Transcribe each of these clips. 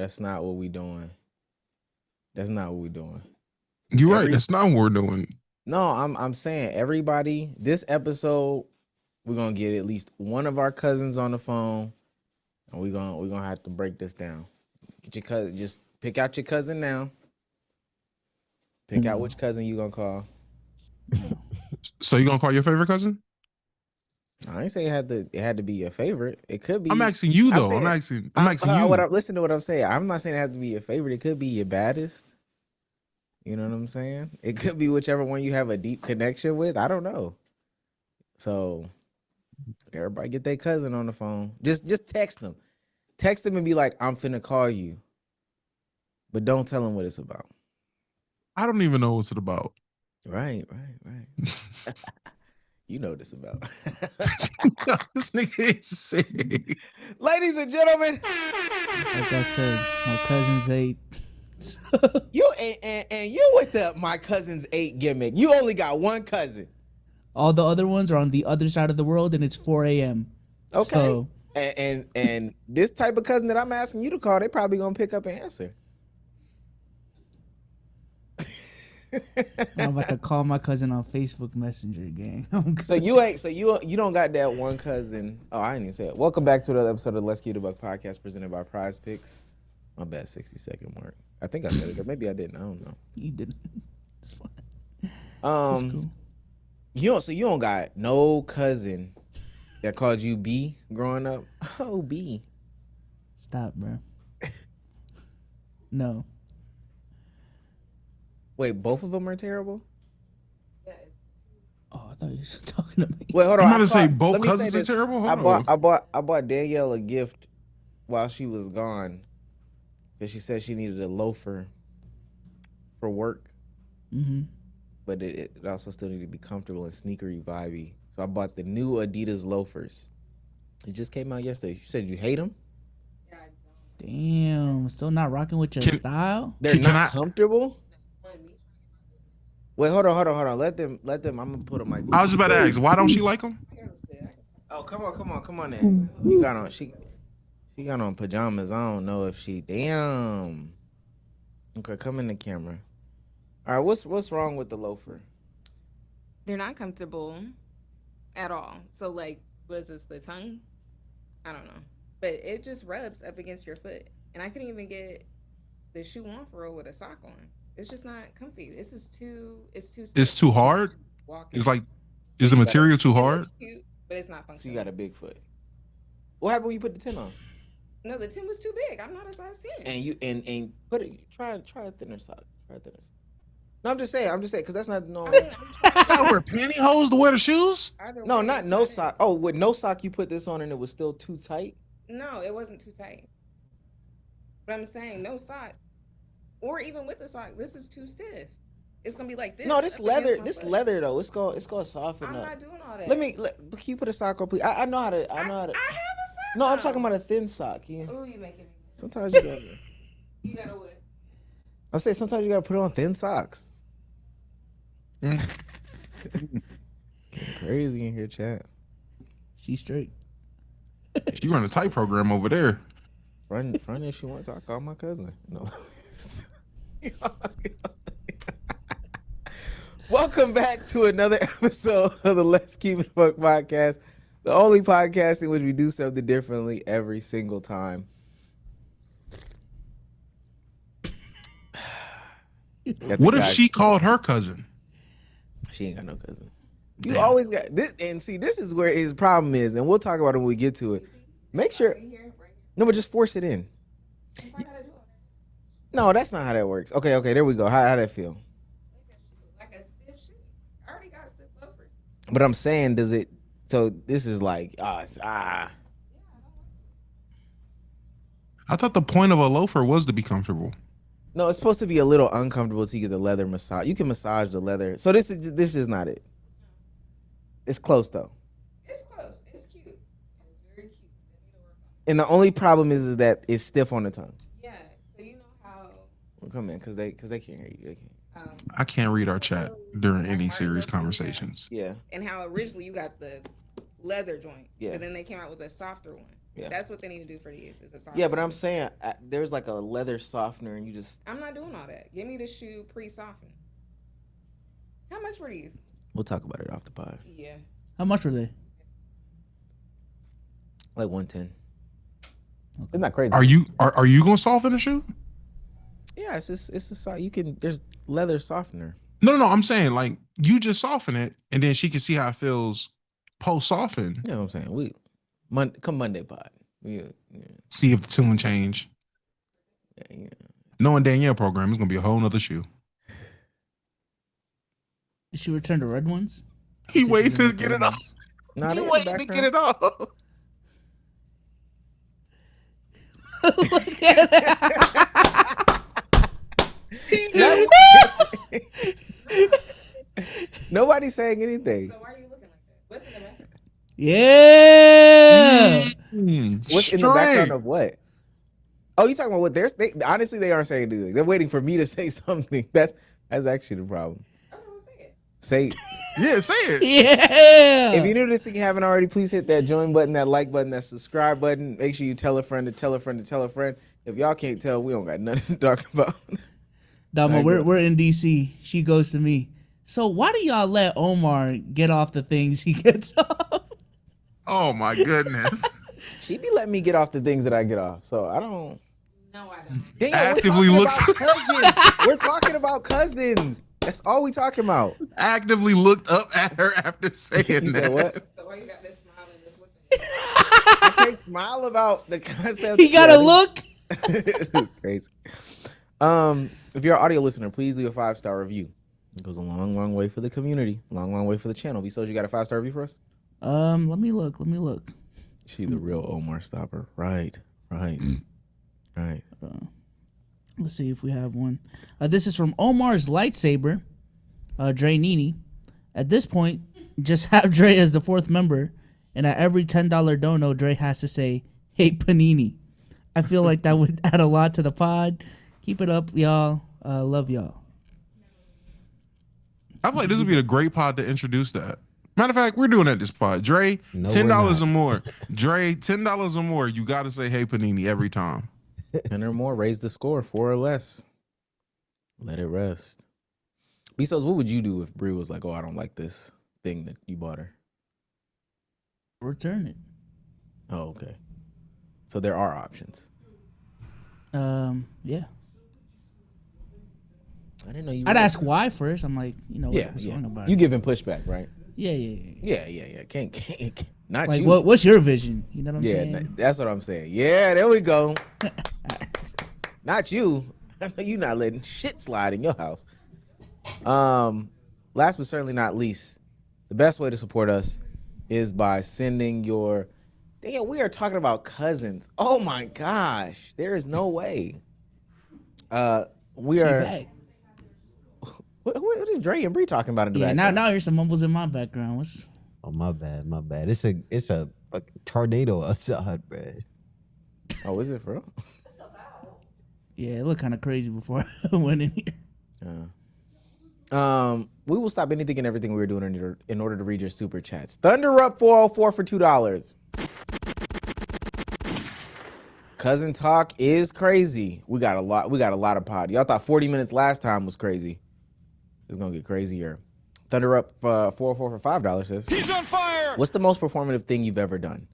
that's not what we doing. That's not what we doing. You're right. That's not what we're doing. No, I'm saying everybody. This episode, we're gonna get at least one of our cousins on the phone, and we're gonna have to break this down. Get your cousin. Just pick out your cousin now. Pick out which cousin you gonna call. So you gonna call your favorite cousin? I ain't say it had to be your favorite. It could be. I'm asking you though. I'm asking you. Listen to what I'm saying. I'm not saying it has to be your favorite. It could be your baddest. You know what I'm saying? It could be whichever one you have a deep connection with. I don't know. So everybody get their cousin on the phone. Just text them. Text them and be like, I'm finna call you. But don't tell them what it's about. I don't even know what it's about. Right. You know what it's about. This nigga is sick. Ladies and gentlemen. Like I said, my cousin's 8. You and you with the my cousin's 8 gimmick. You only got one cousin. All the other ones are on the other side of the world, and it's 4 a.m. Okay. So, and this type of cousin that I'm asking you to call, they probably gonna pick up and answer. I'm about to call my cousin on Facebook Messenger, gang. So you don't got that one cousin. Oh, I didn't even say it. Welcome back to another episode of the Let's Keep the Buck podcast presented by Prize Picks. My bad, 60-second mark. I think I said it, or maybe I didn't. I don't know. You didn't. It's fine. It's cool. You don't got no cousin that called you B growing up. Oh, B. Stop, bro. No. Wait, both of them are terrible? Yes. Oh, I thought you were talking to me. Wait, hold on. I'm gonna say both cousins are terrible. I bought Danielle a gift while she was gone because she said she needed a loafer for work. Mm-hmm. But it also still needed to be comfortable and sneakery vibey. So I bought the new Adidas loafers. It just came out yesterday. You said you hate them? Yeah, I don't. Damn, still not rocking with your style? They're not comfortable? Wait, hold on. Let them. I'm gonna put on my. I was just about to ask, why don't she like them? Oh, come on, then. You got on. She got on pajamas. I don't know if she. Damn. Okay, come in the camera. All right, what's wrong with the loafer? They're not comfortable at all. So like, what is this? The tongue? I don't know, but it just rubs up against your foot, and I couldn't even get the shoe on for real with a sock on. It's just not comfy. This is too. It's too. It's too hard. It's like, is the material too hard? It's cute, but it's not functional. So you got a big foot. What happened when you put the 10 on? No, the 10 was too big. I'm not a size 10. And you and put it. Try a thinner sock. No, I'm just saying because that's not normal. I gotta wear pantyhose to wear the shoes. No, not no sock. Oh, with no sock, you put this on and it was still too tight. No, it wasn't too tight. But I'm saying no sock. Or even with the sock, this is too stiff. It's gonna be like this. No, this leather though. It's gonna soften up. I'm not doing all that. Can you put a sock on, please? I know how to. I have a sock. No, I'm talking about a thin sock. Yeah. Oh, you making me. Sometimes you gotta. You gotta what? I'm saying sometimes you gotta put on thin socks. Crazy in here, chat. She's straight. You run a tight program over there. Run if she wants. I'll call my cousin. No. Welcome back to another episode of the Let's Keep It Buck podcast, the only podcast in which we do something differently every single time. What if she called her cousin? She ain't got no cousins. You always got this, and see, this is where his problem is, and we'll talk about it when we get to it. Make sure, no, but just force it in. No, that's not how that works. Okay, there we go. How that feel? Like a stiff shoe. I already got stiff loafers. But I'm saying, does it? So this is like I thought the point of a loafer was to be comfortable. No, it's supposed to be a little uncomfortable to get the leather massage. You can massage the leather. So this is not it. It's close though. It's close. It's cute. It's very cute. And the only problem is that it's stiff on the tongue. Yeah. So you know how. Well, come in, because they can't hear you. They can't. I can't read our chat during any serious conversations. Yeah. And how originally you got the leather joint. Yeah. But then they came out with a softer one. Yeah. That's what they need to do for these. Is a softener. Yeah, but I'm saying there's like a leather softener, and you just. I'm not doing all that. Give me the shoe pre-softened. How much were these? We'll talk about it off the pod. Yeah. How much were they? Like 110. Okay. Isn't that crazy? Are you gonna soften the shoe? Yeah, it's a you can. There's leather softener. No. I'm saying like you just soften it, and then she can see how it feels post soften. You know what I'm saying? Come Monday pod. Yeah. See if the tune change. Yeah. Knowing Danielle program is gonna be a whole nother shoe. Did she return the red ones? He waiting to get it off. Nah, He waiting to get it off. Look at Nobody's saying anything. So why are you looking like that? What's in the background? Yeah. What's in the background of what? Oh, you talking about what? Honestly, they aren't saying anything. They're waiting for me to say something. That's actually the problem. Okay, well, say it. Say. Yeah, say it. Yeah. If you're new to this and you haven't already, please hit that join button, that like button, that subscribe button. Make sure you tell a friend to tell a friend to tell a friend. If y'all can't tell, we don't got nothing to talk about. Dama, we're in DC. She goes to me. So why do y'all let Omar get off the things he gets off? Oh my goodness. She be letting me get off the things that I get off, so I don't. No, I don't. Damn, Actively looks. We're talking about cousins. That's all we talking about. Actively looked up at her after saying You that. said what? So why you got this smile and this look? I can't smile about the concept. He got a look. It's crazy. If you're an audio listener, please leave a 5-star review. It goes a long, long way for the community. Long, long way for the channel. B-Sos, you got a 5-star review for us? Let me look. She the real Omar stopper. Right. Let's see if we have one. This is from Omar's Lightsaber, Dre Nini. At this point, just have Dre as the 4th member, and at every $10 dono, Dre has to say, "Hey Panini." I feel like that would add a lot to the pod. Keep it up, y'all. Love y'all. I feel like this would be a great pod to introduce that. Matter of fact, we're doing that this pod. Dre, No, $10 or more. Dre, $10 or more. You got to say, "Hey Panini" every time. 10 or more, raise the score. 4 or less. Let it rest. B-Sos, what would you do if Brie was like, "Oh, I don't like this thing that you bought her"? Return it. Oh, okay. So there are options. Yeah. I didn't know you. I'd ask why first. I'm like, what's Yeah. wrong about You it? giving pushback, right? Yeah. Yeah. Can't not Like, you. what's your vision? You know what I'm Yeah, saying? that's what I'm saying. Yeah, there we go. Not you. I know you not letting shit slide in your house. Last but certainly not least, the best way to support us is by sending your. Damn, we are talking about cousins. Oh my gosh, there is no way. We are. Back. What is Dre and Bree talking about in the Yeah, background? now here's some mumbles in my background. What's Oh, my bad. It's a fucking tornado outside, bro. Oh, is it for real? Yeah, it looked kind of crazy before I went in here. We will stop anything and everything we were doing in order to read your super chats. Thunder up 404 for $2. Cousin talk is crazy. We got a lot of pod. Y'all thought 40 minutes last time was crazy. It's gonna get crazier. Thunder up 404 for $5 says. He's on fire! What's the most performative thing you've ever done?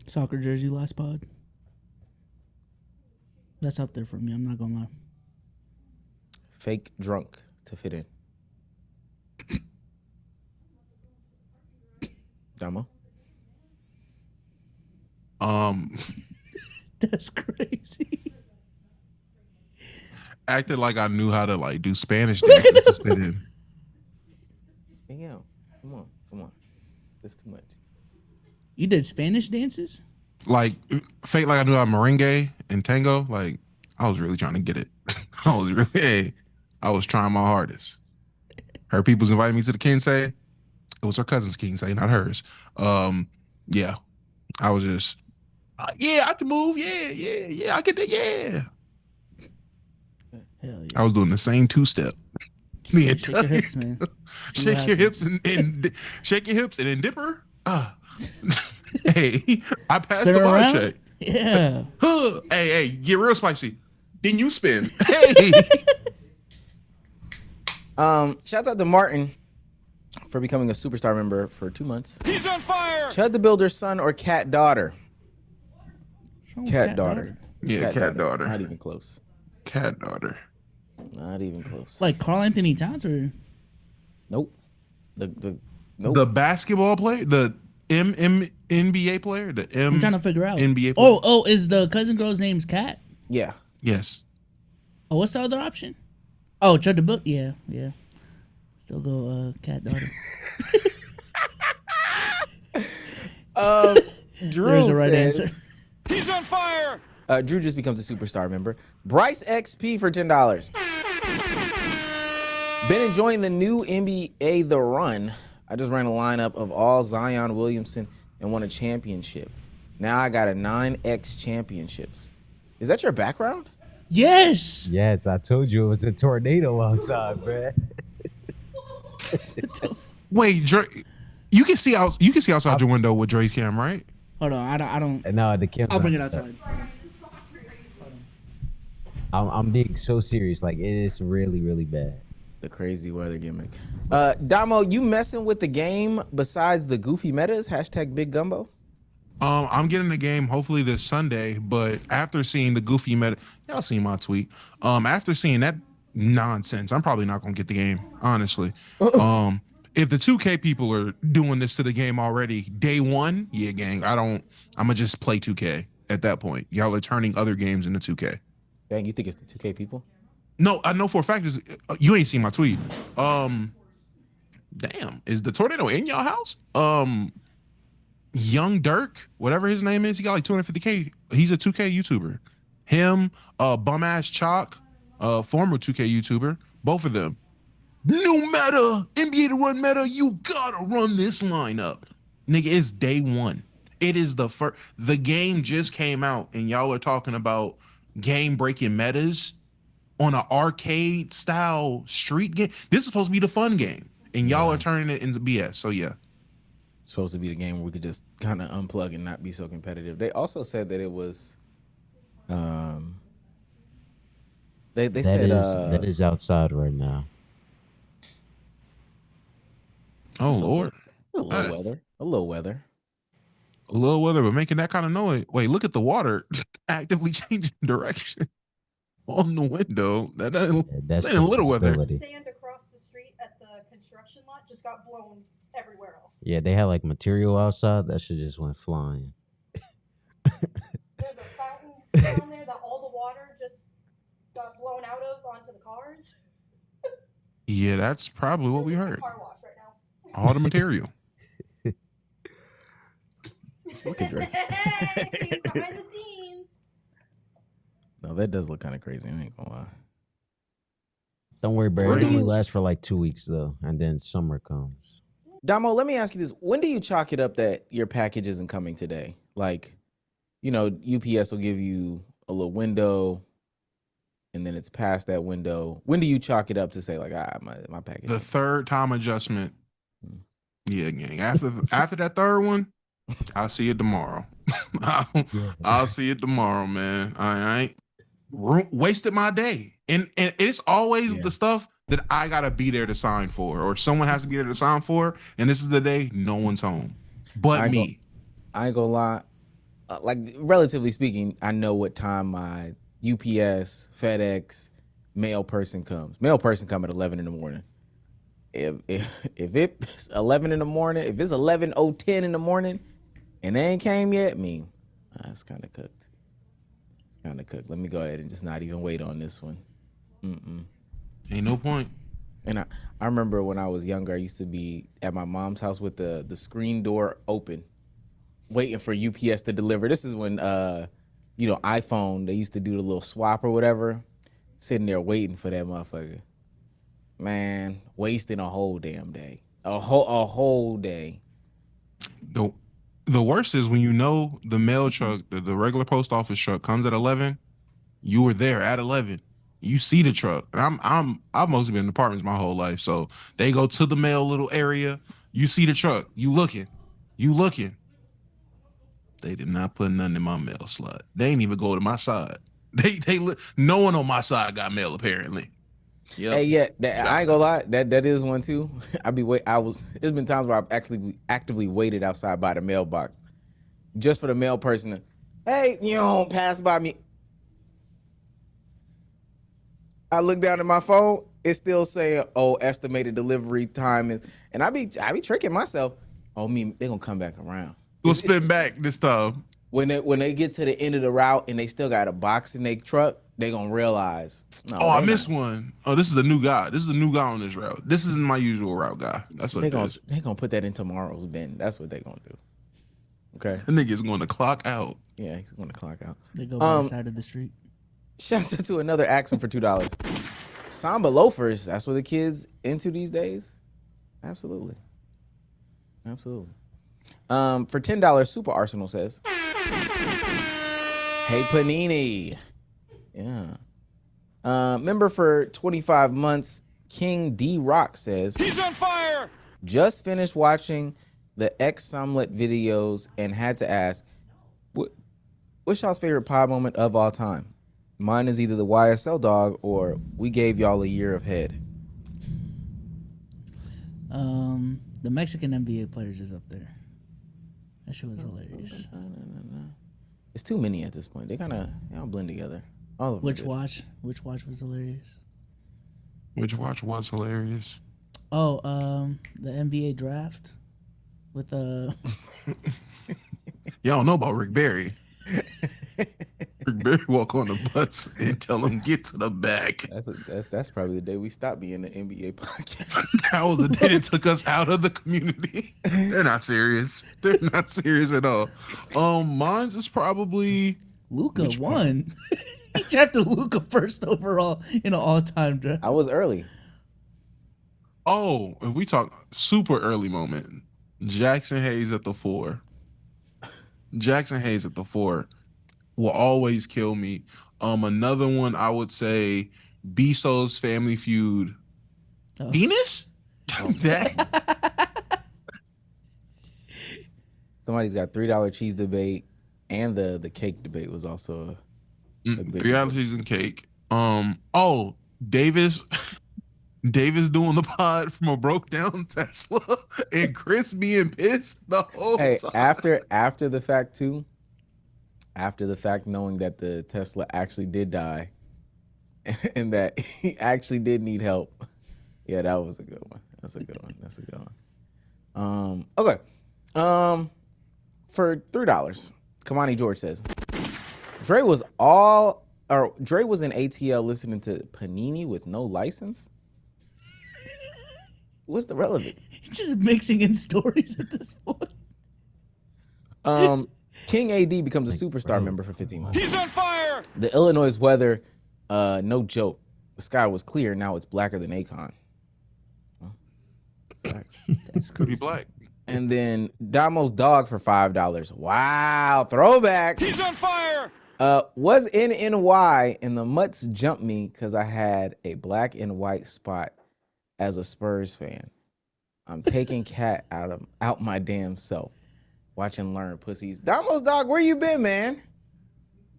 Soccer jersey last pod. That's up there for me. I'm not gonna lie. Fake drunk to fit in. Damo? That's crazy. Acted like I knew how to like do Spanish dances to spit in. Yeah, come on. That's too much. You did Spanish dances? Like fake like I knew how merengue and tango. Like I was really trying to get it. I was trying my hardest. Her people's invited me to the Quince. It was her cousin's Quince, not hers. Yeah. I was just I can move. Yeah. I can do Hell yeah. I was doing the same 2-step. Yeah. Shake your hips, man. Shake your hips and shake your hips and then dip her. Hey, I passed Spin the it vibe around. check. Yeah. Hey, get real spicy. Then you spin. Hey. Shouts out to Martin for becoming a superstar member for 2 months. He's on fire. Chud the Builder's son or cat daughter? Cat daughter. Yeah, cat daughter. Not even close. Cat daughter. Not even close. Like Carl Anthony Towns or Nope. Nope. The basketball player, the NBA player, the I'm trying to figure out. NBA player. Oh, is the cousin girl's name's Cat? Yeah. Yes. Oh, what's the other option? Oh, Chud the Book. Yeah. Still go cat daughter. Drew There's a right says, answer. He's on fire. Drew just becomes a superstar member. Bryce XP for $10. Been enjoying the new NBA The Run. I just ran a lineup of all Zion Williamson and won a championship. Now I got a 9X championships. Is that your background? Yes. Yes, I told you it was a tornado outside, bruh. Wait, Dre, you can see outside your window with Dre's cam, right? Hold on. I don't. No, the camera's I'll bring it outside. outside. I'm being so serious. Like, it is really, really bad. The crazy weather gimmick. Damo, you messing with the game besides the goofy metas? Hashtag Big Gumbo? I'm getting the game hopefully this Sunday, but after seeing the goofy meta, y'all seen my tweet. After seeing that nonsense, I'm probably not gonna get the game, honestly. If the 2K people are doing this to the game already, day one, yeah, gang, I'ma just play 2K at that point. Y'all are turning other games into 2K. Dang, you think it's the 2K people? No, I know for a fact you ain't seen my tweet. Damn, is the tornado in y'all house? Young Dirk, whatever his name is, he got like 250K. He's a 2K YouTuber. Him, bum ass Chalk, former 2K YouTuber, both of them. New meta, NBA to run meta. You gotta run this lineup, nigga. It's day one. It is the first. The game just came out, and y'all are talking about game breaking metas on an arcade style street game. This is supposed to be the fun game, and y'all are turning it into BS. So yeah. It's supposed to be the game where we could just kind of unplug and not be so competitive. They also said that it was, they said that is outside right now. Oh Lord, a little weather. A little weather, but making that kind of noise. Wait, look at the water actively changing direction on the window. That That's ain't a little weather. visibility. Sand across the street at the construction lot just got blown everywhere else. Yeah, they had like material outside. That shit just went flying. There's a fountain down there that all the water just got blown out of onto the cars. Yeah, that's probably what we heard. Car wash right now. All the material. Look at Drake. Hey, behind the scenes. No, that does look kind of crazy. I ain't gonna lie. Don't worry, bro. It only Brains. lasts for like 2 weeks though, and then summer comes. Damo, let me ask you this. When do you chalk it up that your package isn't coming today? Like, UPS will give you a little window and then it's past that window. When do you chalk it up to say like, my package? The third time adjustment. Yeah, gang. After that third one, I'll see you tomorrow. I'll see you tomorrow, man. I ain't wasted my day. And it's always the stuff that I gotta be there to sign for, or someone has to be there to sign for. And this is the day no one's home but me. I ain't gonna lie. Like, relatively speaking, I know what time my UPS, FedEx, mail person comes. Mail person come at 11 in the morning. If it's 11 in the morning, if it's 11:10 in the morning, and they ain't came yet, that's kind of cooked. Let me go ahead and just not even wait on this one. Ain't no point. And I remember when I was younger, I used to be at my mom's house with the screen door open, waiting for UPS to deliver. This is when iPhone, they used to do the little swap or whatever. Sitting there waiting for that motherfucker. Man, wasting a whole damn day. A whole day. The worst is when the mail truck, the regular post office truck comes at 11. You were there at 11. You see the truck. And I've mostly been in apartments my whole life, so they go to the mail little area. You see the truck. You looking. They did not put nothing in my mail slot. They ain't even go to my side. No one on my side got mail apparently. Yep. Hey, yeah, I ain't gonna lie, that is one too. There's been times where I've actually actively waited outside by the mailbox just for the mail person to, hey, you don't pass by me. I look down at my phone, it's still saying, oh, estimated delivery time is, and I be tricking myself. Oh, they gonna come back around. We'll spin back this time. When they get to the end of the route and they still got a box in their truck, they gonna realize. No, I missed one. Oh, this is a new guy. This is a new guy on this route. This isn't my usual route guy. That's what they gonna put that in tomorrow's bin. That's what they gonna do. Okay. The nigga's going to clock out. Yeah, he's going to clock out. They go by the side of the street. Shouts out to another accent for $2. Samba loafers. That's what the kids into these days. Absolutely. For $10, Super Arsenal says, "Hey Panini." Yeah. Member for 25 months, King D Rock says, He's on fire. "Just finished watching the X-Somlet videos and had to ask, what's y'all's favorite pod moment of all time? Mine is either the YSL dog or we gave y'all a year of head." The Mexican NBA players is up there. That shit was hilarious. It's too many at this point. They kind of all blend together. All of them. Which watch was hilarious? Which watch was hilarious? Oh, the NBA draft with Y'all don't know about Rick Barry. Rick Barry walk on the bus and tell him get to the back. That's probably the day we stopped being the NBA podcast. That was the day that took us out of the community. They're not serious. They're not serious at all. Mine's is probably Luka won. He drafted Luka first overall in an all-time draft. I was early. Oh, if we talk super early moment, Jackson Hayes at the 4. Jackson Hayes at the 4 will always kill me. Another one I would say Bezos Family Feud. Oh. Venus? That Somebody's got $3 cheese debate, and the cake debate was also a good $3 cheese and cake. Davis doing the pod from a broke down Tesla and Chris being pissed the whole time. After the fact too. After the fact, knowing that the Tesla actually did die and that he actually did need help. Yeah, that was a good one. That's a good one. Okay. For $3, Kamani George says, Dre was in ATL listening to Panini with no license. What's the relevance? He's just mixing in stories at this point. King AD becomes a superstar member for 15 months. He's on fire. The Illinois weather, no joke. The sky was clear. Now it's blacker than Akon. That's could be black. And then Damo's dog for $5. Wow, throwback. He's on fire. Was in NY and the Mutts jumped me because I had a black and white spot as a Spurs fan. I'm taking cat out my damn self. Watch and learn, pussies. Damo's dog, where you been, man?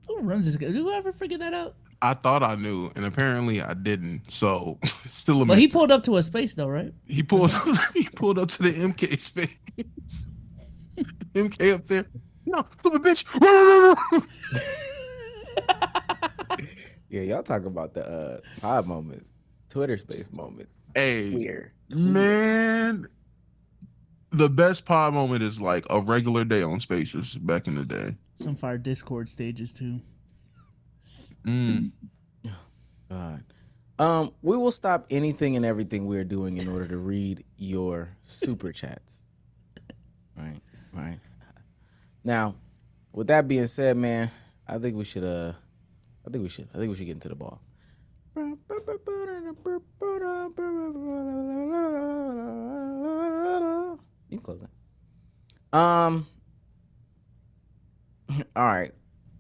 Who runs this guy? Did you ever figure that out? I thought I knew, and apparently I didn't. So it's still a But he mystery. pulled up to a space though, right? He pulled up to the MK space. MK up there. No, stupid bitch. Yeah, y'all talk about the pod moments, Twitter space moments. Hey, Weird. man. The best pod moment is like a regular day on Spaces back in the day. Some fire Discord stages too. God. We will stop anything and everything we're doing in order to read your super chats. Right. Now, with that being said, man, I think we should get into the ball. You can close it. All right.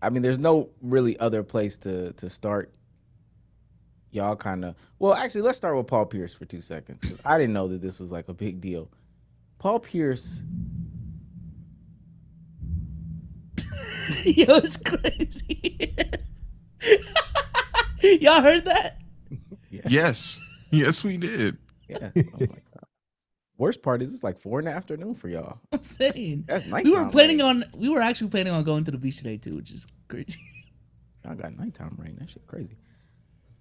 I mean, there's no really other place to start. Y'all kind of... Well, actually, let's start with Paul Pierce for 2 seconds, because I didn't know that this was like a big deal. Paul Pierce... Yo, it's crazy. Y'all heard that? Yes. Yes, we did. Yeah. Oh my god. Worst part is it's like 4 in the afternoon for y'all. I'm saying. That's We nighttime. were actually planning on going to the beach today too, which is crazy. I got nighttime rain. That shit crazy.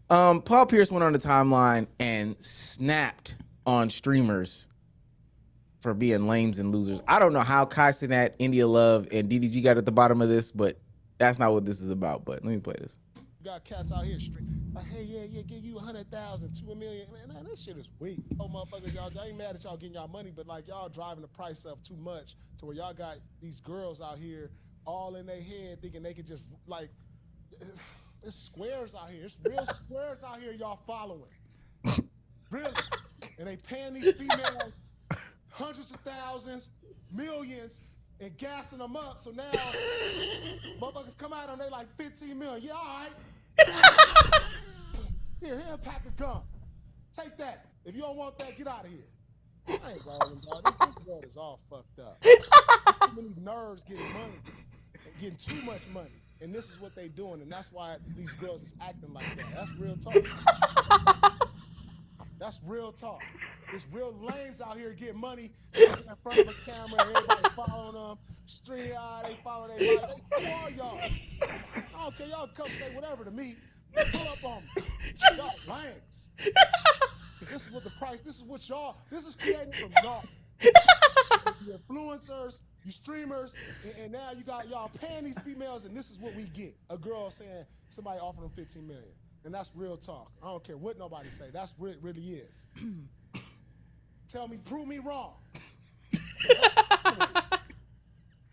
Paul Pierce went on the timeline and snapped on streamers for being lames and losers. I don't know how Kai Cenat, India Love, and DDG got at the bottom of this, but that's not what this is about. But let me play this. You got cats out here street like, hey, yeah, give you 100,000 to $1 million. Man, that shit is weak. Oh, motherfuckers, y'all ain't mad at y'all getting y'all money, but like y'all driving the price up too much to where y'all got these girls out here all in their head thinking they could just like, it's squares out here. It's real squares out here y'all following. Really. And they paying these females hundreds of thousands, millions, and gassing them up. So now, motherfuckers come out and they like 15 million. Yeah, all right. Here, a pack of gum. Take that. If you don't want that, get out of here. I ain't rolling, dog. This world is all fucked up. Too many nerves getting money and getting too much money. And this is what they doing. And that's why these girls is acting like that. That's real talk. That's real talk. There's real lames out here getting money in front of a camera. Everybody following them. They follow their life. Who are y'all? I don't care. Y'all come say whatever to me. Pull up on me. Y'all lames. Because this is what the price, this is created from y'all. You influencers, you streamers, and now you got y'all paying these females, and this is what we get. A girl saying somebody offered them 15 million. And that's real talk. I don't care what nobody say. That's what it really is. Tell me, prove me wrong.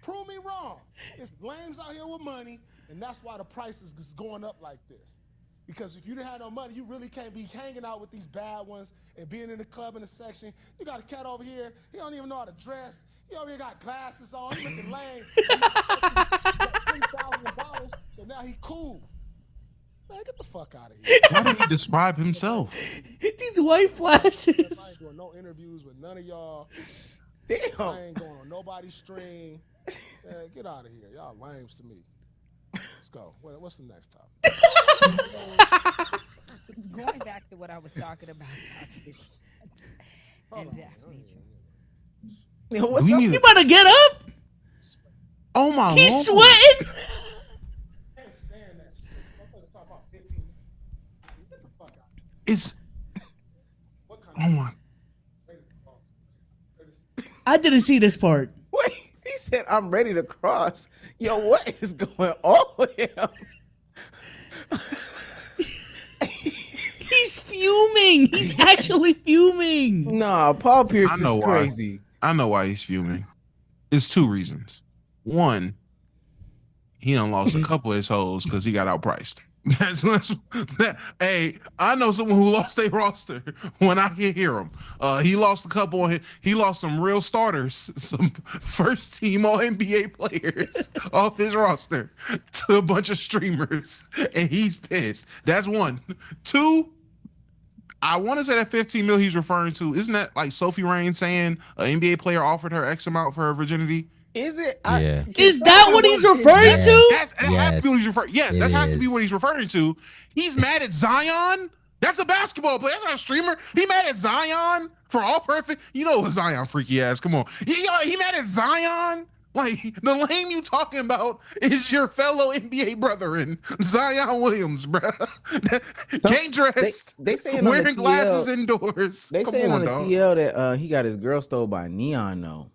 Prove me wrong. It's lames out here with money, and that's why the price is going up like this. Because if you didn't have no money, you really can't be hanging out with these bad ones and being in the club in the section. You got a cat over here, he don't even know how to dress. He over here got glasses on, he looking lame. He got 10,000 bottles, so now he cool. Man, get the fuck out of here. Why did he describe himself? These white flashes. I ain't doing no interviews with none of y'all. Damn. I ain't going on nobody's stream. Get out of here. Y'all lames to me. Let's go. What's the next topic? Going back to what I was talking about. And Daphne. Yo, what's up? You better get up. Oh my He's Lord. sweating. I can't stand that shit. Motherfucker talking about 15. Get the fuck out. It's What kind oh my. I didn't see this part. Wait, he said, I'm ready to cross. Yo, what is going on with him? He's fuming. He's actually fuming. Nah, Paul Pierce I know is why. crazy. I know why he's fuming. It's two reasons. One, he done lost a couple of his hoes because he got outpriced. Hey, I know someone who lost their roster when I hear him. He lost a couple. He lost some real starters, some first team All NBA players off his roster to a bunch of streamers, and he's pissed. That's one. Two, I want to say that 15 mil he's referring to, isn't that like Sophie Rain saying an NBA player offered her X amount for her virginity? Is it? Yeah. Is that what he's referring to? That has to be what he's referring. Yes, that has to be what he's referring to. He's mad at Zion. That's a basketball player. That's not a streamer. He mad at Zion for all perfect. You know what Zion freaky ass. Come on. He mad at Zion. Like the lane you talking about is your fellow NBA brethren, Zion Williams, bro. Can't dress. They saying wearing on the glasses TL, indoors. They Come saying on the dog. TL that he got his girl stole by Neon though.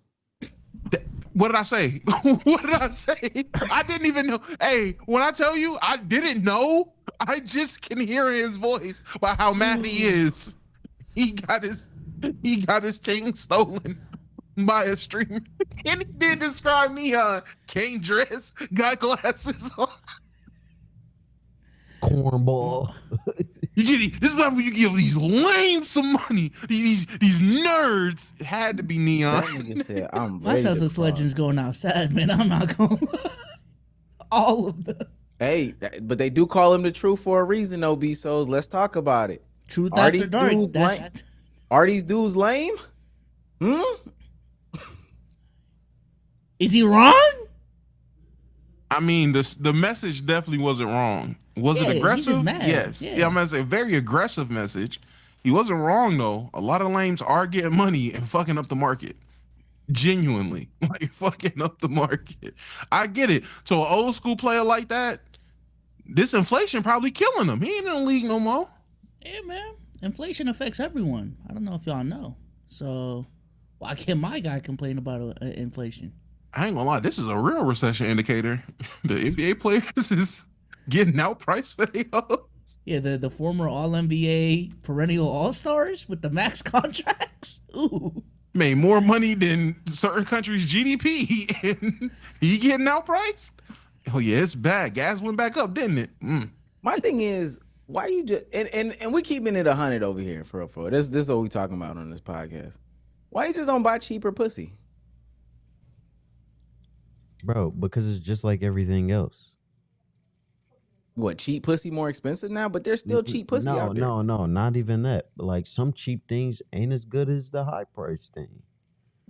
What did I say? What did I say? I didn't even know. Hey, when I tell you I didn't know, I just can hear in his voice by how mad he is. He got his thing stolen by a streamer. And he did describe Neon. Can't dress, got glasses on. Cornball. This is why you give these lames some money. These nerds. It had to be Neon. That nigga said, I'm My ready to senseless cross. legends going outside, man. I'm not going. All of them. Hey, but they do call him the truth for a reason, though, B-Souls. Let's talk about it. Truth Are after these dark. dudes Are these dudes lame? Is he wrong? I mean, the message definitely wasn't wrong. Was it Yeah, he's just aggressive? mad. Yes. Yeah. Yeah, I'm gonna say very aggressive message. He wasn't wrong though. A lot of lames are getting money and fucking up the market. Genuinely, like fucking up the market. I get it. So an old school player like that, this inflation probably killing him. He ain't in the league no more. Yeah, man. Inflation affects everyone. I don't know if y'all know. So why can't my guy complain about inflation? I ain't gonna lie, this is a real recession indicator. The NBA players is getting outpriced for their hoes. Yeah, the former All NBA perennial All Stars with the max contracts. Ooh. Made more money than certain countries' GDP, and he getting outpriced. Oh yeah, it's bad. Gas went back up, didn't it? My thing is, why you just and we keeping it 100 over here for real. This is what we talking about on this podcast. Why you just don't buy cheaper pussy? Bro, because it's just like everything else. What, cheap pussy more expensive now? But there's still cheap pussy No, out there. no, not even that. But like some cheap things ain't as good as the high price thing.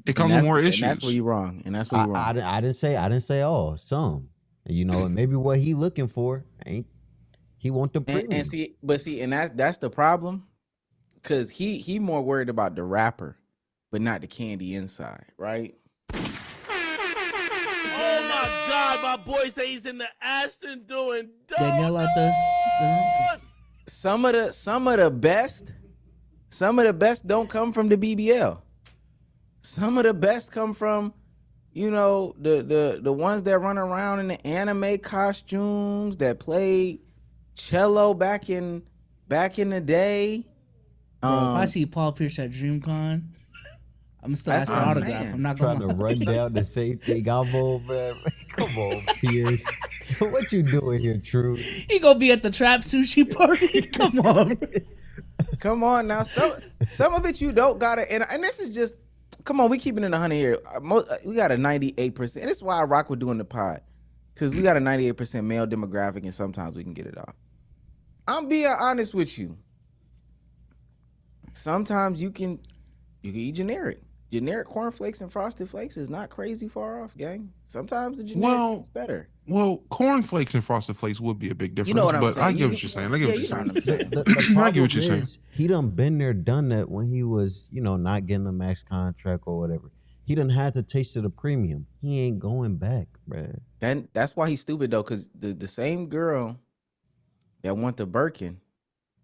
It comes with more issues. And that's where you're wrong. And that's where you're wrong. I didn't say all. Some. You know, and maybe what he looking for ain't he want the premium. And see, and that's the problem. Cause he more worried about the wrapper, but not the candy inside, right? Oh my God, my boy say he's in the Aston doing Danielle out the Some of the best don't come from the BBL. Some of the best come from, you know, the ones that run around in the anime costumes that played cello back in the day. Bro, if I see Paul Pierce at DreamCon, I'm still That's asking what I'm autograph. saying. I'm not Trying gonna to run down the same thing I'm on, man. Come on, Pierce. What you doing here, True? He gonna be at the trap sushi party. Come on. Come on now. Some of it you don't gotta, and this is just, come on, we keeping it 100 here. We got a 98%. And this is why I rock with doing the pod. Because we got a 98% male demographic and sometimes we can get it off. I'm being honest with you. Sometimes you can eat generic. Generic cornflakes and frosted flakes is not crazy far off, gang. Sometimes the generic is better. Well, cornflakes and frosted flakes would be a big difference. You know what I'm but saying. I get what you're saying. I get what you're saying. The I get what you're saying. is, he done been there, done that when he was, you know, not getting the max contract or whatever. He done had the taste of the premium. He ain't going back, bruh. That's why he's stupid though, because the same girl that want the Birkin,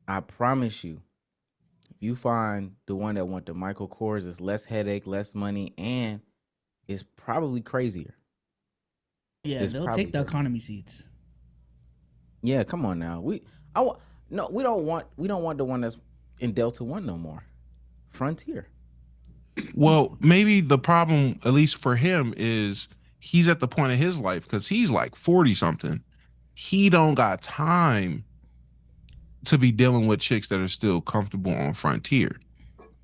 I promise you, if you find the one that want the Michael Kors, it's less headache, less money, and it's probably crazier. Yeah, It's they'll probably take the crazier. economy seats. Yeah, come on now. We don't want the one that's in Delta One no more. Frontier. Well, maybe the problem, at least for him, is he's at the point of his life because he's like 40 something. He don't got time to be dealing with chicks that are still comfortable on Frontier.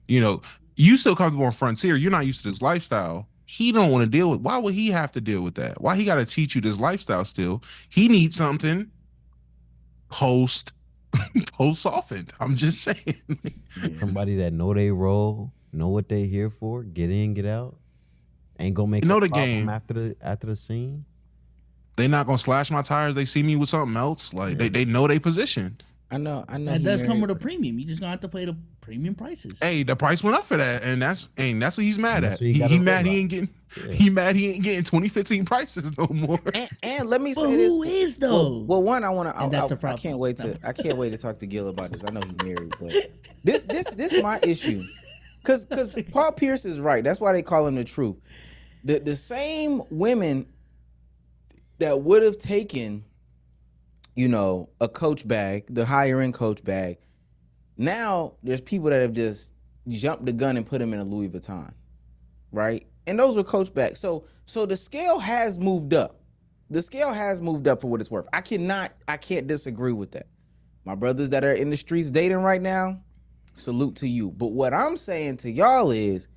You know, you still comfortable on Frontier. You're not used to this lifestyle. He don't want to deal with. Why would he have to deal with that? Why he got to teach you this lifestyle still? He needs something post softened. I'm just saying. Somebody that know they role, know what they here for, get in, get out. Ain't gonna make Know a the problem game. after the scene. They not gonna slash my tires. They see me with something else. Like they know they position. I know. That does come with a premium. You just gonna have to pay the premium prices. Hey, the price went up for that, and that's what he's mad That's at. what he He gotta mad he realize. ain't getting. Yeah. He mad he ain't getting 2015 prices no more. And let me But say this. who is though? Well, one, I want to. And that's the I problem. can't wait to talk to Gil about this. I know he's married, but this is my issue. Cause Paul Pierce is right. That's why they call him the truth. The same women that would have taken, you know, a Coach bag, the higher end Coach bag. Now there's people that have just jumped the gun and put him in a Louis Vuitton, right? And those were Coach bags. So the scale has moved up. The scale has moved up for what it's worth. I can't disagree with that. My brothers that are in the streets dating right now, salute to you. But what I'm saying to y'all is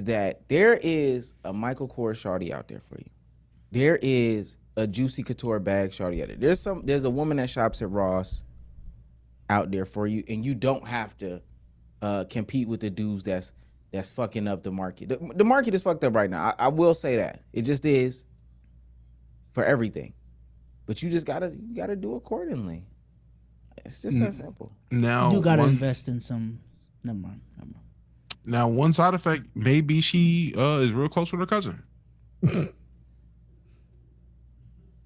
that there is a Michael Kors shawty out there for you. There is a Juicy Couture bag shawty out there. There's a woman that shops at Ross out there for you, and you don't have to compete with the dudes that's fucking up the market. The market is fucked up right now. I will say that. It just is. for everything. But you gotta do accordingly. It's just that simple. Now, You do gotta invest in some. Never mind. Now, one side effect maybe she is real close with her cousin.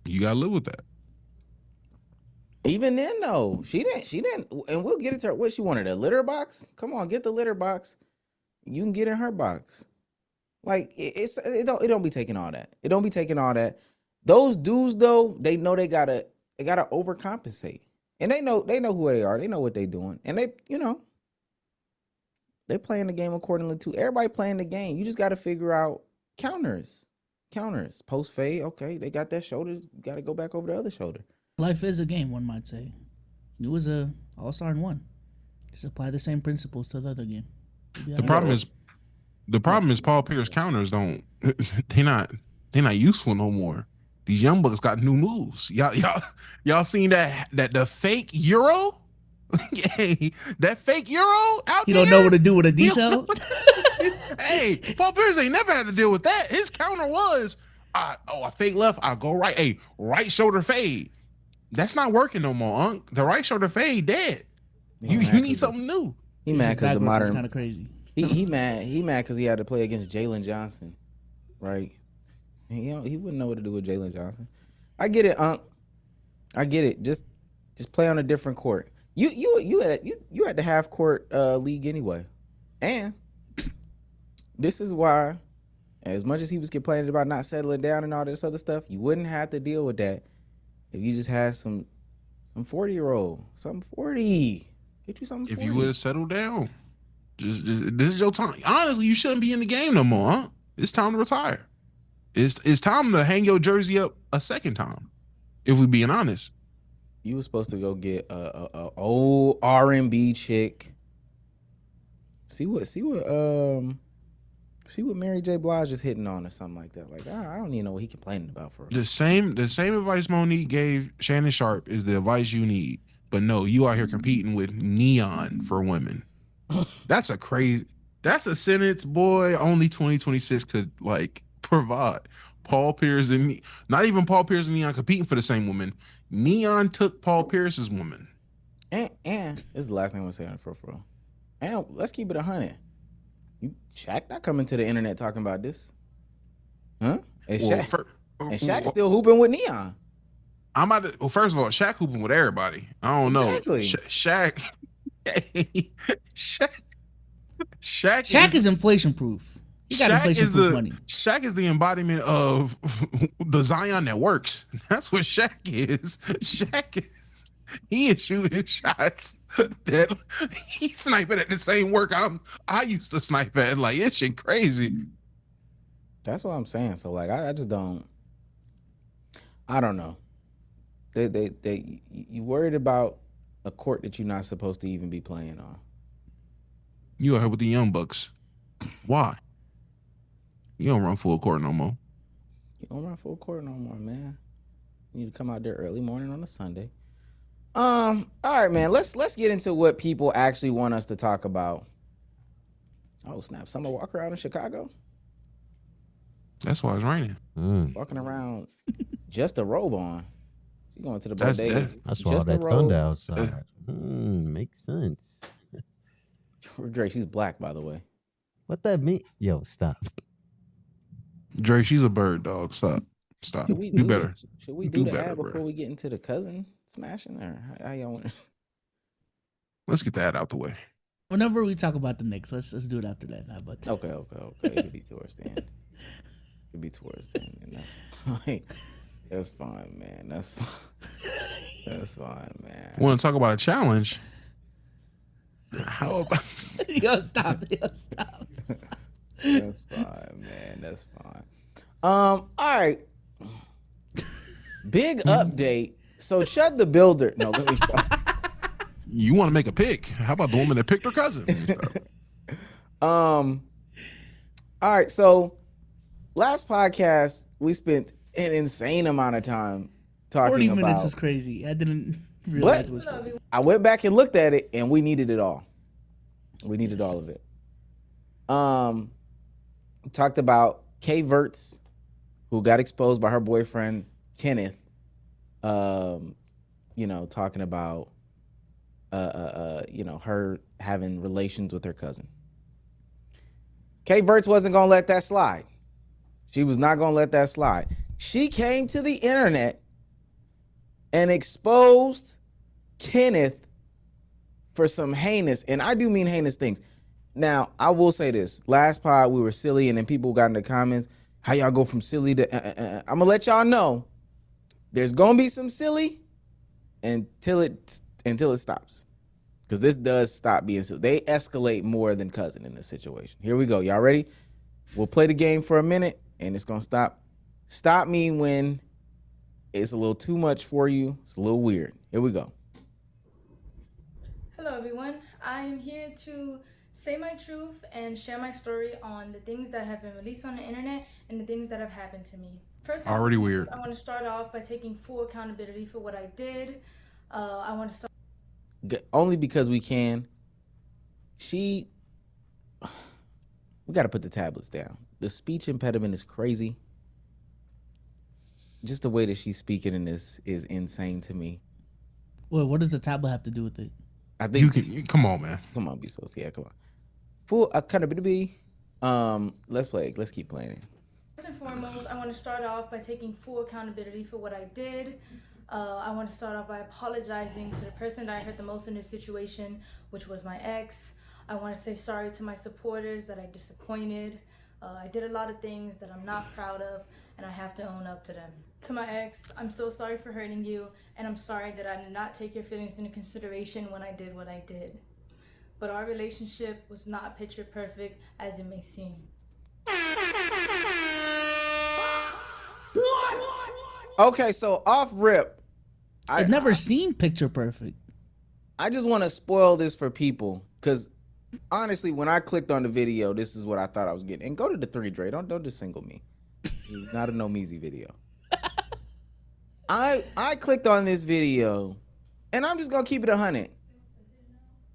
You gotta live with that. Even then, though, she didn't, and we'll get into her. What she wanted, a litter box? Come on, get the litter box. You can get in her box. Like it don't be taking all that. It don't be taking all that. Those dudes though, they know they gotta overcompensate, and they know who they are. They know what they doing, and they playing the game accordingly too. Everybody playing the game. You just gotta figure out counters, post fade. Okay, they got that shoulder. You gotta go back over the other shoulder. Life is a game, one might say. You was a all-star in one. Just apply the same principles to the other game. The problem is Paul Pierce counters don't they not useful no more. These young bucks got new moves. Y'all seen that the fake Euro? Hey, that fake Euro out You there? don't know what to do with a decel? Hey, Paul Pierce ain't never had to deal with that. His counter was I fake left, I go right. Hey, right shoulder fade. That's not working no more, Unc. The right shoulder fade dead. You need something new. He mad because the modern kind of crazy. He mad because he had to play against Jalen Johnson, right? He wouldn't know what to do with Jalen Johnson. I get it, Unc. I get it. Just play on a different court. You at the half court league anyway, and this is why, as much as he was complaining about not settling down and all this other stuff, you wouldn't have to deal with that if you just had some 40-year-old, something 40. Get you something 40. If you would have settled down. Just this is your time. Honestly, you shouldn't be in the game no more, huh? It's time to retire. It's time to hang your jersey up a second time. If we being honest. You were supposed to go get a old R&B chick. See what Mary J. Blige is hitting on or something like that. Like I don't even know what he complaining about for. The same advice Monique gave Shannon Sharp is the advice you need. But no, you out here competing with neon for women. That's a sentence, boy, only 2026 could like provide. Paul Pierce and not even Paul Pierce and Neon competing for the same woman. Neon took Paul Pierce's woman. And this is the last thing I'm gonna say on it for real. And let's keep it 100. Shaq not coming to the internet talking about this, huh? And Shaq still hooping with Neon. First of all, Shaq hooping with everybody. I don't know. Exactly. Shaq is inflation proof. He got inflation proof money. Shaq is the embodiment of the Zion that works. That's what Shaq is. He is shooting shots that he's sniping at the same work I used to snipe at. Like, it's shit crazy. That's what I'm saying. So like I just don't. I don't know. You worried about a court that you're not supposed to even be playing on. You out here with the young bucks. Why? You don't run full court no more. You don't run full court no more, man. You need to come out there early morning on a Sunday. All right, man. Let's get into what people actually want us to talk about. Oh snap! Summer Walker out in Chicago. That's why it's raining. Walking around, just a robe on. She going to the bodega. That's why all that thunder outside. Makes sense. Drake, she's black, by the way. What that mean? Yo, stop. Drake, she's a bird, dog. Stop. Do better. Should we do the ad before we get into the cousin smashing, or how y'all want? Let's get that out the way. Whenever we talk about the Knicks, let's do it after that. How about that? Okay. It could be towards the end. And that's fine. That's fine, man. That's fine, man. Want to talk about a challenge? How about? Yo, stop. That's fine, man. That's fine. All right. Big update. So Chud the Builder. No, let me stop. You want to make a pick? How about the woman that picked her cousin? All right. So last podcast we spent an insane amount of time talking 40 about. minutes is crazy. I didn't realize it was 40. I went back and looked at it, and we needed it all. We needed all of it. Talked about Kvrtez, who got exposed by her boyfriend Kenneth, you know, talking about you know, her having relations with her cousin. Kvrtez wasn't gonna let that slide. She was not gonna let that slide. She came to the internet and exposed Kenneth for some heinous, and I do mean heinous things. Now, I will say this. Last pod, we were silly, and then people got in the comments, how y'all go from silly to I'm gonna let y'all know, there's gonna be some silly until it stops. Because this does stop being silly. They escalate more than cousin in this situation. Here we go. Y'all ready? We'll play the game for a minute, and it's gonna stop. Stop me when it's a little too much for you. It's a little weird. Here we go. Hello everyone, I am here to say my truth and share my story on the things that have been released on the internet and the things that have happened to me. First, Already weird. I want to start off by taking full accountability for what I did. I want to start Only because we can. We got to put the tablets down. The speech impediment is crazy. Just the way that she's speaking in this is insane to me. Well, what does the tablet have to do with it? I think You can come on, man. Come on, be so yeah, come on. Full accountability. Let's play. Let's keep playing it. First and foremost, I want to start off by taking full accountability for what I did. I want to start off by apologizing to the person that I hurt the most in this situation, which was my ex. I want to say sorry to my supporters that I disappointed. I did a lot of things that I'm not proud of, and I have to own up to them. To my ex, I'm so sorry for hurting you, and I'm sorry that I did not take your feelings into consideration when I did what I did. But our relationship was not picture perfect as it may seem. Okay, so off rip, It never seemed picture perfect. I just want to spoil this for people because honestly, when I clicked on the video, this is what I thought I was getting. And go to the 3, Dre. Don't just single me. It's not a No Meezy video. I clicked on this video, and I'm just gonna keep it 100.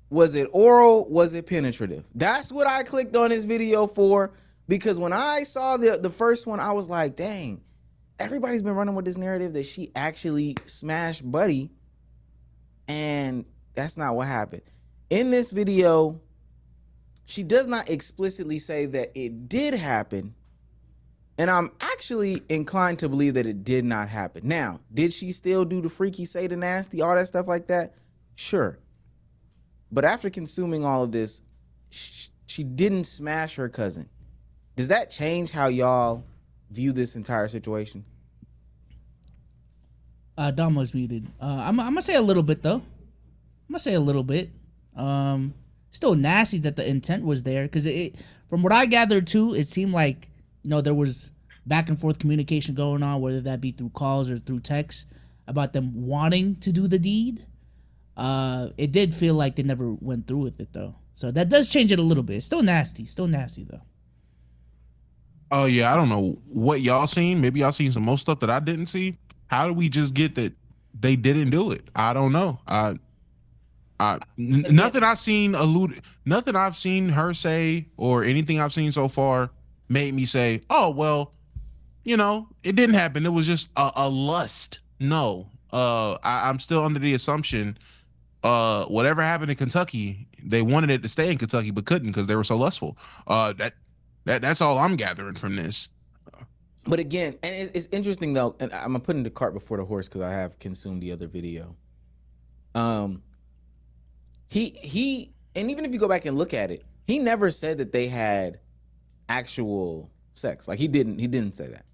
Was it oral? Was it penetrative? That's what I clicked on this video for, because when I saw the first one, I was like, dang, everybody's been running with this narrative that she actually smashed Buddy, and that's not what happened. In this video, she does not explicitly say that it did happen, and I'm actually inclined to believe that it did not happen. Now, did she still do the freaky, say the nasty, all that stuff like that? Sure. But after consuming all of this, she didn't smash her cousin. Does that change how y'all view this entire situation? Dom was muted. I'm gonna say a little bit though. I'm gonna say a little bit. Still nasty that the intent was there, because it, from what I gathered too, it seemed like, you know, there was back and forth communication going on, whether that be through calls or through texts, about them wanting to do the deed. It did feel like they never went through with it though, so that does change it a little bit. It's still nasty though. Oh yeah, I don't know what y'all seen. Maybe y'all seen some more stuff that I didn't see. How do we just get that they didn't do it? I don't know. Nothing I've seen nothing I've seen her say or anything I've seen so far made me say, oh well, you know, it didn't happen. It was just a lust. No, I'm still under the assumption, whatever happened in Kentucky, they wanted it to stay in Kentucky but couldn't because they were so lustful. That's all I'm gathering from this. But again, and it's interesting though, and I'm gonna put in the cart before the horse because I have consumed the other video. He and even if you go back and look at it, he never said that they had actual sex. Like he didn't say that.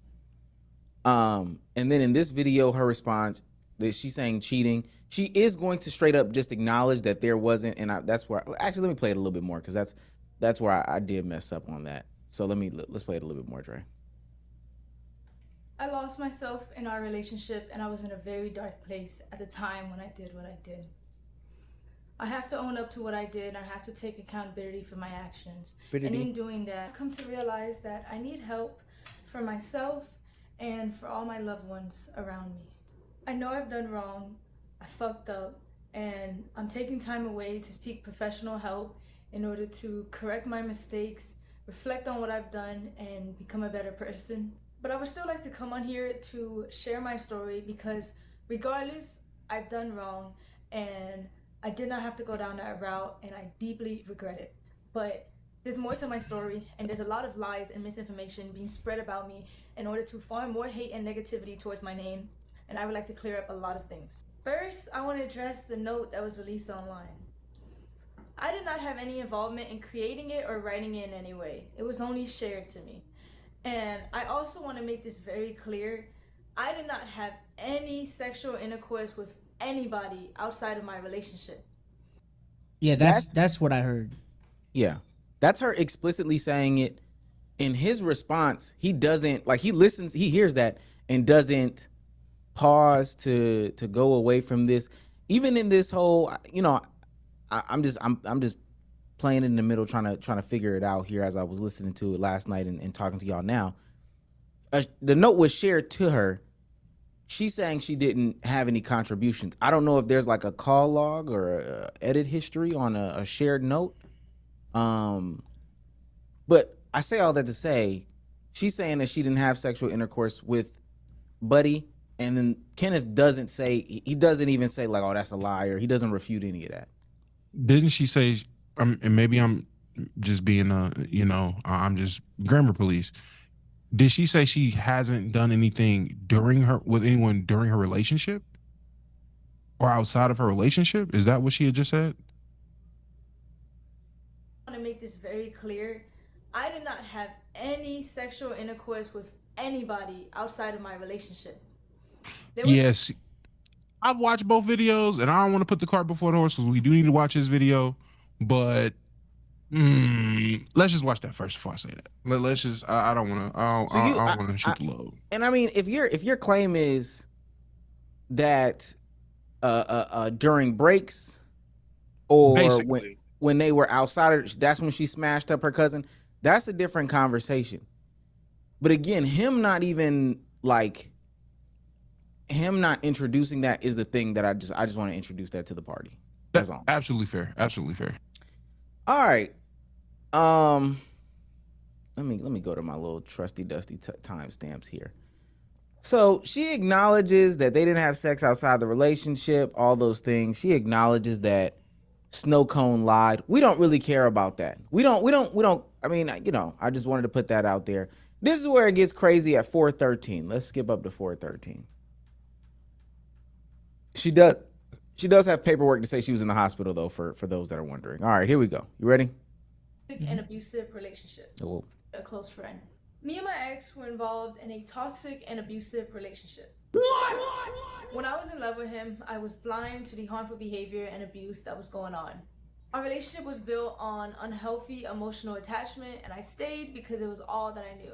And then in this video, her response that she's saying cheating, she is going to straight up just acknowledge that there wasn't, and that's where actually let me play it a little bit more because that's where I did mess up on that. So let's play it a little bit more, Dre. I lost myself in our relationship, and I was in a very dark place at the time when I did what I did. I have to own up to what I did. I have to take accountability for my actions. And in doing that, I've come to realize that I need help for myself and for all my loved ones around me. I know I've done wrong, I fucked up, and I'm taking time away to seek professional help in order to correct my mistakes, reflect on what I've done, and become a better person. But I would still like to come on here to share my story because regardless, I've done wrong and I did not have to go down that route and I deeply regret it. But there's more to my story and there's a lot of lies and misinformation being spread about me in order to farm more hate and negativity towards my name, and I would like to clear up a lot of things. First, I want to address the note that was released online. I did not have any involvement in creating it or writing it in any way. It was only shared to me. And I also want to make this very clear. I did not have any sexual intercourse with anybody outside of my relationship. Yeah, that's what I heard. Yeah, that's her explicitly saying it. In his response, he doesn't he listens, he hears that and doesn't pause to go away from this. Even in this whole, I'm just playing in the middle, trying to figure it out here as I was listening to it last night and talking to y'all now. The note was shared to her. She's saying she didn't have any contributions. I don't know if there's like a call log or a edit history on a shared note. But I say all that to say, she's saying that she didn't have sexual intercourse with Buddy, and then Kenneth doesn't say, he doesn't even say like, oh, that's a lie, or he doesn't refute any of that. Didn't she say, and maybe I'm just being I'm just grammar police. Did she say she hasn't done anything with anyone during her relationship or outside of her relationship? Is that what she had just said? I want to make this very clear. I did not have any sexual intercourse with anybody outside of my relationship. Yes. I've watched both videos and I don't want to put the cart before the horse because we do need to watch his video, but let's just watch that first before I say that. Let's just. I don't want to. I don't want to shoot the load. And I mean, if your claim is that during breaks or when they were outside, that's when she smashed up her cousin. That's a different conversation. But again, him not introducing that is the thing that I just want to introduce that to the party. That's all. Absolutely fair. Absolutely fair. All right. Let me go to my little trusty dusty timestamps here. So she acknowledges that they didn't have sex outside the relationship, all those things. She acknowledges that Snow Cone lied. We don't really care about that. We don't. I mean, I just wanted to put that out there. This is where it gets crazy at 4:13. Let's skip up to 4:13. She does have paperwork to say she was in the hospital though, for those that are wondering. All right, here we go. You ready? An abusive relationship. Oh. A close friend. Me and my ex were involved in a toxic and abusive relationship. When I was in love with him, I was blind to the harmful behavior and abuse that was going on. Our relationship was built on unhealthy emotional attachment, and I stayed because it was all that I knew.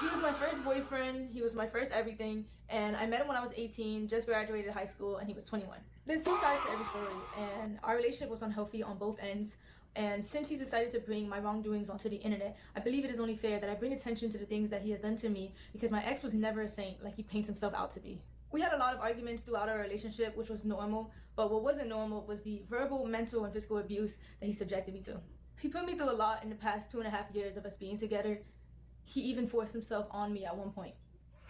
He was my first boyfriend, he was my first everything, and I met him when I was 18, just graduated high school, and he was 21. There's two sides to every story, and our relationship was unhealthy on both ends. And since he decided to bring my wrongdoings onto the internet, I believe it is only fair that I bring attention to the things that he has done to me, because my ex was never a saint like he paints himself out to be. We had a lot of arguments throughout our relationship, which was normal, but what wasn't normal was the verbal, mental, and physical abuse that he subjected me to. He put me through a lot in the past 2.5 years of us being together. He even forced himself on me at one point.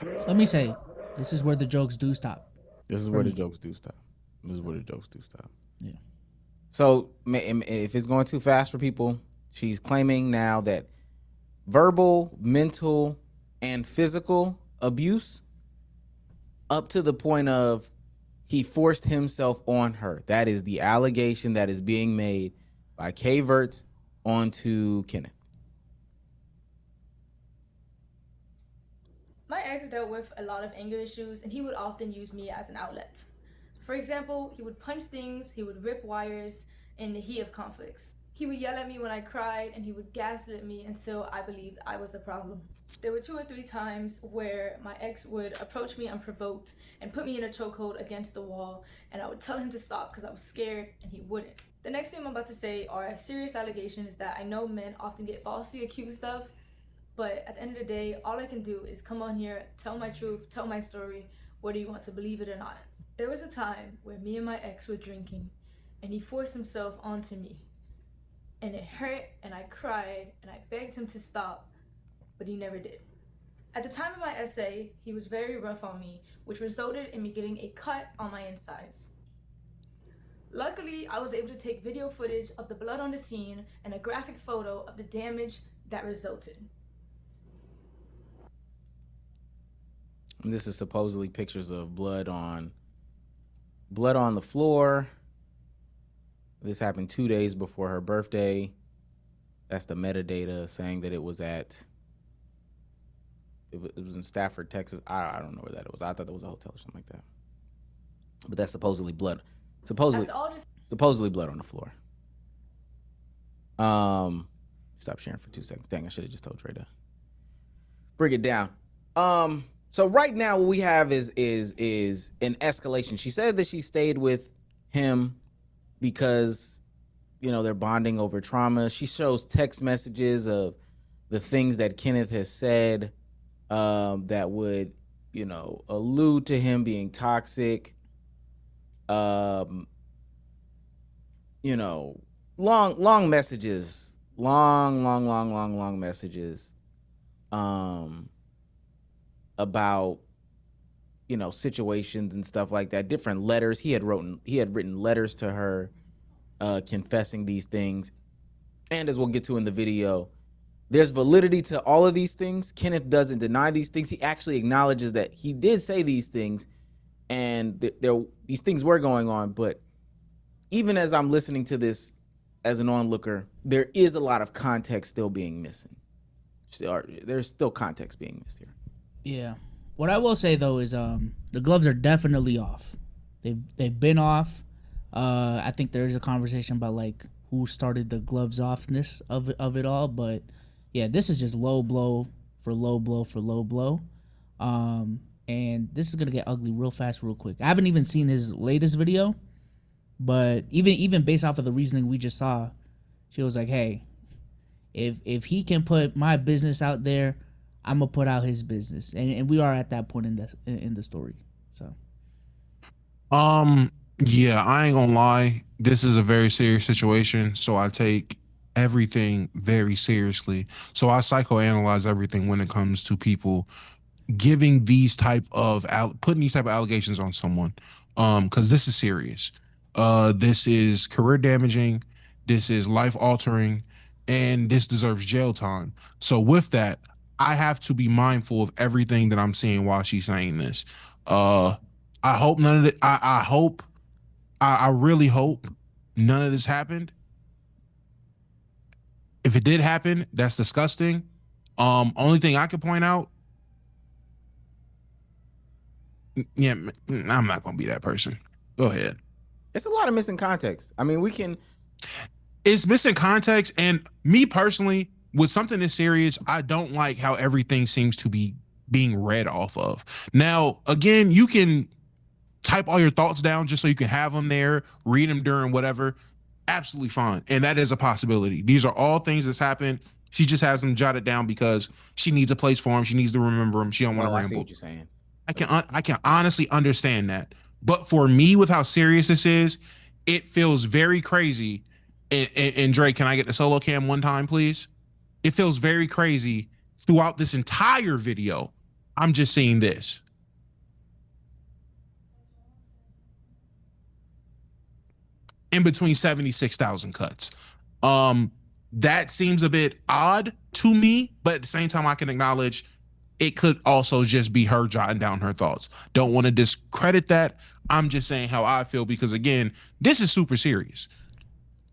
Let me say, this is where the jokes do stop. This is where the jokes do stop. Yeah. So if it's going too fast for people, she's claiming now that verbal, mental, and physical abuse up to the point of he forced himself on her. That is the allegation that is being made by Kvrtez onto Kenneth. My ex dealt with a lot of anger issues, and he would often use me as an outlet. For example, he would punch things, he would rip wires in the heat of conflicts. He would yell at me when I cried, and he would gaslit me until I believed I was the problem. There were 2 or 3 times where my ex would approach me unprovoked and put me in a chokehold against the wall, and I would tell him to stop because I was scared, and he wouldn't. The next thing I'm about to say are serious allegations that I know men often get falsely accused of, but at the end of the day, all I can do is come on here, tell my truth, tell my story, whether you want to believe it or not. There was a time where me and my ex were drinking, and he forced himself onto me. And it hurt, and I cried, and I begged him to stop, but he never did. At the time of my essay, he was very rough on me, which resulted in me getting a cut on my insides. Luckily, I was able to take video footage of the blood on the scene and a graphic photo of the damage that resulted. And this is supposedly pictures of blood on the floor. This happened 2 days before her birthday. That's the metadata saying that it was in Stafford, Texas. I don't know where that was. I thought that was a hotel or something like that. But that's supposedly blood. Supposedly blood on the floor. Stop sharing for 2 seconds. Dang, I should have just told Dre to bring it down. So right now what we have is an escalation. She said that she stayed with him because, you know, they're bonding over trauma. She shows text messages of the things that Kenneth has said that would, you know, allude to him being toxic. You know, long messages, long messages about, you know, situations and stuff like that. Different letters. He had written letters to her confessing these things. And as we'll get to in the video, there's validity to all of these things. Kenneth doesn't deny these things. He actually acknowledges that he did say these things and these things were going on. But even as I'm listening to this as an onlooker, there is a lot of context still being missing. There's still context being missed here. Yeah. What I will say though is the gloves are definitely off. They've been off. I think there's a conversation about like who started the gloves offness of it all, but yeah, this is just low blow for low blow for low blow. And this is gonna get ugly real fast, real quick. I haven't even seen his latest video, but even based off of the reasoning we just saw, she was like, "Hey, if he can put my business out there, I'm gonna put out his business," and we are at that point in the story. So, yeah, I ain't gonna lie. This is a very serious situation, so I take everything very seriously. So I psychoanalyze everything when it comes to people giving these type of putting these type of allegations on someone, because this is serious. This is career damaging, this is life altering, and this deserves jail time. So with that, I have to be mindful of everything that I'm seeing while she's saying this. I hope none of it. I really hope none of this happened. If it did happen, that's disgusting. Only thing I could point out, yeah, I'm not gonna be that person. Go ahead. It's a lot of missing context. I mean, It's missing context, and me personally, with something this serious, I don't like how everything seems to be being read off of. Now, again, you can type all your thoughts down just so you can have them there, read them during whatever. Absolutely fine. And that is a possibility. These are all things that's happened. She just has them jotted down because she needs a place for them. She needs to remember them. She don't want to ramble. I see what you're saying. I can honestly understand that. But for me, with how serious this is, it feels very crazy. And Dre, can I get the solo cam one time, please? It feels very crazy throughout this entire video. I'm just seeing this. In between 76,000 cuts. That seems a bit odd to me, but at the same time, I can acknowledge it could also just be her jotting down her thoughts. Don't want to discredit that. I'm just saying how I feel because, again, this is super serious.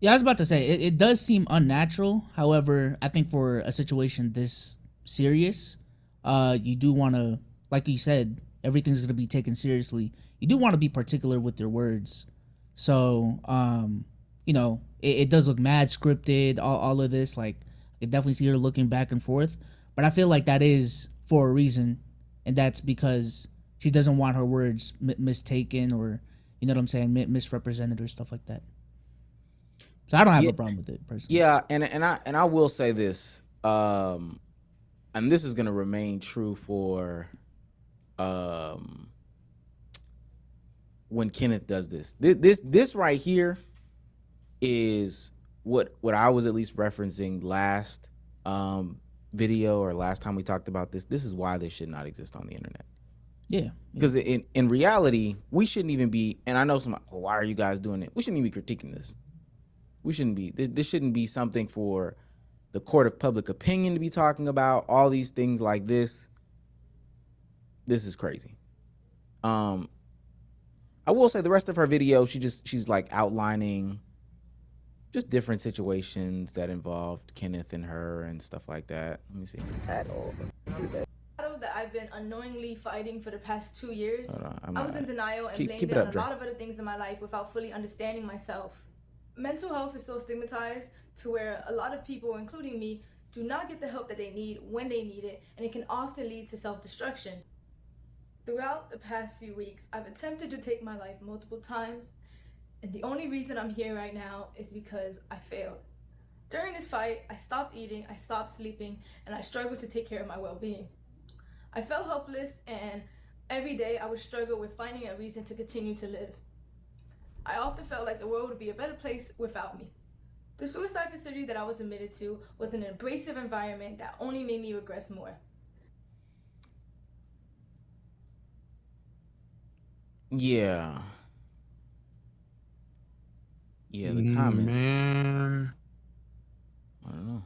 yeah, I was about to say it does seem unnatural. However, I think for a situation this serious, you do want to, like you said, everything's going to be taken seriously. You do want to be particular with your words. So, you know, it does look mad scripted, all of this. Like, I can definitely see her looking back and forth. But I feel like that is for a reason, and that's because she doesn't want her words mistaken or, you know what I'm saying, misrepresented or stuff like that. So I don't have a problem with it personally. Yeah, and I will say this, and this is gonna remain true for when Kenneth does this. This right here is what I was at least referencing last. video or last time we talked about this. This is why this should not exist on the internet. Yeah. Because in reality, we shouldn't even be. And I know some. Oh, why are you guys doing it? We shouldn't even be critiquing this. We shouldn't be. This shouldn't be something for the court of public opinion to be talking about. All these things like this. This is crazy. I will say the rest of her video, she's like outlining just different situations that involved Kenneth and her and stuff like that. Let me see. Battle that I've been unknowingly fighting for the past 2 years. I was in denial and blamed it on a lot of other things in my life without fully understanding myself. Mental health is so stigmatized to where a lot of people, including me, do not get the help that they need when they need it, and it can often lead to self-destruction. Throughout the past few weeks, I've attempted to take my life multiple times, and the only reason I'm here right now is because I failed. During this fight, I stopped eating, I stopped sleeping, and I struggled to take care of my well-being. I felt helpless, and every day I would struggle with finding a reason to continue to live. I often felt like the world would be a better place without me. The suicide facility that I was admitted to was an abrasive environment that only made me regress more. Yeah. Yeah, the comments. Man. I don't know.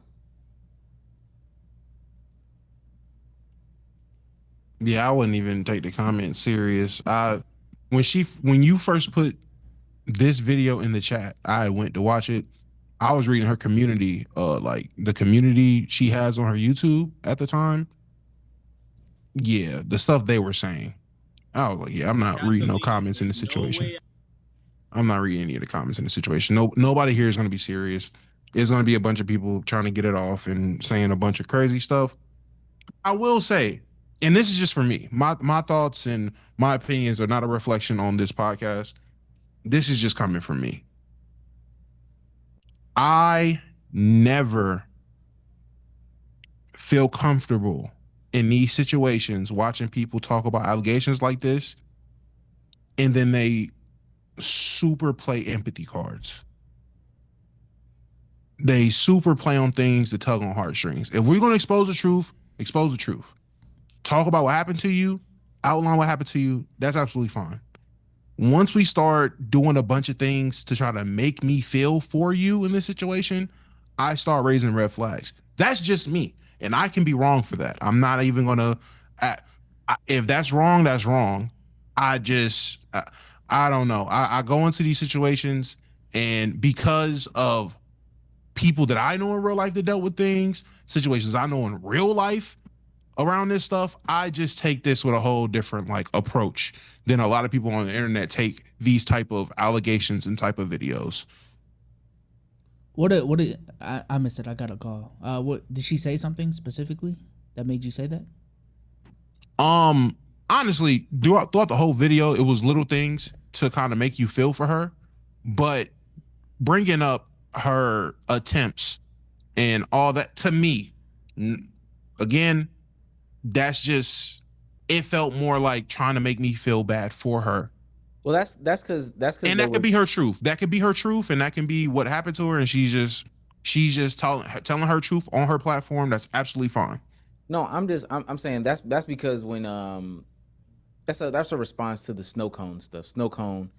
Yeah, I wouldn't even take the comment serious. When you first put this video in the chat, I went to watch it. I was reading her community, like the community she has on her YouTube at the time. Yeah, the stuff they were saying. I was like, yeah, I'm not reading no comments in the situation. I'm not reading any of the comments in the situation. Nobody here is going to be serious. It's going to be a bunch of people trying to get it off and saying a bunch of crazy stuff. I will say, and this is just for me, my thoughts and my opinions are not a reflection on this podcast. This is just coming from me. I never feel comfortable in these situations watching people talk about allegations like this, and then they super play empathy cards. They super play on things to tug on heartstrings. If we're going to expose the truth, expose the truth. Talk about what happened to you, outline what happened to you. That's absolutely fine. Once we start doing a bunch of things to try to make me feel for you in this situation, I start raising red flags. That's just me. And I can be wrong for that. I'm not even going to, if that's wrong, that's wrong. I don't know. I go into these situations, and because of people that I know in real life that dealt with things, situations I know in real life around this stuff, I just take this with a whole different like approach than a lot of people on the internet take these type of allegations and type of videos. I missed it. I got a call. What did she say something specifically that made you say that? Honestly, throughout the whole video, it was little things to kind of make you feel for her, but bringing up her attempts and all that, to me, again, that's just, it felt more like trying to make me feel bad for her. Well, that's because and that could be her truth. That could be her truth, and that can be what happened to her, and she's just telling her truth on her platform. That's absolutely fine. No, I'm saying that's because when that's a response to the snow cone stuff. Snow cone.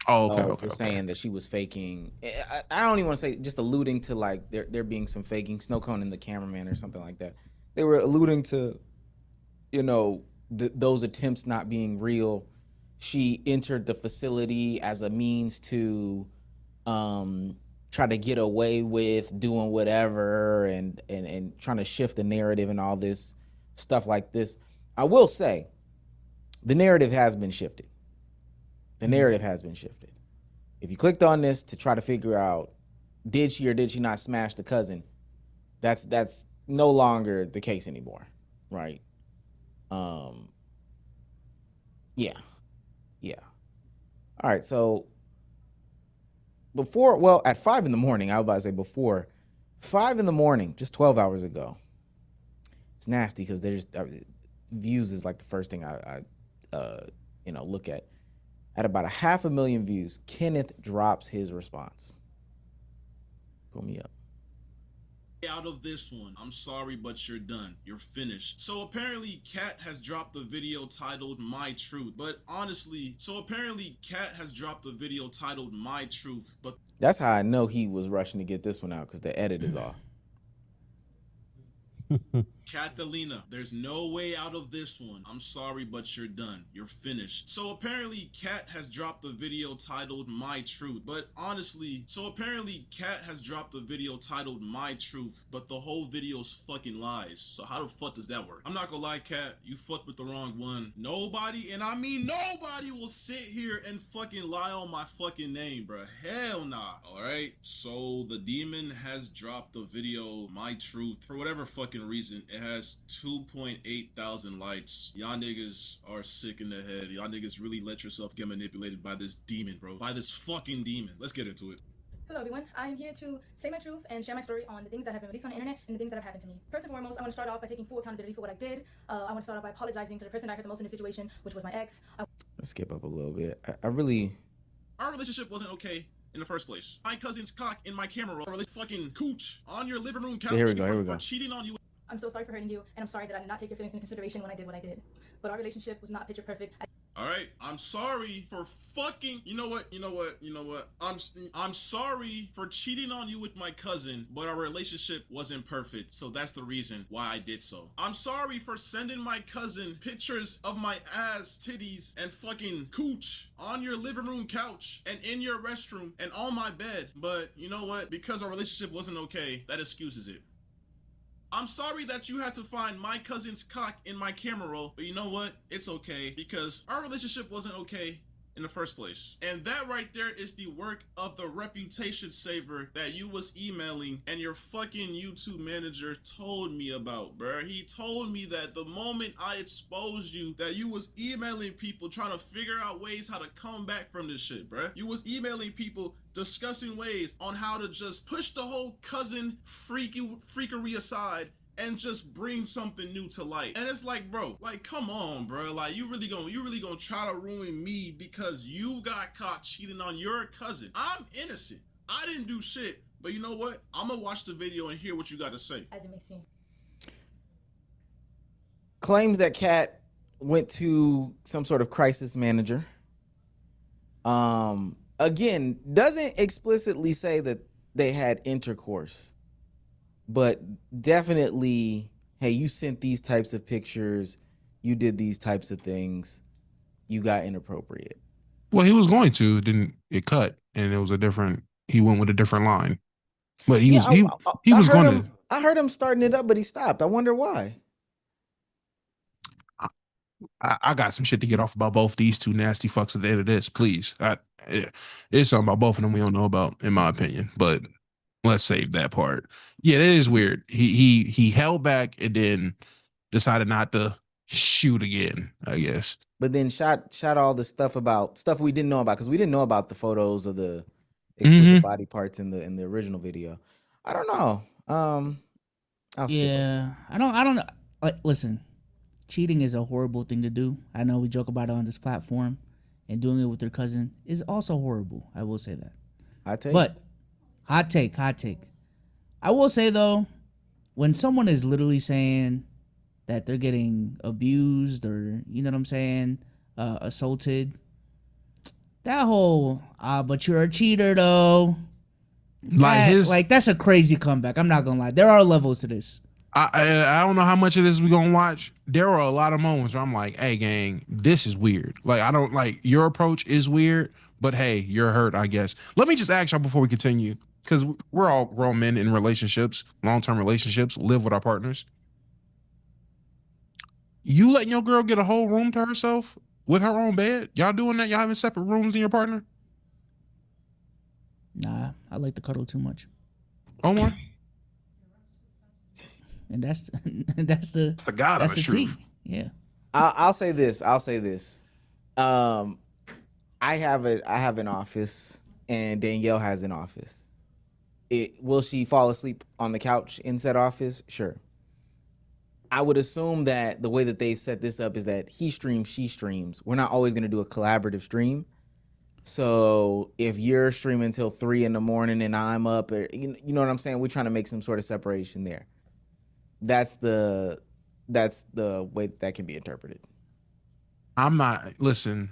Okay. Saying that she was faking. I don't even want to say, just alluding to like there being some faking. Snow cone and the cameraman or something like that. They were alluding to, those attempts not being real. She entered the facility as a means to try to get away with doing whatever and trying to shift the narrative and all this stuff like this. I will say the narrative has been shifted. The narrative has been shifted. If you clicked on this to try to figure out, did she or did she not smash the cousin, that's no longer the case anymore, right? Yeah. All right, so at 5 in the morning, I was about to say before 5 in the morning, just 12 hours ago. It's nasty because there's views is like the first thing I look at. At about 500,000 views, Kenneth drops his response. Pull me up. Out of this one, I'm sorry, but you're done. You're finished. So apparently Cat has dropped a video titled My Truth. But honestly, Cat has dropped a video titled My Truth. But That's how I know he was rushing to get this one out, because the edit is off. Catalina, there's no way out of this one. I'm sorry, but you're done. You're finished. So apparently Cat has dropped a video titled My Truth. But honestly, Cat has dropped a video titled My Truth, but the whole video's fucking lies. So how the fuck does that work? I'm not gonna lie, Cat, you fucked with the wrong one. Nobody, and I mean nobody, will sit here and fucking lie on my fucking name, bruh. Hell nah. Alright, so the demon has dropped the video My Truth. For whatever fucking reason, it has 2.8 thousand likes. Y'all niggas are sick in the head. Y'all niggas really let yourself get manipulated by this demon, bro. By this fucking demon. Let's get into it. Hello everyone, I am here to say my truth and share my story on the things that have been released on the internet and the things that have happened to me. First and foremost, I want to start off by taking full accountability for what I did. I want to start off by apologizing to the person that I hurt the most in this situation, which was my ex. Let's skip up a little bit. Our relationship wasn't okay in the first place. My cousin's cock in my camera roll, fucking cooch on your living room couch. Here we go. For cheating on you. I'm so sorry for hurting you, and I'm sorry that I did not take your feelings into consideration when I did what I did. But our relationship was not picture perfect. Alright, I'm sorry for fucking, you know what, I'm sorry for cheating on you with my cousin, but our relationship wasn't perfect, so that's the reason why I did so. I'm sorry for sending my cousin pictures of my ass, titties, and fucking cooch on your living room couch, and in your restroom, and on my bed, but you know what, because our relationship wasn't okay, that excuses it. I'm sorry that you had to find my cousin's cock in my camera roll, but you know what? It's okay, because our relationship wasn't okay in the first place. And that right there is the work of the reputation saver that you was emailing and your fucking YouTube manager told me about, bruh. He told me that the moment I exposed you, that you was emailing people trying to figure out ways how to come back from this shit, bruh. You was emailing people discussing ways on how to just push the whole cousin freakery aside and just bring something new to light. And it's like, bro, like, come on, bro. Like, you really gonna try to ruin me because you got caught cheating on your cousin. I'm innocent. I didn't do shit. But you know what? I'm gonna watch the video and hear what you got to say. As it may seem. Claims that Cat went to some sort of crisis manager. Again, doesn't explicitly say that they had intercourse, but definitely, hey, you sent these types of pictures, you did these types of things, you got inappropriate. Well, he was going to, didn't it cut, and it was he went with a different line. But he was going to. I heard him starting it up, but he stopped. I wonder why. I got some shit to get off about both these two nasty fucks at the end of this, please. It's something about both of them we don't know about, in my opinion, but let's save that part. Yeah, it is weird. He held back and then decided not to shoot again, I guess. But then shot all the stuff we didn't know about, because we didn't know about the photos of the explicit body parts in the original video. I don't know. I'll skip yeah, I don't know. Like, listen, cheating is a horrible thing to do. I know we joke about it on this platform, and doing it with your cousin is also horrible. I will say that. Hot take. I will say though, when someone is literally saying that they're getting abused or, you know what I'm saying, assaulted, that whole but you're a cheater though. Like that's a crazy comeback. I'm not gonna lie. There are levels to this. I don't know how much of this we gonna watch. There are a lot of moments where I'm like, hey gang, this is weird. Like, I don't like your approach is weird, but hey, you're hurt, I guess. Let me just ask y'all before we continue, because we're all grown men in relationships, long-term relationships, live with our partners. You letting your girl get a whole room to herself with her own bed? Y'all doing that? Y'all having separate rooms in your partner? Nah, I like to cuddle too much. Omar? And that's the God of the truth. Yeah. I'll say this. I have an office, and Danielle has an office. Will she fall asleep on the couch in said office? Sure. I would assume that the way that they set this up is that he streams, she streams. We're not always going to do a collaborative stream. So if you're streaming till 3 in the morning and I'm up, you know what I'm saying? We're trying to make some sort of separation there. That's the way that can be interpreted. I'm not listen.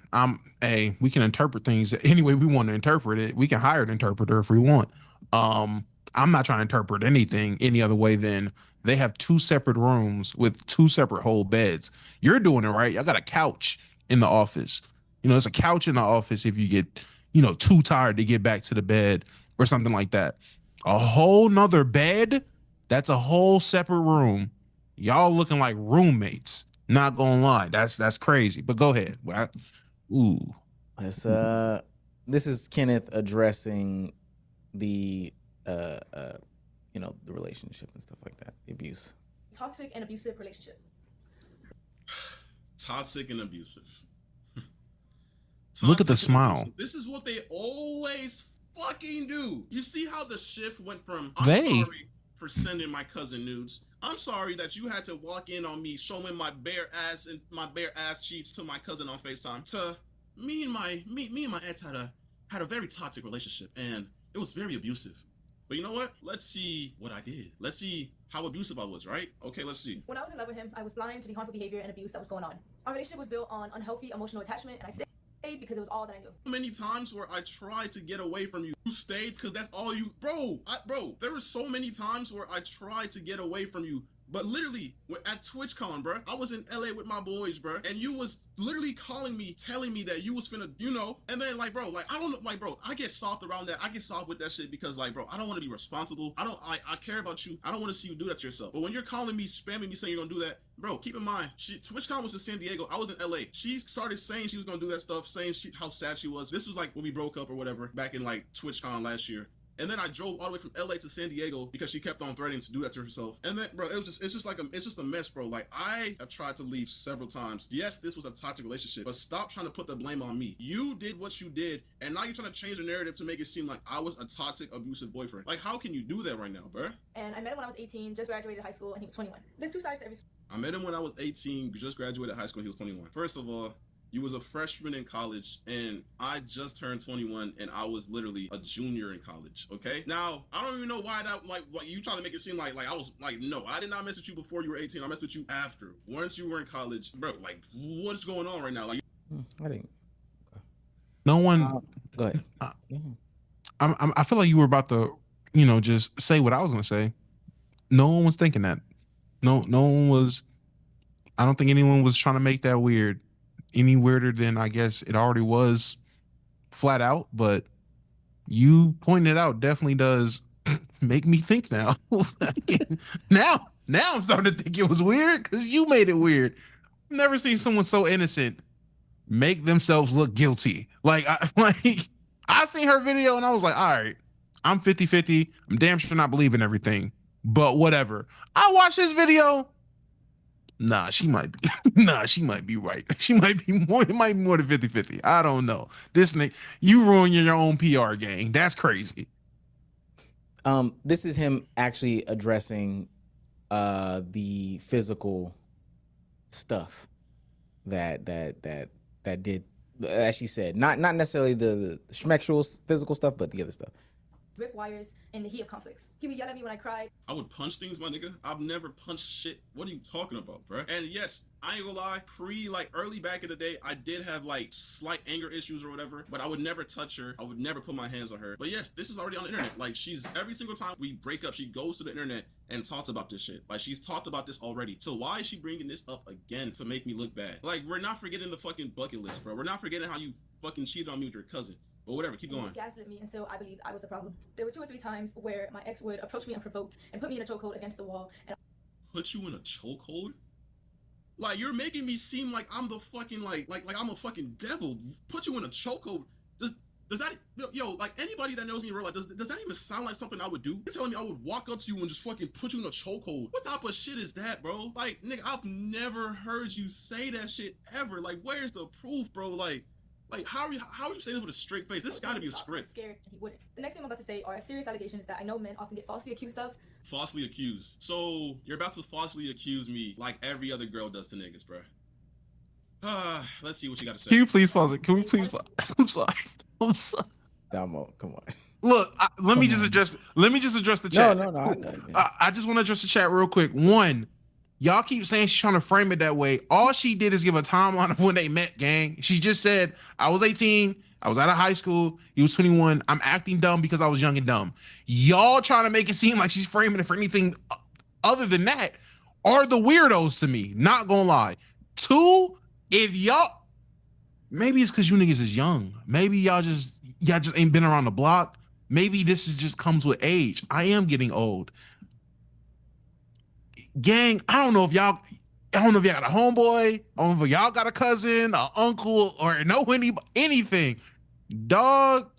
We can interpret things any way we want to interpret it. We can hire an interpreter if we want. I'm not trying to interpret anything any other way than they have two separate rooms with two separate whole beds. You're doing it right. I got a couch in the office. It's a couch in the office if you get, too tired to get back to the bed or something like that. A whole nother bed, that's a whole separate room. Y'all looking like roommates. Not gonna lie, that's crazy. But go ahead. Ooh. This is Kenneth addressing the the relationship and stuff like that, the abuse. Toxic and abusive relationship. Toxic and abusive. Look at the smile. Abusive. This is what they always fucking do. You see how the shift went from sorry for sending my cousin nudes. I'm sorry that you had to walk in on me showing my bare ass and my bare ass cheeks to my cousin on FaceTime. To me and my ex had a very toxic relationship, and it was very abusive. But you know what? Let's see what I did. Let's see how abusive I was, right? Okay, let's see. When I was in love with him, I was blind to the harmful behavior and abuse that was going on. Our relationship was built on unhealthy emotional attachment, and I stayed because it was all that I knew. Many times where I tried to get away from you. You stayed because that's all you... Bro, there were so many times where I tried to get away from you. But literally, at TwitchCon, bro, I was in LA with my boys, bro, and you was literally calling me, telling me that you was finna, and then, like, bro, like, I don't know, like, bro, I get soft around that. I get soft with that shit because, like, bro, I don't want to be responsible. I care about you. I don't want to see you do that to yourself. But when you're calling me, spamming me, saying you're gonna do that, bro, keep in mind, TwitchCon was in San Diego. I was in LA. She started saying she was gonna do that stuff, saying how sad she was. This was, like, when we broke up or whatever, back in, like, TwitchCon last year. And then I drove all the way from LA to San Diego because she kept on threatening to do that to herself. And then, bro, it's just a mess, bro. Like, I have tried to leave several times. Yes, this was a toxic relationship, but stop trying to put the blame on me. You did what you did, and now you're trying to change the narrative to make it seem like I was a toxic, abusive boyfriend. Like, how can you do that right now, bro? And I met him when I was 18, just graduated high school, and he was 21. There's two sides to every... I met him when I was 18, just graduated high school, and he was 21. First of all, you was a freshman in college, and I just turned 21, and I was literally a junior in college, okay? Now, I don't even know why that, like you trying to make it seem like I was, like, no, I did not mess with you before you were 18. I messed with you after. Once you were in college, bro, like, what's going on right now? Like, I didn't. No one. Go ahead. I feel like you were about to, just say what I was gonna say. No one was thinking that. No one was. I don't think anyone was trying to make that weird. Any weirder than I guess it already was, flat out. But you pointing it out definitely does make me think now. now I'm starting to think it was weird because you made it weird. I've never seen someone so innocent make themselves look guilty. I seen her video and I was like, all right, I'm 50-50. I'm damn sure not believing everything, but whatever. I watched this video. Nah, she might be. She might be right. She might be more. It might be more than 50-50. I don't know. This nigga, you ruin your own PR game. That's crazy. This is him actually addressing the physical stuff that did, as she said, not necessarily the schmexual physical stuff, but the other stuff. Rip wires in the heat of conflicts. He would yell at me when I cried. I would punch things, my nigga. I've never punched shit. What are you talking about, bro? And yes, I ain't gonna lie, early back in the day, I did have like slight anger issues or whatever, but I would never touch her. I would never put my hands on her. But yes, this is already on the internet. Like, she's, every single time we break up, she goes to the internet and talks about this shit. Like, she's talked about this already. So why is she bringing this up again to make me look bad? Like, we're not forgetting the fucking bucket list, bro. We're not forgetting how you fucking cheated on me with your cousin. But whatever, keep going. He gaslit me until I believed I was the problem. There were 2 or 3 times where my ex would approach me unprovoked and put me in a chokehold against the wall. And put you in a chokehold? Like, you're making me seem like I'm the fucking, like I'm a fucking devil. Put you in a chokehold? Does that, yo, like, anybody that knows me in real life, does that even sound like something I would do? You're telling me I would walk up to you and just fucking put you in a chokehold? What type of shit is that, bro? Like, nigga, I've never heard you say that shit ever. Like, where's the proof, bro? Like, how are you saying this with a straight face? This has got to be a script. Scared, and he wouldn't. The next thing I'm about to say are serious allegations that I know men often get falsely accused of. Falsely accused. So you're about to falsely accuse me like every other girl does to niggas, bro. Let's see what you got to say. Can you please pause it? Can we please? I'm sorry. I'm sorry. Damo, come on. Look, let me just address the chat. No. I just want to address the chat real quick. One, y'all keep saying she's trying to frame it that way. All she did is give a timeline of when they met, gang. She just said, I was 18, I was out of high school, he was 21. I'm acting dumb because I was young and dumb. Y'all trying to make it seem like she's framing it for anything other than that are the weirdos to me. Not gonna lie. Two, if y'all, maybe it's because you niggas is young. Maybe y'all just ain't been around the block. Maybe this is just comes with age. I am getting old. Gang, I don't know if y'all got a homeboy, I don't know if y'all got a cousin, an uncle, or know anything. Dog,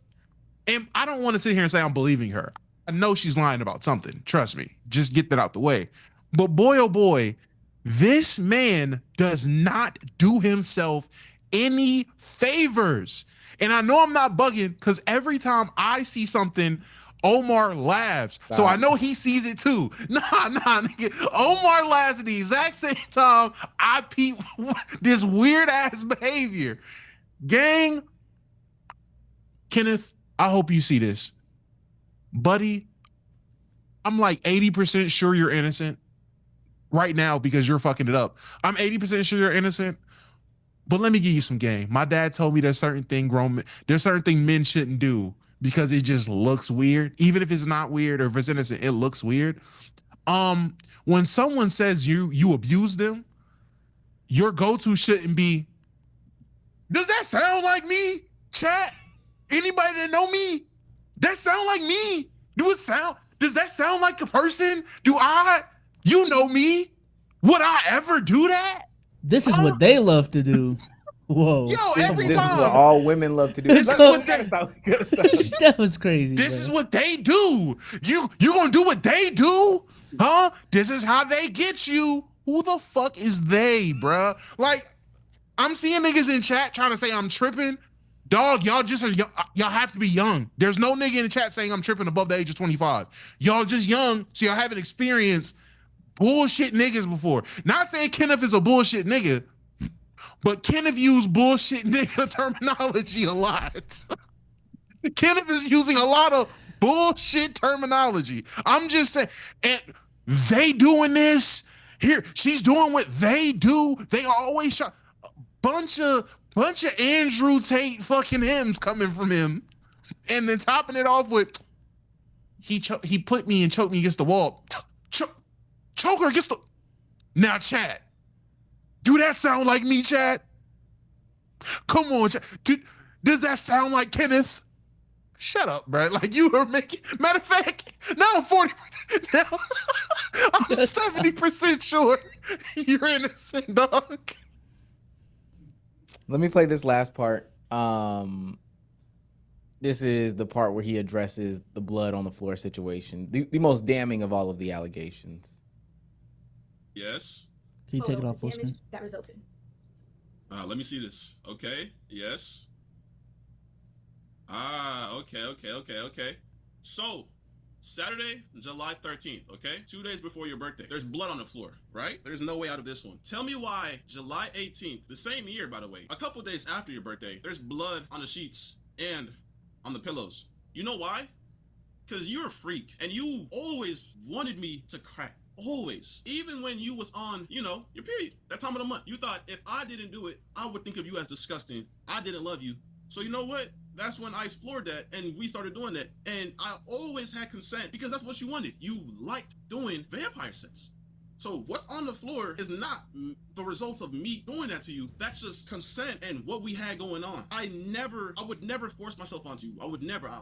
and I don't want to sit here and say I'm believing her. I know she's lying about something. Trust me. Just get that out the way. But boy, oh boy, this man does not do himself any favors. And I know I'm not bugging because every time I see something, Omar laughs. So I know he sees it too. Nah, nigga. Omar laughs at the exact same time I peep this weird ass behavior. Gang, Kenneth, I hope you see this. Buddy, I'm like 80% sure you're innocent right now because you're fucking it up. I'm 80% sure you're innocent. But let me give you some game. My dad told me there's certain thing men shouldn't do because it just looks weird. Even if it's not weird or if it's innocent, it looks weird. When someone says you abuse them, your go-to shouldn't be, does that sound like me? Chat? Anybody that know me? That sound like me? Does that sound like a person? You know me? Would I ever do that? This is what they love to do. Whoa. Yo, every This time. is what all women love to do. This is what they, That was crazy. This is what they do. You gonna do what they do? Huh? This is how they get you. Who the fuck is they, bruh? Like, I'm seeing niggas in chat trying to say I'm tripping. Dog, y'all just are y'all have to be young. There's no nigga in the chat saying I'm tripping above the age of 25. Y'all just young, so y'all haven't experienced bullshit niggas before. Not saying Kenneth is a bullshit nigga, but Kenneth used bullshit nigga terminology a lot. Kenneth is using a lot of bullshit terminology. I'm just saying, and they doing this here. She's doing what they do. They always try. Bunch of Andrew Tate fucking hymns coming from him, and then topping it off with he put me and choked me against the wall. Choke her against the. Now, chat. Do that sound like me, chat? Come on, chat. Does that sound like Kenneth? Shut up, bro. Like you are making. Matter of fact, now I'm 40. Now I'm 70% sure you're innocent, dog. Let me play this last part. This is the part where he addresses the blood on the floor situation, the most damning of all of the allegations. Yes. Can you take it off full screen? That resulted. Let me see this. Okay. Yes. Okay. So, Saturday, July 13th, okay? 2 days before your birthday. There's blood on the floor, right? There's no way out of this one. Tell me why July 18th, the same year, by the way, a couple days after your birthday, there's blood on the sheets and on the pillows. You know why? Because you're a freak and you always wanted me to crack. Always. Even when you was on, your period, that time of the month, you thought if I didn't do it, I would think of you as disgusting. I didn't love you. So you know what? That's when I explored that and we started doing that. And I always had consent because that's what you wanted. You liked doing vampire sex. So what's on the floor is not the result of me doing that to you. That's just consent and what we had going on. I would never force myself onto you. I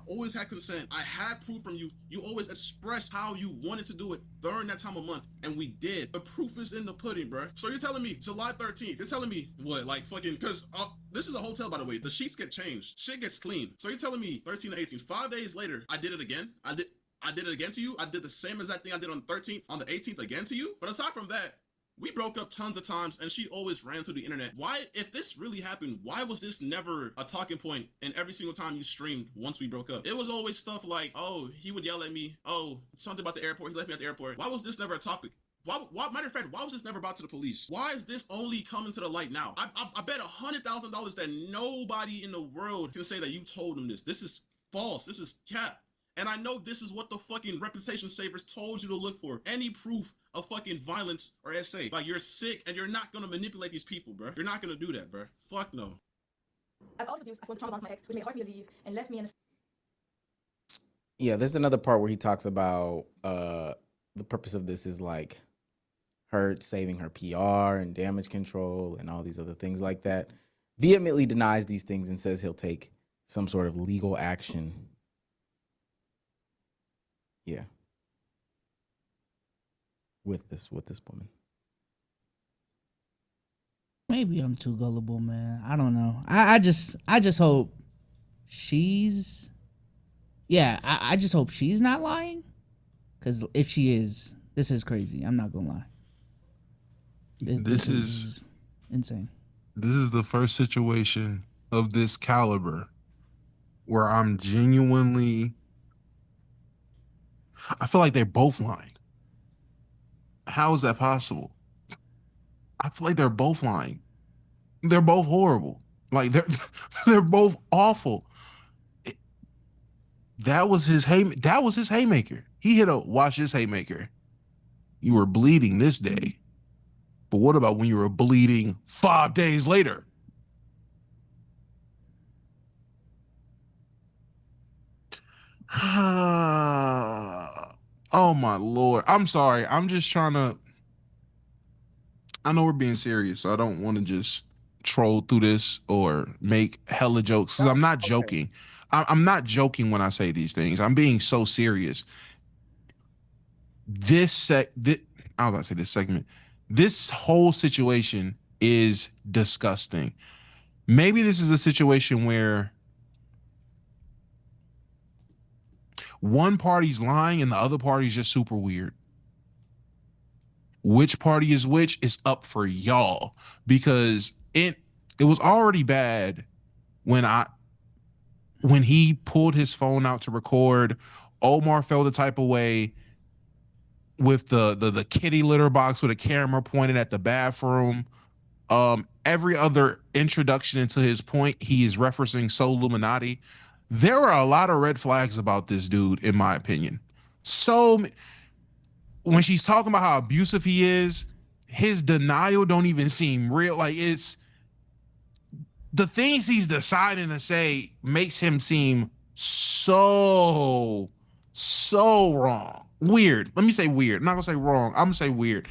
always had consent. I had proof from you. You always expressed how you wanted to do it during that time of month. And we did. The proof is in the pudding, bro. So you're telling me July 13th, you're telling me what, like fucking, cause this is a hotel, by the way. The sheets get changed. Shit gets clean. So you're telling me 13 to 18, 5 days later, I did it again. I did it again to you. I did the same exact thing I did on the 13th, on the 18th again to you. But aside from that, we broke up tons of times and she always ran to the internet. Why, if this really happened, why was this never a talking point in every single time you streamed once we broke up? It was always stuff like, oh, he would yell at me. Oh, something about the airport. He left me at the airport. Why was this never a topic? Matter of fact, why was this never brought to the police? Why is this only coming to the light now? I bet $100,000 that nobody in the world can say that you told them this. This is false. This is cap. And I know this is what the fucking reputation savers told you to look for. Any proof of fucking violence or SA. Like, you're sick and you're not gonna manipulate these people, bro. You're not gonna do that, bro. Fuck no. I've also abused, I went traumatized my ex, which made it hard for me to leave and left me in a... Yeah, there's another part where he talks about the purpose of this is like her saving her PR and damage control and all these other things like that. Vehemently denies these things and says he'll take some sort of legal action. Yeah. With this woman. Maybe I'm too gullible, man. I don't know. I just hope she's... Yeah, I just hope she's not lying. Because if she is, this is crazy. I'm not going to lie. This is insane. This is the first situation of this caliber where I'm genuinely... I feel like they're both lying. How is that possible? I feel like they're both lying. They're both horrible. Like they're both awful. That was his haymaker. He hit a watch this haymaker. You were bleeding this day. But what about when you were bleeding 5 days later? Oh my Lord. I'm sorry. I'm just trying to... I know we're being serious, so I don't want to just troll through this or make hella jokes. Because I'm not joking. I'm not joking when I say these things. I'm being so serious. I was about to say this segment. This whole situation is disgusting. Maybe this is a situation where one party's lying and the other party's just super weird. Which party is which is up for y'all, because it was already bad when he pulled his phone out to record. Omar felt the type of way with the kitty litter box with a camera pointed at the bathroom. Every other introduction into his point, he is referencing Soul Illuminati. There are a lot of red flags about this dude, in my opinion. So when she's talking about how abusive he is, his denial don't even seem real. Like, it's the things he's deciding to say makes him seem so wrong. Weird. Let me say weird. I'm not gonna say wrong. I'm gonna say weird.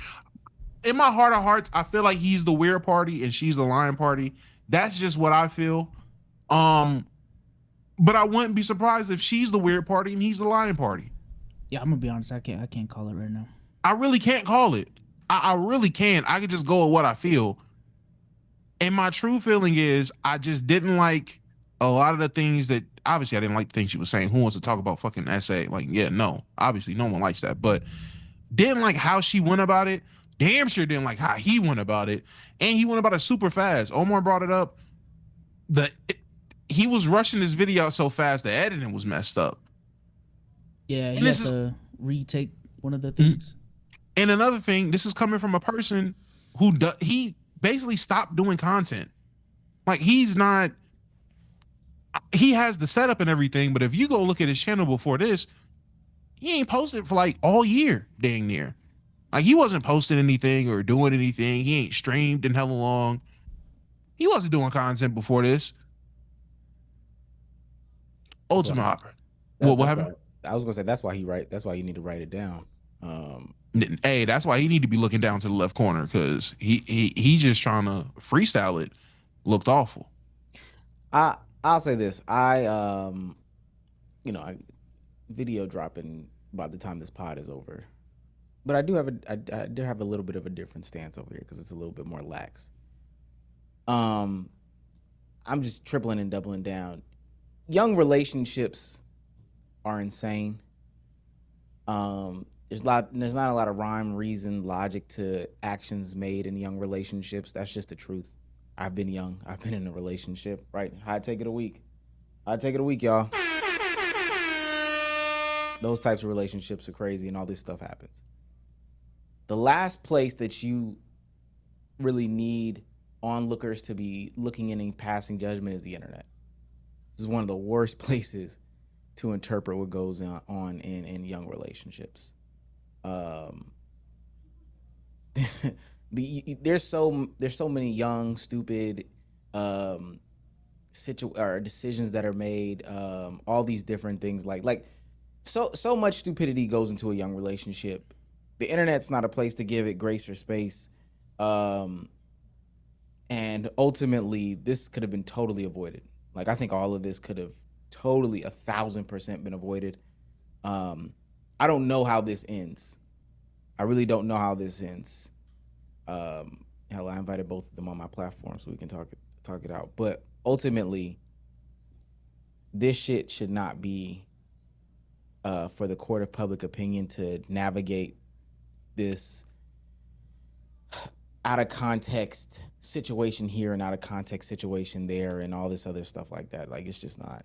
In my heart of hearts, I feel like he's the weird party and she's the lying party. That's just what I feel. But I wouldn't be surprised if she's the weird party and he's the lying party. Yeah, I'm gonna be honest. I can't call it right now. I really can't call it. I really can't. I could just go with what I feel. And my true feeling is I just didn't like a lot of the things that... Obviously, I didn't like the things she was saying. Who wants to talk about fucking SA? Like, yeah, no. Obviously, no one likes that. But didn't like how she went about it. Damn sure didn't like how he went about it. And he went about it super fast. Omar brought it up. He was rushing this video out so fast, the editing was messed up. Yeah, he has to retake one of the things. And another thing, this is coming from a person who he basically stopped doing content. Like, he has the setup and everything, but if you go look at his channel before this, he ain't posted for like all year, dang near. Like, he wasn't posting anything or doing anything. He ain't streamed in hella long. He wasn't doing content before this. Ultimate Hopper. What happened? I was gonna say that's why you need to write it down. Hey, that's why he need to be looking down to the left corner, because he's just trying to freestyle it. Looked awful. I'll say this. I video dropping by the time this pod is over. But I do have a little bit of a different stance over here because it's a little bit more lax. I'm just tripling and doubling down. Young relationships are insane. There's not a lot of rhyme, reason, logic to actions made in young relationships. That's just the truth. I've been young. I've been in a relationship, right? I'd take it a week, y'all. Those types of relationships are crazy and all this stuff happens. the last place that you really need onlookers to be looking in and passing judgment is the internet. This is one of the worst places to interpret what goes on in young relationships. There's so many young, stupid decisions that are made. All these different things, like so much stupidity goes into a young relationship. The internet's not a place to give it grace or space. And ultimately, this could have been totally avoided. Like, I think all of this could have totally 1,000% been avoided. I don't know how this ends. I really don't know how this ends. Hell, I invited both of them on my platform so we can talk it out. But ultimately, this shit should not be for the court of public opinion to navigate this out of context situation here and out of context situation there and all this other stuff like that. Like, it's just not.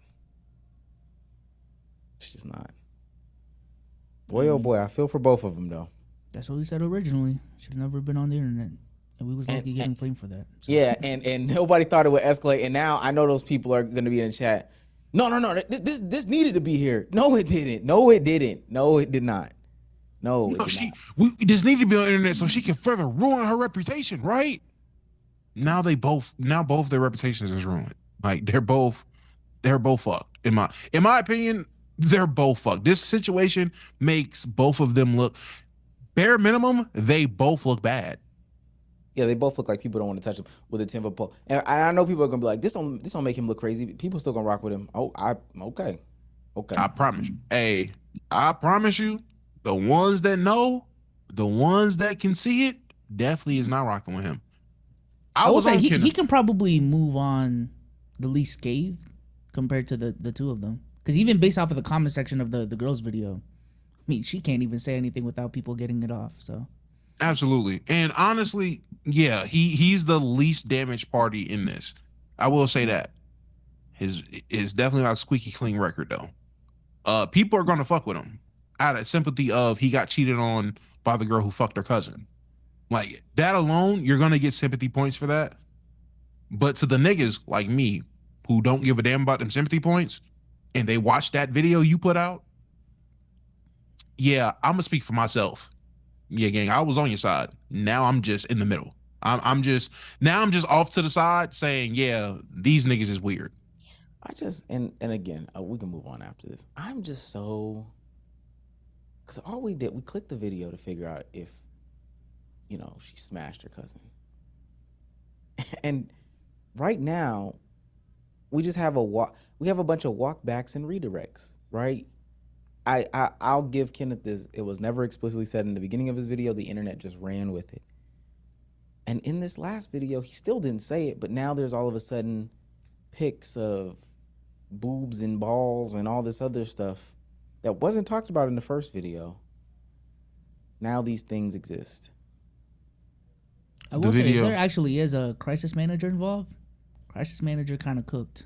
It's just not. Boy, oh boy, I feel for both of them though. That's what we said originally. Should have never been on the internet. And we was lucky getting flamed for that. So. Yeah, and nobody thought it would escalate. And now I know those people are going to be in the chat. No. This needed to be here. No, it didn't. No, it didn't. No, it did not. No, this needed to be on the internet so she can further ruin her reputation, right? Now both their reputations is ruined. Like they're both fucked. In my opinion, they're both fucked. This situation makes both of them look, bare minimum, they both look bad. Yeah, they both look like people don't want to touch them with a 10-foot pole. And I know people are gonna be like, this don't make him look crazy. People still gonna rock with him. Okay. I promise you. Hey, I promise you, the ones that know, the ones that can see it, definitely is not rocking with him. I will say he can probably move on the least scathed compared to the two of them. Because even based off of the comment section of the girls' video, I mean, she can't even say anything without people getting it off. So absolutely. And honestly, yeah, he's the least damaged party in this. I will say that. His is definitely not a squeaky clean record though. People are gonna fuck with him out of sympathy of he got cheated on by the girl who fucked her cousin. Like that alone, you're gonna get sympathy points for that. But to the niggas like me who don't give a damn about them sympathy points and they watch that video you put out, yeah, I'm gonna speak for myself. Yeah, gang, I was on your side. Now I'm just in the middle. I'm just off to the side saying, yeah, these niggas is weird. And again, we can move on after this. I'm just so, because all we did, we clicked the video to figure out if, she smashed her cousin. And right now, we just have we have a bunch of walkbacks and redirects, right? I'll give Kenneth this. It was never explicitly said in the beginning of his video. The internet just ran with it. And in this last video, he still didn't say it, but now there's all of a sudden pics of boobs and balls and all this other stuff that wasn't talked about in the first video. Now these things exist. I will say there actually is a crisis manager involved. Crisis manager kind of cooked.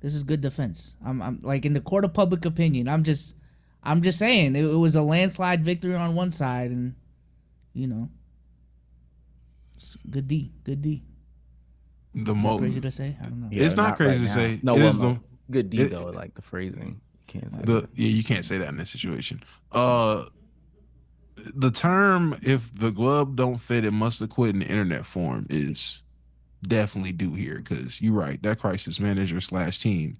This is good defense. I'm like in the court of public opinion. I'm just saying it was a landslide victory on one side, and good D. The most crazy to say? I don't know. Yeah, it's not crazy to say. No, good D though. Like the phrasing, you can't say that. Yeah, you can't say that in this situation. The term "if the glove don't fit, it must have quit" in the internet form is definitely due here, because you're right. That crisis manager / team,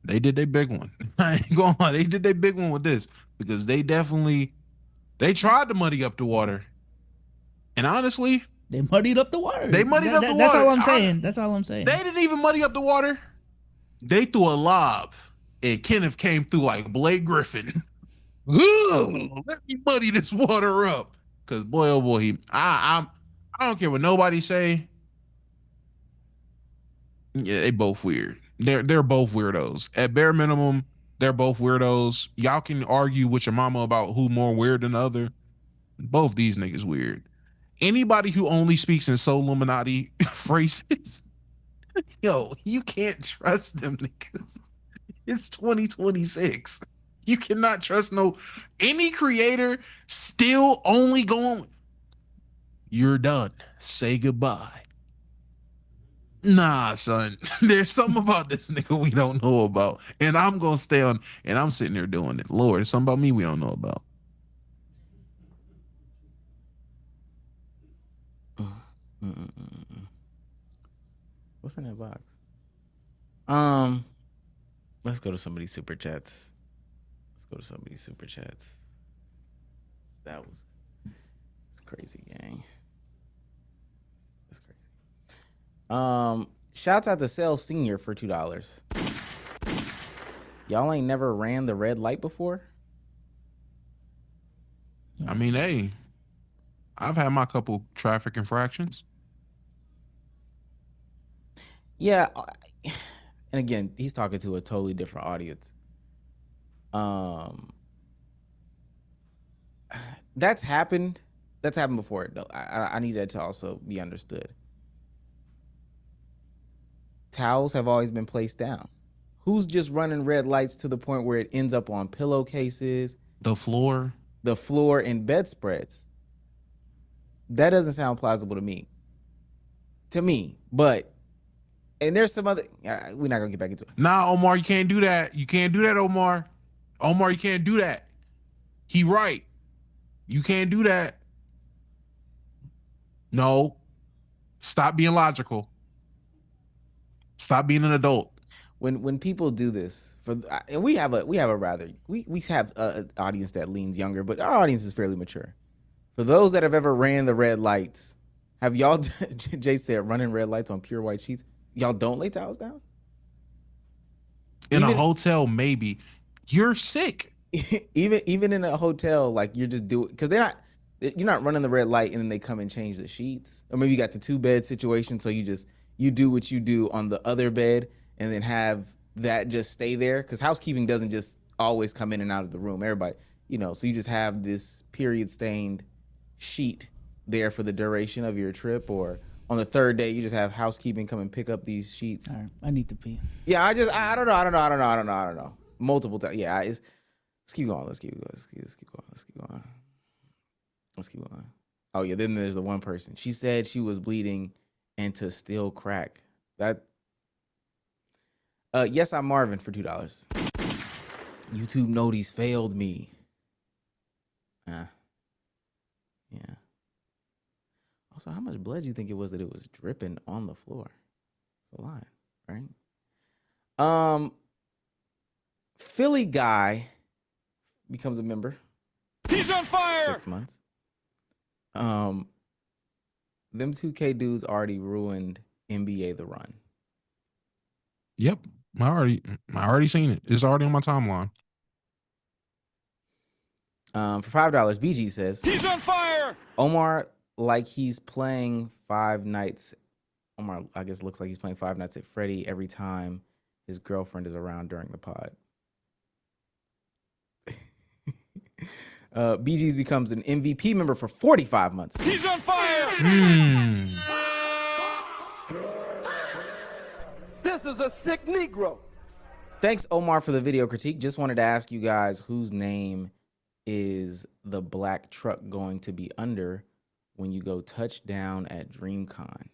they did their big one. I ain't going on. They did their big one with this because they tried to muddy up the water, and honestly, they muddied up the water. That's all I'm saying. That's all I'm saying. They didn't even muddy up the water. They threw a lob, and Kenneth came through like Blake Griffin. Let me muddy this water up, because boy, oh boy, I don't care what nobody say. Yeah, they both weird. They're both weirdos. At bare minimum, they're both weirdos. Y'all can argue with your mama about who more weird than the other. Both these niggas weird. Anybody who only speaks in Soul Illuminati phrases, yo, you can't trust them niggas. It's 2026. You cannot trust any creator still only going. You're done. Say goodbye. Nah, son. There's something about this nigga we don't know about. And I'm gonna stay on and I'm sitting there doing it. Lord, there's something about me we don't know about. What's in that box? Let's go to somebody's super chats. That was it's crazy, gang. It's crazy. Shouts out to Sales Senior for $2. Y'all ain't never ran the red light before? I mean, hey, I've had my couple traffic infractions. Yeah, and again, he's talking to a totally different audience. That's happened. That's happened before, though. I need that to also be understood. Towels have always been placed down. Who's just running red lights to the point where it ends up on pillowcases, the floor, and bedspreads? That doesn't sound plausible to me. But and there's some other. We're not gonna get back into it. Nah, Omar, you can't do that. You can't do that, Omar. Omar, you can't do that. He right. You can't do that. No. Stop being logical. Stop being an adult. When people do this and we have an audience that leans younger, but our audience is fairly mature. For those that have ever ran the red lights, have y'all Jay said running red lights on pure white sheets? Y'all don't lay towels down? In a hotel, maybe. You're sick. even in a hotel, like you're just doing because you're not running the red light and then they come and change the sheets. Or maybe you got the 2-bed situation, so you do what you do on the other bed and then have that just stay there. Because housekeeping doesn't just always come in and out of the room. Everybody, so you just have this period stained sheet there for the duration of your trip, or on the third day you just have housekeeping come and pick up these sheets. All right, I need to pee. Yeah, I don't know. Multiple times. Yeah, let's keep going. Let's keep going. Oh yeah, then there's the one person. She said she was bleeding and to still crack. Yes, I'm Marvin for $2. YouTube noties failed me. Yeah. Also, how much blood do you think it was that it was dripping on the floor? It's a lot, right? Philly guy becomes a member. He's on fire. 6 months. Them 2K dudes already ruined NBA The Run. Yep. I already seen it. It's already on my timeline. For $5, BG says He's on fire. Omar, like he's playing Five Nights. Omar, I guess, looks like he's playing Five Nights at Freddy every time his girlfriend is around during the pod. BG's becomes an MVP member for 45 months. He's on fire. This is a sick Negro. Thanks, Omar, for the video critique. Just wanted to ask you guys whose name is the black truck going to be under when you go touchdown at DreamCon?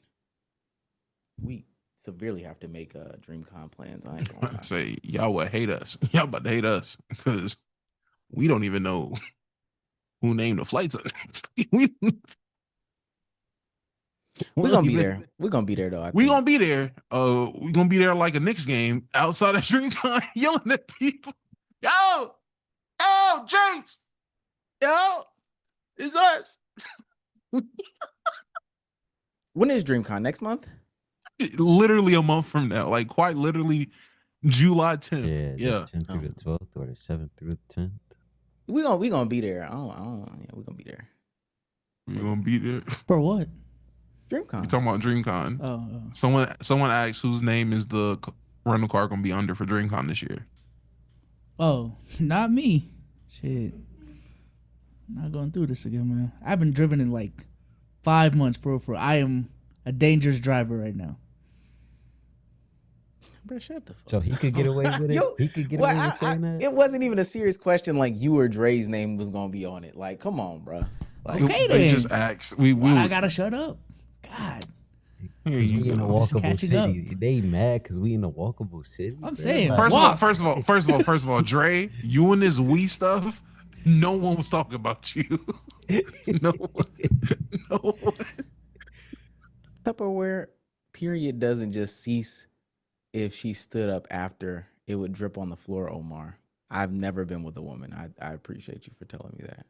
We severely have to make DreamCon plans. I ain't gonna lie. Say, y'all would hate us. Y'all about to hate us because we don't even know who named the flights. We're gonna be there. We're gonna be there though. We're gonna be there. We're gonna be there like a Knicks game outside of DreamCon, yelling at people. Yo, James, it's us. When is DreamCon? Next month? Literally a month from now. Like quite literally July 10th. Yeah. The 10th through the 12th or the 7th through the 10th. We gonna be there. We're gonna be there. We're gonna be there. For what? DreamCon. We're talking about DreamCon. Oh. Someone asked whose name is the rental car gonna be under for DreamCon this year. Oh, not me. Shit. Not going through this again, man. I haven't driven in like 5 months for I am a dangerous driver right now. Bro, shut the fuck. So he could get away with it. Yo, He could get well, away with saying that. It wasn't even a serious question. Like you or Dre's name was gonna be on it. Like, come on, bro. Okay, They then. just asked. We Why I gotta shut up? God. Here Cause you we in a go. walkable catching city. They mad because we in a walkable city. I'm bro. saying, Like, First of all, Dre, you and this we stuff. No one was talking about you. No one. Tupperware period doesn't just cease if she stood up after it would drip on the floor, Omar. I've never been with a woman. I appreciate you for telling me that.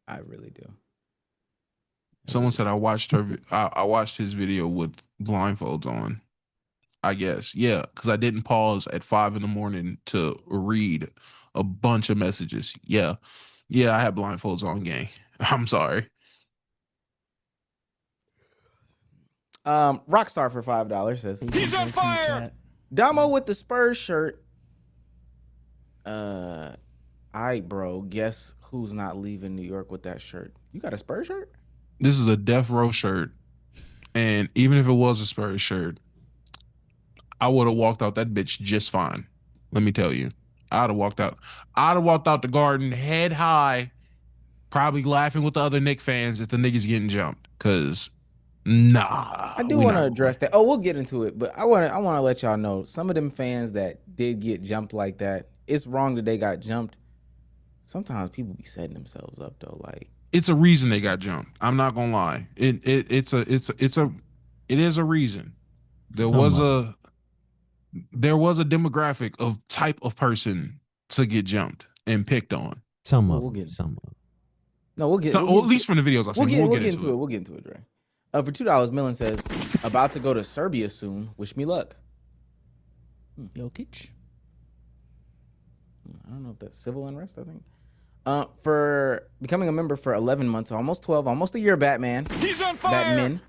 I really do. Someone said I watched his video with blindfolds on. I guess, yeah, because I didn't pause at 5 a.m. to read a bunch of messages. Yeah, I had blindfolds on, gang. I'm sorry. Rockstar for $5 says He's on fire. Damo with the Spurs shirt. Alright, bro. Guess who's not leaving New York with that shirt? You got a Spurs shirt? This is a Death Row shirt, and even if it was a Spurs shirt, I would have walked out that bitch just fine. Let me tell you, I'd have walked out. I'd have walked out the garden head high, probably laughing with the other Knicks fans if the niggas getting jumped. Cause nah, I do want to address that. Oh, we'll get into it, but I want to let y'all know some of them fans that did get jumped like that. It's wrong that they got jumped. Sometimes people be setting themselves up though. Like it's a reason they got jumped. I'm not gonna lie. It is a reason. There was a demographic of type of person to get jumped and picked on. Some we'll of get some of. No, we'll get at least from the videos I've seen. We'll get into it. We'll get into it, Dre. For $2, Millen says, about to go to Serbia soon. Wish me luck. Jokic. I don't know if that's civil unrest, I think. For becoming a member for 11 months, almost 12, almost a year, Batman. He's on fire. Batman.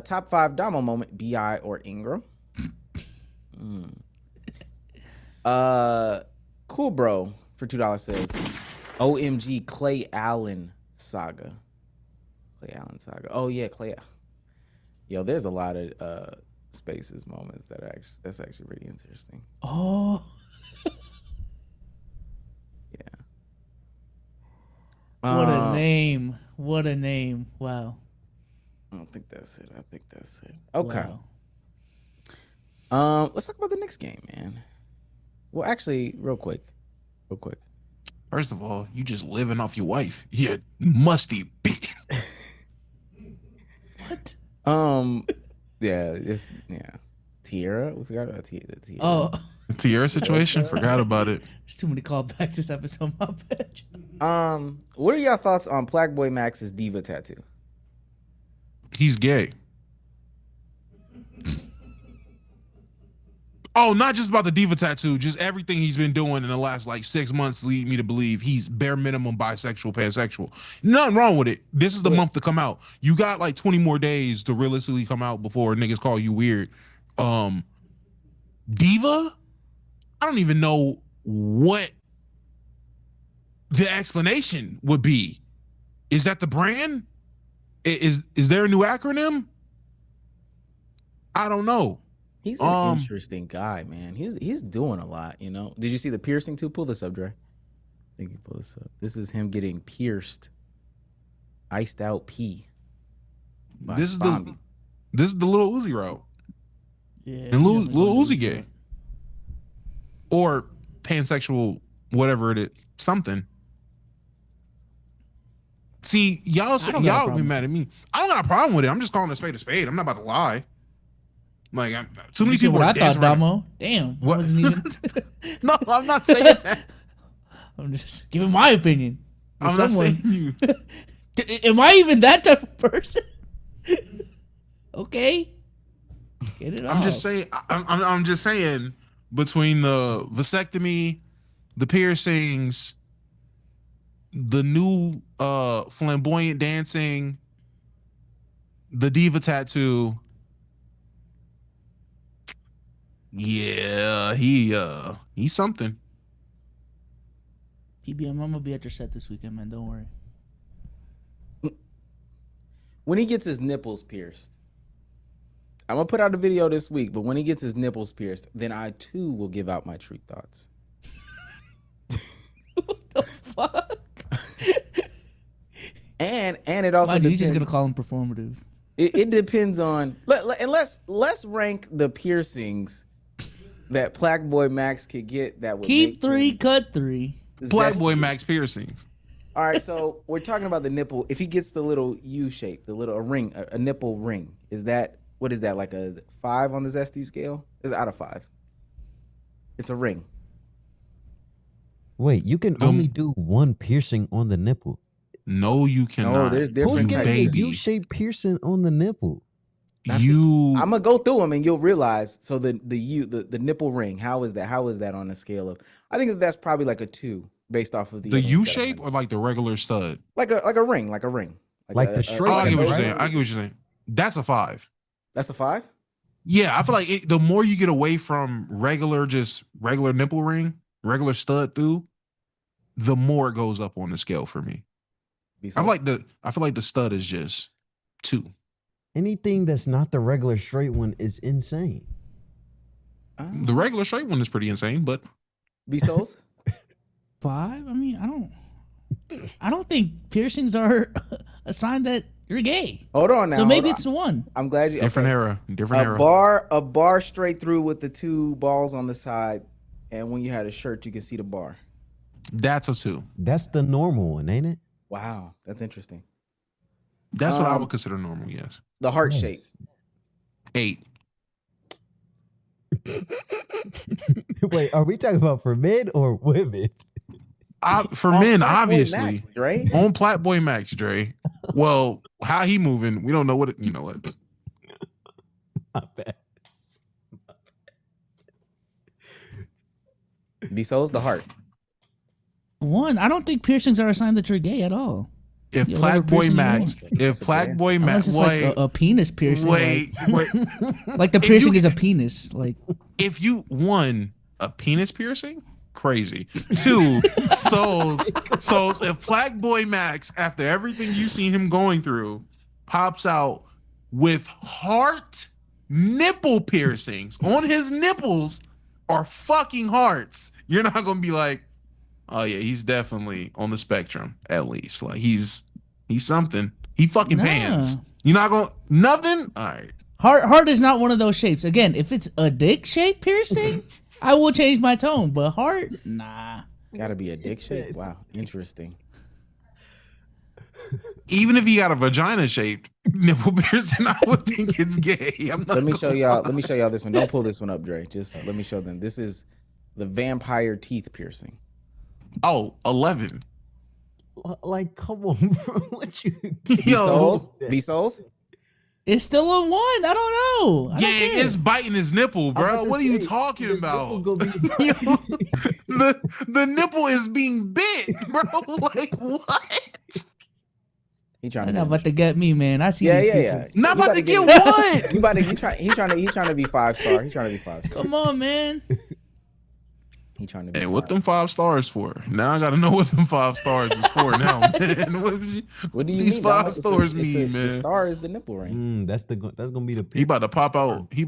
Top 5 Damo moment, BI or Ingram. Cool Bro for $2 says, OMG Clay Allen saga. Oh yeah, Clay. Yo, there's a lot of Spaces moments that's actually pretty interesting. Oh. What a name. What a name. Wow. I don't think that's it. Okay. Wow. Let's talk about the next game, man. Well, actually, real quick. First of all, you just living off your wife. You musty bitch. What? Tierra. We forgot about Tierra. Oh. Tierra situation? Forgot about it. There's too many callbacks this episode, my bad. What are y'all thoughts on Plaqueboymax's diva tattoo? He's gay. Oh, not just about the diva tattoo, just everything he's been doing in the last 6 months lead me to believe he's bare minimum bisexual, pansexual. Nothing wrong with it. This is the month to come out. You got 20 more days to realistically come out before niggas call you weird. Diva? I don't even know what the explanation would be. Is that the brand? Is there a new acronym? I don't know. He's an interesting guy, man. He's doing a lot, you know. Did you see the piercing too? Pull this up, Dre. I think you pull this up. This is him getting pierced, iced out P. This is the Lil Uzi route. Yeah. And Lil Uzi gay. Or pansexual, whatever it is, something. See, y'all be mad at me. I don't got a problem with it. I'm just calling a spade a spade. I'm not about to lie. Too many people are dancing. Damo. Damn. What? Wasn't even... No, I'm not saying that. I'm just giving my opinion. I'm not saying you. Am I even that type of person? Okay. Get it off. I'm just saying. I'm just saying. Between the vasectomy, the piercings, the new flamboyant dancing, the diva tattoo. Yeah, he's something. PBM, I'm gonna be at your set this weekend, man. Don't worry. When he gets his nipples pierced, I'm gonna put out a video this week, but when he gets his nipples pierced, then I too will give out my true thoughts. What the fuck? And it also Mind you, he's just depends- gonna call him performative. It depends on and let's rank the piercings that Plaqueboymax could get that would Keep make 3, him cut 3. Plaqueboymax piercings. All right, so we're talking about the nipple. If he gets the little U shape, the little ring, a nipple ring, what is that, like a 5 on the Zesty scale? Is it out of 5? It's a ring. Wait, you can only do one piercing on the nipple. No, you cannot. No, there's different Who's types. getting a U-shaped piercing on the nipple? You. I'm gonna go through them and you'll realize. So the nipple ring, how is that? How is that on a scale of? I think that's probably like a 2 based off of the The other U ones that I shape went. or like the regular stud? like a ring, like a ring, Like the straight Oh, I get what you're right? saying. I get what you're saying. That's a 5. That's a 5. Yeah, I feel like the more you get away from regular nipple ring, regular stud through, the more it goes up on the scale for me. I feel like the stud is just 2. Anything that's not the regular straight one is insane. The regular straight one is pretty insane, but B-Souls? 5? I mean, I don't think piercings are a sign that you're gay. Hold on now. So maybe hold it's the one. I'm glad you. different okay. era. Different era. A bar straight through with the 2 balls on the side, and when you had a shirt, you can see the bar. That's a 2. That's the normal one, ain't it? Wow, that's interesting. That's what I would consider normal, yes. The heart Yes. shape. 8. Wait, are we talking about for men or women? For On men, Plaqueboymax, obviously. Dre. On Plaqueboymax, Dre. Well, how he moving, we don't know what you know what. My bad. B-Souls, the heart. 1. I don't think piercings are a sign that you're gay at all. If Yeah, whatever piercing you Plaqueboymax, want. if Unless Plaqueboymax, it's like a penis piercing. wait. Like the If piercing you- is a penis. Like If you a penis piercing, crazy. 2, souls. If Plaqueboymax, after everything you've seen him going through, pops out with heart nipple piercings on his nipples are fucking hearts, you're not gonna be like, oh yeah, he's definitely on the spectrum. At least, like he's something. He fucking Nah. pans. You're not gonna nothing. All right. heart is not one of those shapes. Again, if it's a dick shape piercing, I will change my tone. But heart, nah. Gotta be a dick shape. Wow, interesting. Even if he got a vagina shaped nipple piercing, I would think it's gay. I'm not Let me gonna show y'all. lie. Let me show y'all this one. Don't pull this one up, Dre. Just let me show them. This is the vampire teeth piercing. Oh, 11. Like, come on, bro. What you? Yo, B-Souls? It's still a 1. I don't know. I don't yeah, care. it's biting his nipple, bro. What are you talking about? Yo, the nipple is being bit, bro. Like what? He trying They're to not about to get me, man. I see Yeah, these yeah, people. yeah. Not You about to get it. what? You about to? He's trying to be 5-star. He's trying to be 5-star. Come on, man. He trying to be. Hey, what them 5 stars for? Now I gotta know what them 5 stars is for now, man. What do you these mean? 5 It's a- stars it's mean, The man? star is the nipple ring. That's gonna be the. He about to pop out. He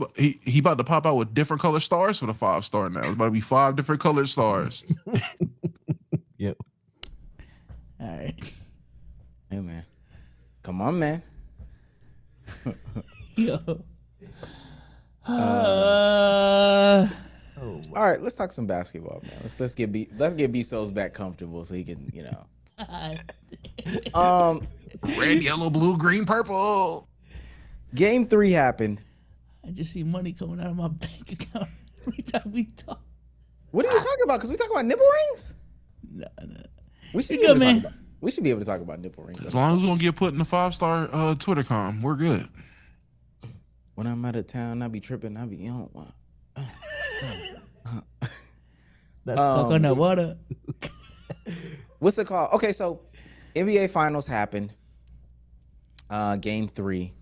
about to pop out with different color stars for the 5-star now. It's about to be 5 different colored stars. Yep. All right. Hey man, come on, man. Yo. All right, let's talk some basketball, man. Let's get B-Souls back comfortable so he can, Red, yellow, blue, green, purple. Game 3 happened. I just see money coming out of my bank account every time we talk. What are you talking about? Because we talk about nipple rings. No. We should You're good, man. We should be able to talk about nipple rings. As long as we don't get put in the 5-star Twitter com, we're good. When I'm out of town, I be tripping. I be That's Coconut water. What's it called? Okay, so NBA Finals happened. Game 3,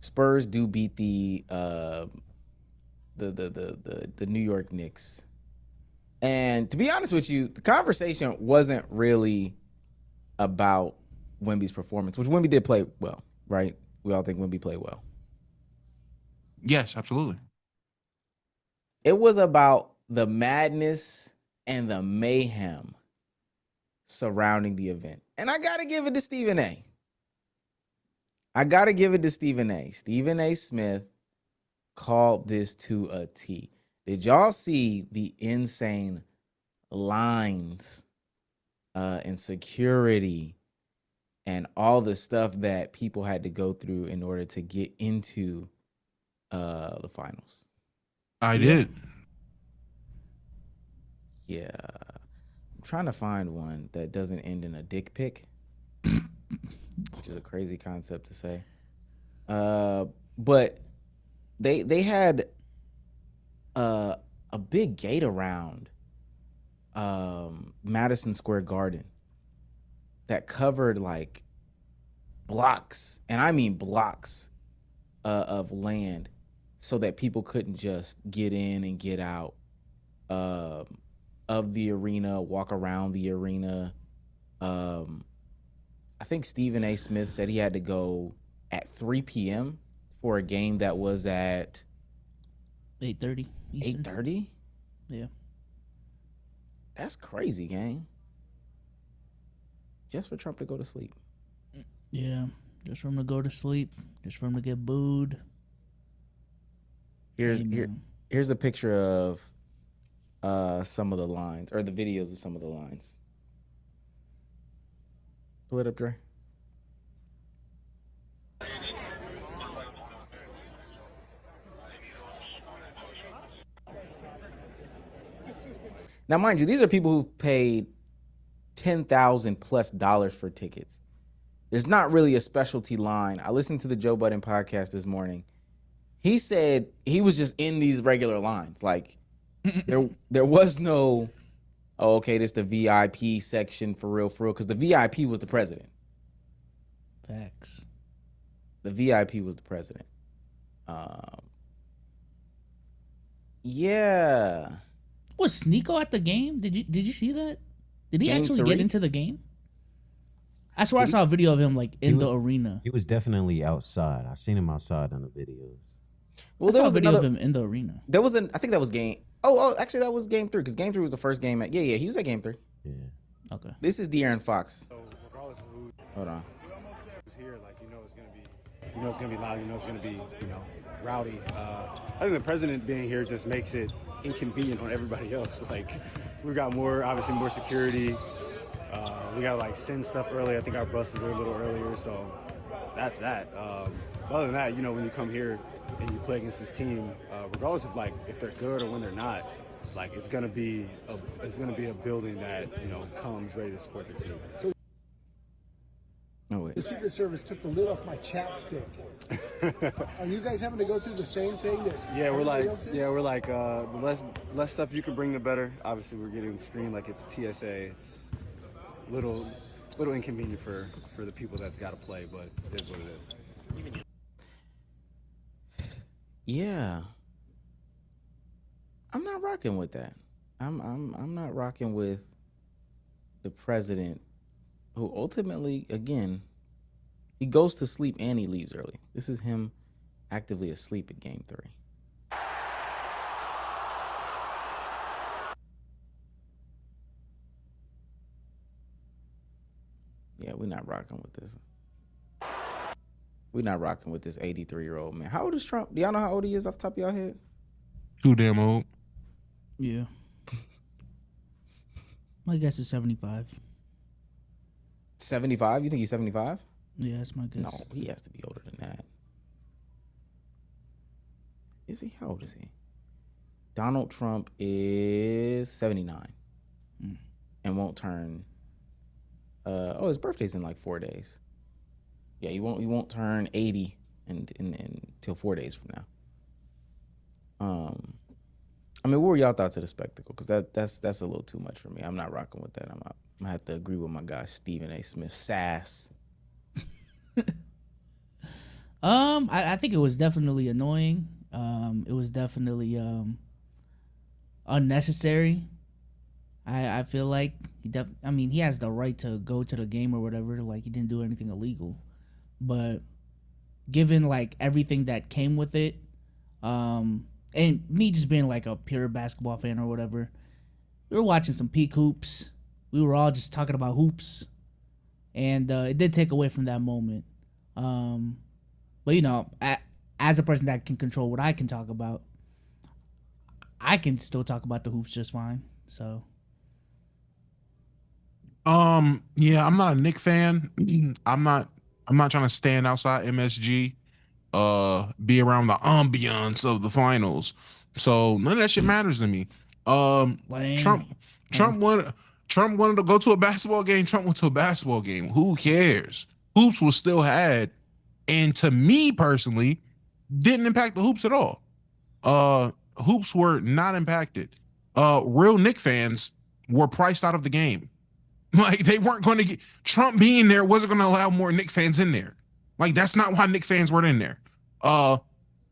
Spurs do beat the New York Knicks. And to be honest with you, the conversation wasn't really about Wemby's performance, which Wemby did play well, right? We all think Wemby played well. Yes, absolutely. It was about the madness and the mayhem surrounding the event. And I got to give it to Stephen A. Stephen A. Smith called this to a T. Did y'all see the insane lines and security and all the stuff that people had to go through in order to get into the finals? I did. Yeah. I'm trying to find one that doesn't end in a dick pic, which is a crazy concept to say. But they had a big gate around Madison Square Garden that covered like blocks, and I mean blocks of land, so that people couldn't just get in and get out of the arena, walk around the arena. I think Stephen A. Smith said he had to go at 3 p.m. for a game that was at 8:30. 8:30? Yeah. That's crazy, gang. Just for Trump to go to sleep. Yeah. Just for him to go to sleep. Just for him to get booed. Here's a picture of some of the lines, or the videos of some of the lines. Pull it up, Dre. Now, mind you, these are people who've paid $10,000+ for tickets. There's not really a specialty line. I listened to the Joe Budden podcast this morning. He said he was just in these regular lines. Like, there was no, oh, okay, this the VIP section for real, because the VIP was the president. Facts. The VIP was the president. Yeah. Was Sneeko at the game? Did you see that? Did he Game actually 3? get into the game? I swear I saw a video of him like in the arena. He was definitely outside. I seen him outside in the videos. Well, I saw a video of him in the arena. There was I think that was game. Oh, actually, that was game 3, because game 3 was the first game. Yeah, he was at game 3. Yeah. Okay. This is De'Aaron Fox. So regardless of who Hold on. who's here, like it's gonna be loud. It's gonna be rowdy. I think the president being here just makes it inconvenient on everybody else. Like we got obviously more security. We got to send stuff early. I think our buses are a little earlier, so that's that. Other than that, when you come here and you play against this team, regardless of if they're good or when they're not, it's gonna be a building that comes ready to support the team. No way. The Secret Service took the lid off my chapstick. Are you guys having to go through the same thing that everybody else is? The less stuff you can bring, the better. Obviously, we're getting screened like it's TSA. It's little inconvenient for the people that's got to play, but it is what it is. Yeah. I'm not rocking with that. I'm not rocking with the president, who ultimately, again, he goes to sleep and he leaves early. This is him actively asleep at game 3. Yeah, we're not rocking with this. We're not rocking with this 83-year-old man. How old is Trump? Do y'all know how old he is off the top of y'all head? Too damn old. Yeah. My guess is 75. 75? You think he's 75? Yeah, that's my guess. No, he has to be older than that. Is he? How old is he? Donald Trump is 79 and won't turn. His birthday's in 4 days. Yeah, he won't turn 80 until 4 days from now. What were y'all thoughts of the spectacle? Because that's a little too much for me. I'm not rocking with that. I'm gonna have to agree with my guy Stephen A. Smith. Sass. I think it was definitely annoying. It was definitely unnecessary. I feel like he has the right to go to the game or whatever. He didn't do anything illegal, but given everything that came with it, And me just being like a pure basketball fan or whatever, we were watching some peak hoops. We were all just talking about hoops, and it did take away from that moment. But you know, as a person that can control what I can talk about, I can still talk about the hoops just fine. So Yeah, I'm not a Knicks fan. I'm not trying to stand outside MSG, be around the ambiance of the finals. So none of that shit matters to me. lame. Trump wanted Trump wanted to go to a basketball game. Trump went to a basketball game. Who cares? Hoops was still had, and to me personally, didn't impact the hoops at all. Hoops were not impacted. Real Knicks fans were priced out of the game. Like they weren't going to get Trump being there wasn't going to allow more Knicks fans in there. Like that's not why Knicks fans weren't in there.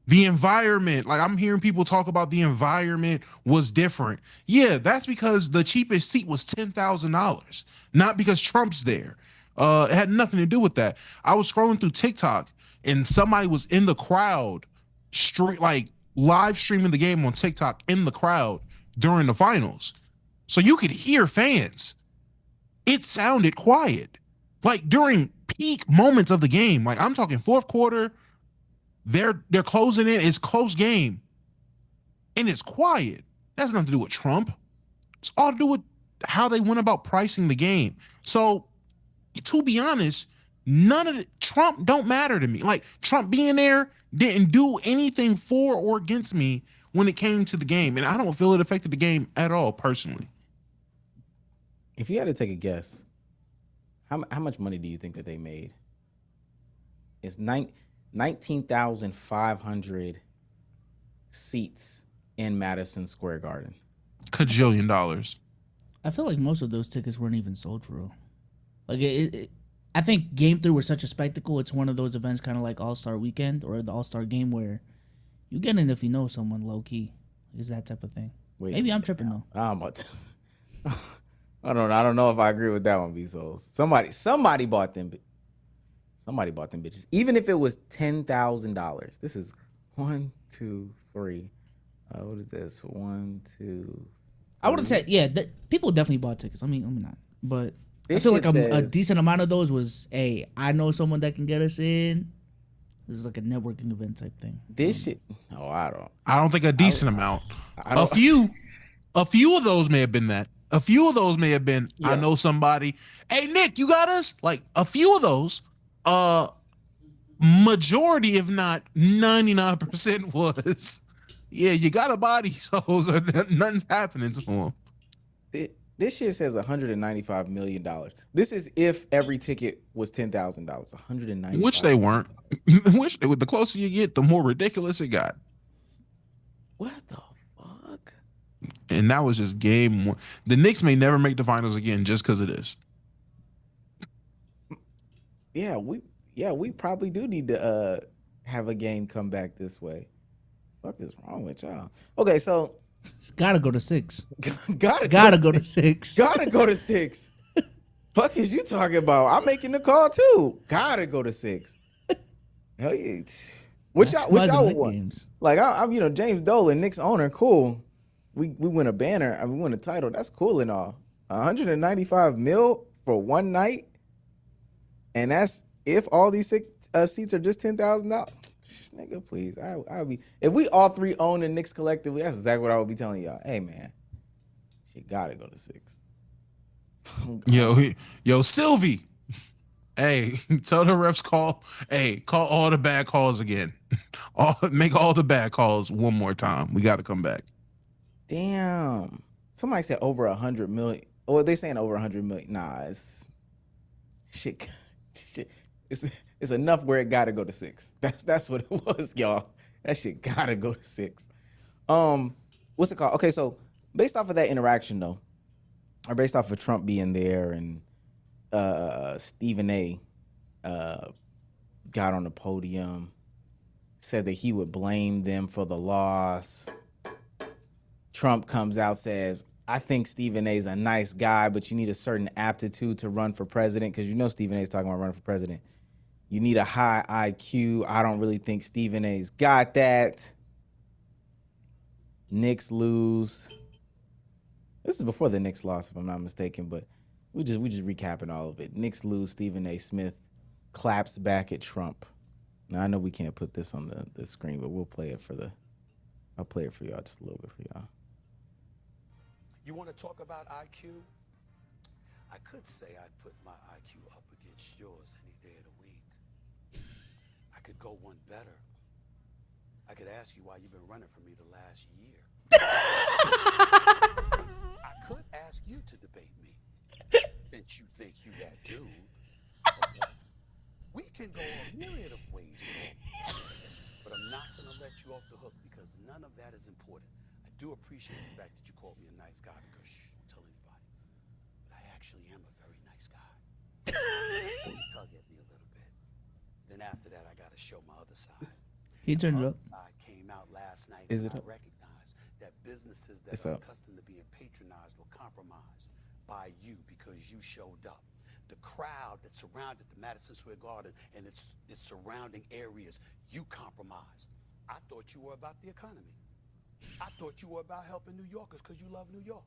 The environment, like I'm hearing people talk about the environment was different. Yeah, that's because the cheapest seat was $10,000, not because Trump's there. It had nothing to do with that. I was scrolling through TikTok and somebody was in the crowd, straight like live streaming the game on TikTok in the crowd during the finals, so you could hear fans. It sounded quiet, like during peak moments of the game. Like I'm talking fourth quarter. They're closing in. It's close game, and it's quiet. That has nothing to do with Trump. It's all to do with how they went about pricing the game. So, to be honest, none of Trump don't matter to me. Like Trump being there didn't do anything for or against me when it came to the game, and I don't feel it affected the game at all personally. If you had to take a guess, how much money do you think that they made? It's 19,500 seats in Madison Square Garden. Cajillion dollars. I feel like most of those tickets weren't even sold for real. Like I think Game 3 was such a spectacle. It's one of those events kind of like All-Star Weekend or the All-Star Game where you get in if you know someone low key. It's that type of thing. Wait, maybe I'm tripping though. I'm about to. I don't know if I agree with that one, B-Souls. Somebody bought them. Somebody bought them bitches. Even if it was $10,000. This is 1, 2, 3. What is this? 1, 2. I would have said, yeah, people definitely bought tickets. I mean not. But This I feel like shit a says- decent amount of those was, hey, I know someone that can get us in. This is like a networking event type thing. This shit. No, I don't. I don't think a decent amount. I A don't- few of those may have been that. A few of those may have been, I Yeah. know somebody. Hey, Nick, you got us? Like a few of those. Majority, if not 99%, was, yeah, you got a body, so nothing's happening to them. This shit says $195 million. This is if every ticket was $10,000. $195. Which they weren't. Which the closer you get, the more ridiculous it got. What the fuck? And that was just game one. The Knicks may never make the finals again just because of this. Yeah, we probably do need to have a game come back this way. What is wrong with y'all? Okay, so It's gotta go to 6. gotta Go to 6. Gotta go to 6. Fuck is you talking about? I'm making the call too. Gotta go to 6. Hell yeah. Which y'all would want? Games. Like I'm James Dolan, Knicks owner, cool. We win a banner, we win a title. That's cool and all. 195 mil for one night, and that's if all these seats are just $10,000. Nigga, please. I would be if we all three own the Knicks collectively. That's exactly what I would be telling y'all. Hey man, you gotta go to 6. Yo, Sylvie. Hey, tell the refs call all the bad calls again. Make all the bad calls one more time. We got to come back. Damn. Somebody said over 100 million. Or they saying over 100 million. Nah, it's shit. It's enough where it gotta go to 6. That's what it was, y'all. That shit gotta go to 6. What's it called? Okay, so based off of that interaction though, or based off of Trump being there and Stephen A got on the podium, said that he would blame them for the loss. Trump comes out, says, I think Stephen A is a nice guy, but you need a certain aptitude to run for president, because Stephen A is talking about running for president. You need a high IQ. I don't really think Stephen A's got that. Knicks lose. This is before the Knicks lost, if I'm not mistaken, but we just recapping all of it. Knicks lose. Stephen A. Smith claps back at Trump. Now I know we can't put this on the screen, but we'll play it I'll play it for y'all just a little bit for y'all. You want to talk about IQ? I could say I'd put my IQ up against yours any day of the week. I could go one better. I could ask you why you've been running for me the last year. I could ask you to debate me, since you think you that dude. We can go a myriad of ways, but I'm not going to let you off the hook because none of that is important. I do appreciate the fact that you called me a nice guy because don't tell anybody. But I actually am a very nice guy. You tug at me a little bit. Then after that, I got to show my other side. He turned it up. Side came out last night. Is it I up? recognize that businesses that It's are up. accustomed to being patronized were compromised by you because you showed up. The crowd that surrounded the Madison Square Garden and its surrounding areas, you compromised. I thought you were about the economy. I thought you were about helping New Yorkers because you love New York.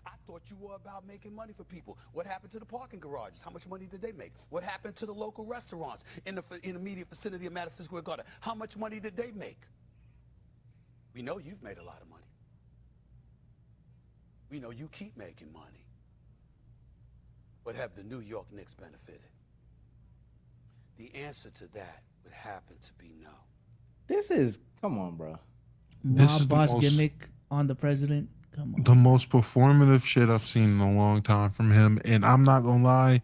I thought you were about making money for people. What happened to the parking garages? How much money did they make? What happened to the local restaurants in the immediate vicinity of Madison Square Garden? How much money did they make? We know you've made a lot of money. We know you keep making money. But have the New York Knicks benefited? The answer to that would happen to be no. This is come on, bro. This Mob is the boss most- gimmick on the president. Come on. The most performative shit I've seen in a long time from him. And I'm not gonna lie,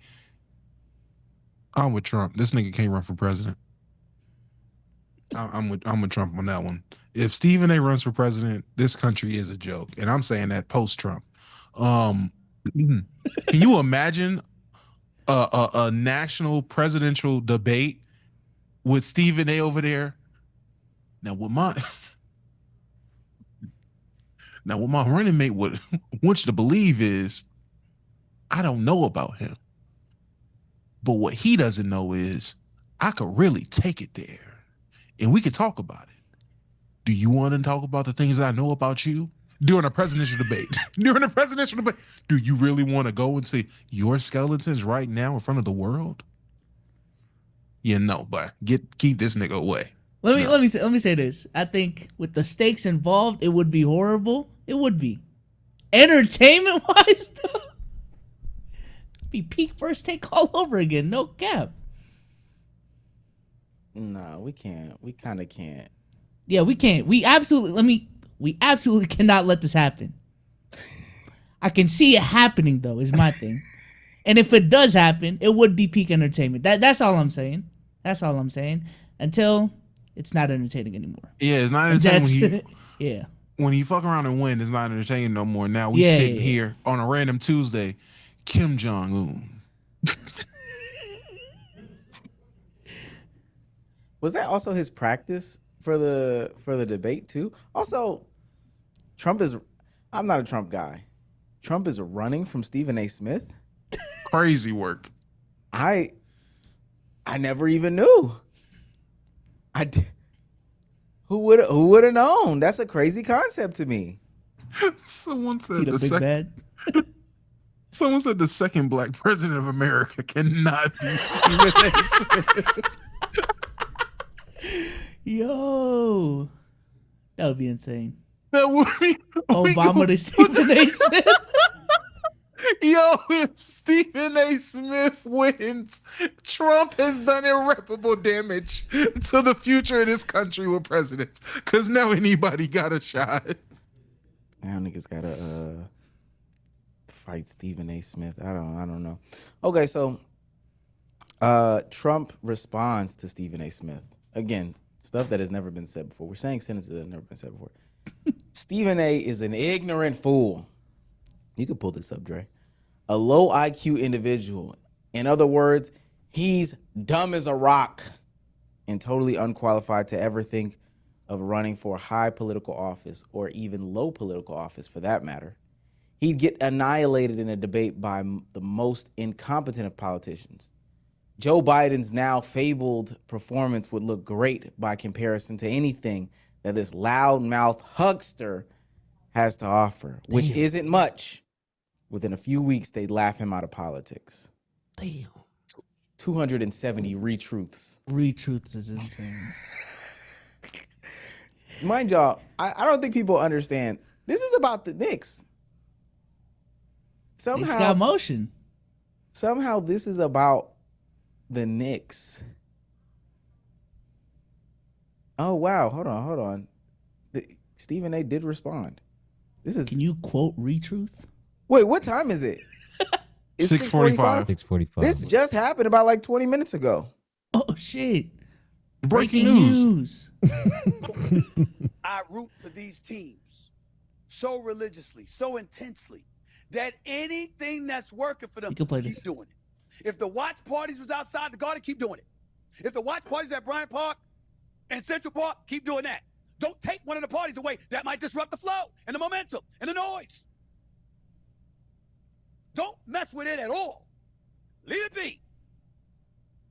I'm with Trump. This nigga can't run for president. I'm with Trump on that one. If Stephen A. runs for president, this country is a joke. And I'm saying that post-Trump. Can you imagine a national presidential debate with Stephen A. over there? Now what my running mate would want you to believe is, I don't know about him. But what he doesn't know is, I could really take it there. And we could talk about it. Do you want to talk about the things that I know about you? During a presidential debate. During a presidential debate. Do you really want to go into your skeletons right now in front of the world? Yeah, no, but keep this nigga away. Let me say this. I think with the stakes involved, it would be horrible. It would be. Entertainment wise, though, be peak First Take all over again. No cap. No, we can't. We kind of can't. Yeah, we can't. We absolutely cannot let this happen. I can see it happening though, is my thing. And if it does happen, it would be peak entertainment. That's all I'm saying. That's all I'm saying. Until it's not entertaining anymore. Yeah, it's not entertaining yeah. When you fuck around and win, it's not entertaining no more. Now we sitting here on a random Tuesday, Kim Jong-un. Was that also his practice for the debate too? Also, I'm not a Trump guy. Trump is running from Stephen A. Smith. Crazy work. I never even knew. Who would have known? That's a crazy concept to me. Someone said Someone said the second black president of America cannot be Stephen A. Smith. Yo, that would be insane. That would be Obama to Stephen A. Smith. Yo, if Stephen A. Smith wins, Trump has done irreparable damage to the future of this country with presidents. Because now anybody got a shot. Now niggas gotta fight Stephen A. Smith. I don't know. Okay, so Trump responds to Stephen A. Smith. Again, stuff that has never been said before. We're saying sentences that have never been said before. Stephen A. is an ignorant fool. You can pull this up, Dre. A low IQ individual. In other words, he's dumb as a rock and totally unqualified to ever think of running for high political office or even low political office for that matter. He'd get annihilated in a debate by the most incompetent of politicians. Joe Biden's now fabled performance would look great by comparison to anything that this loudmouth huckster has to offer, which Damn. isn't much, within a few weeks, they'd laugh him out of politics. Damn. 270 retruths. Retruths is insane. Mind y'all, I don't think people understand. This is about the Knicks. It's got Somehow, motion. somehow this is about the Knicks. Oh, wow. Hold on. Stephen A. did respond. This is. Can you quote retruth? Wait, what time is it? It's 6:45. 6:45. This just happened about like 20 minutes ago. Oh shit! Breaking news. I root for these teams so religiously, so intensely, that anything that's working for them, You can play keep this. doing it. If the watch parties was outside the garden, keep doing it. If the watch parties at Bryant Park and Central Park, keep doing that. Don't take one of the parties away. That might disrupt the flow and the momentum and the noise. Don't mess with it at all. Leave it be.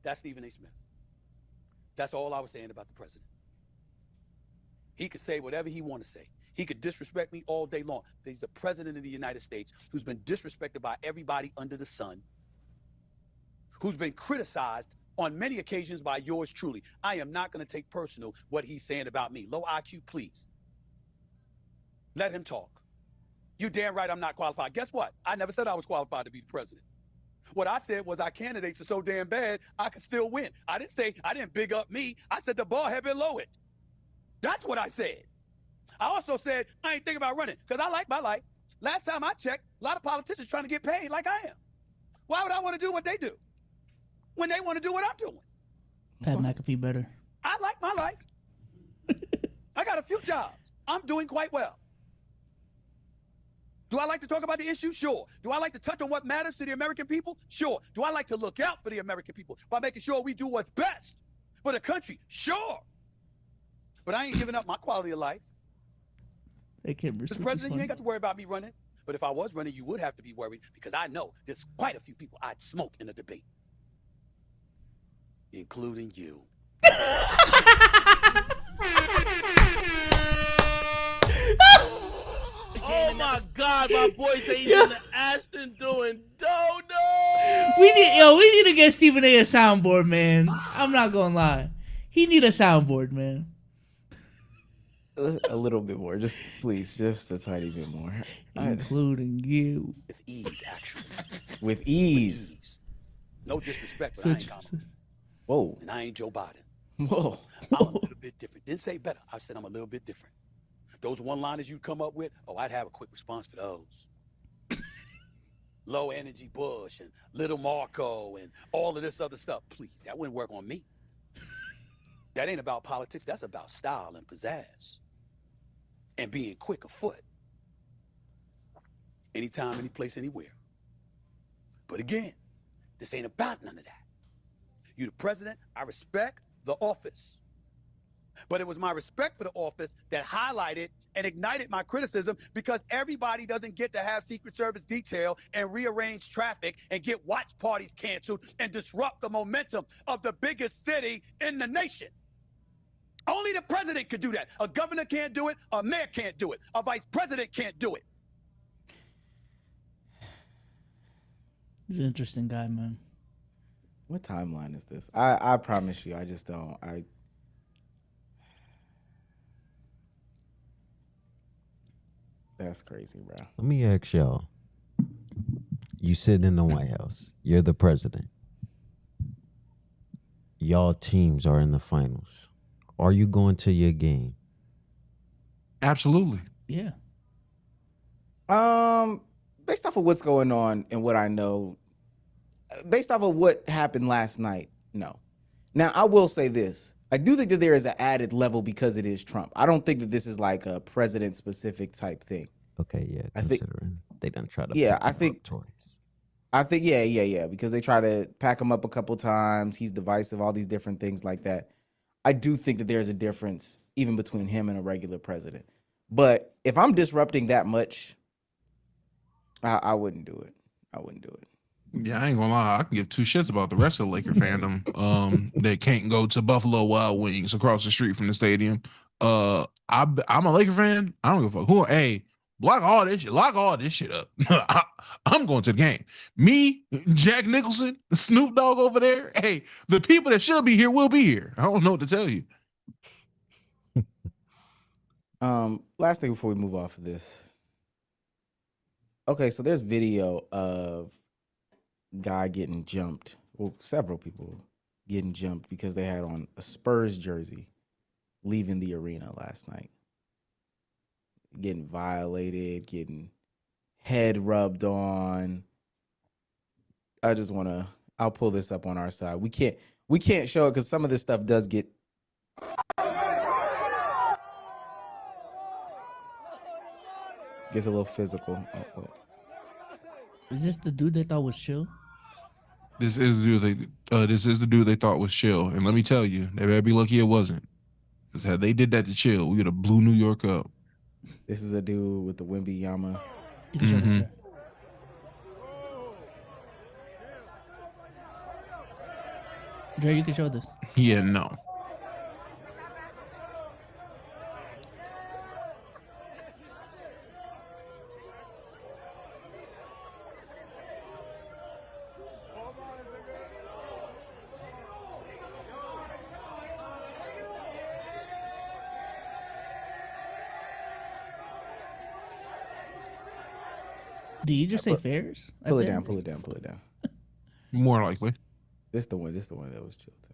That's Stephen A. Smith. That's all I was saying about the president. He could say whatever he want to say. He could disrespect me all day long. He's the president of the United States who's been disrespected by everybody under the sun, who's been criticized on many occasions by yours truly. I am not going to take personal what he's saying about me. Low IQ, please. Let him talk. You damn right I'm not qualified. Guess what? I never said I was qualified to be the president. What I said was our candidates are so damn bad, I could still win. I didn't big up me. I said the bar had been lowered. That's what I said. I also said I ain't thinking about running because I like my life. Last time I checked, a lot of politicians trying to get paid like I am. Why would I want to do what they do when they want to do what I'm doing? Pat McAfee better. I like my life. I got a few jobs. I'm doing quite well. Do I like to talk about the issue? Sure. Do I like to touch on what matters to the American people? Sure. Do I like to look out for the American people by making sure we do what's best for the country? Sure. But I ain't giving up my quality of life. They can't Mr. President, you ain't got to worry about me running. But if I was running, you would have to be worried because I know there's quite a few people I'd smoke in a debate, including you. Oh my God, my boy say he's in the Aston doing dono. We need to get Stephen A. soundboard, man. I'm not gonna lie. He need a soundboard, man. A little bit more, just please, just a tiny bit more. Including you. With ease, actually. With ease. No disrespect, but I ain't Kamala. Whoa. And I ain't Joe Biden. Whoa. I'm a little bit different. Didn't say better. I said I'm a little bit different. Those one-liners you come up with, I'd have a quick response for those. Low energy Bush and little Marco and all of this other stuff. Please, that wouldn't work on me. That ain't about politics. That's about style and pizzazz. And being quick of foot. Anytime, any place, anywhere. But again, this ain't about none of that. You the president, I respect the office. But it was my respect for the office that highlighted and ignited my criticism because everybody doesn't get to have Secret Service detail and rearrange traffic and get watch parties canceled and disrupt the momentum of the biggest city in the nation. Only the president could do that. A governor can't do it. A mayor can't do it. A vice president can't do it. He's an interesting guy, man. What timeline is this? I promise you, I just don't. That's crazy, bro. Let me ask y'all. You sitting in the White House. You're the president. Y'all teams are in the finals. Are you going to your game? Absolutely. Yeah. Based off of what's going on and what I know, based off of what happened last night, no. Now, I will say this. I do think that there is an added level because it is Trump. I don't think that this is like a president-specific type thing. Okay, yeah, considering they done try to yeah, pick I him think up twice. I think, yeah, because they try to pack him up a couple times. He's divisive, all these different things like that. I do think that there's a difference even between him and a regular president. But if I'm disrupting that much, I wouldn't do it. I wouldn't do it. Yeah, I ain't gonna lie. I can give two shits about the rest of the Laker fandom. That can't go to Buffalo Wild Wings across the street from the stadium. I'm a Laker fan. I don't give a fuck who. Hey, Lock all this shit up. I'm going to the game. Me, Jack Nicholson, Snoop Dogg over there. Hey, the people that should be here will be here. I don't know what to tell you. Last thing before we move off of this. Okay, so there's video of guy getting jumped. Well, several people getting jumped because they had on a Spurs jersey leaving the arena last night. Getting violated, getting head rubbed on. I'll pull this up on our side. We can't show it because some of this stuff does get gets a little physical. Oh. Is this the dude they thought was chill? This is the dude they thought was chill. And let me tell you, they better be lucky it wasn't. Because had they did that to chill, we would have blew New York up. This is a dude with the Wimby Yama. Dre, you can show this. Yeah, no. Did you just say Ferris? Pull it down. More likely. This the one that was chill too.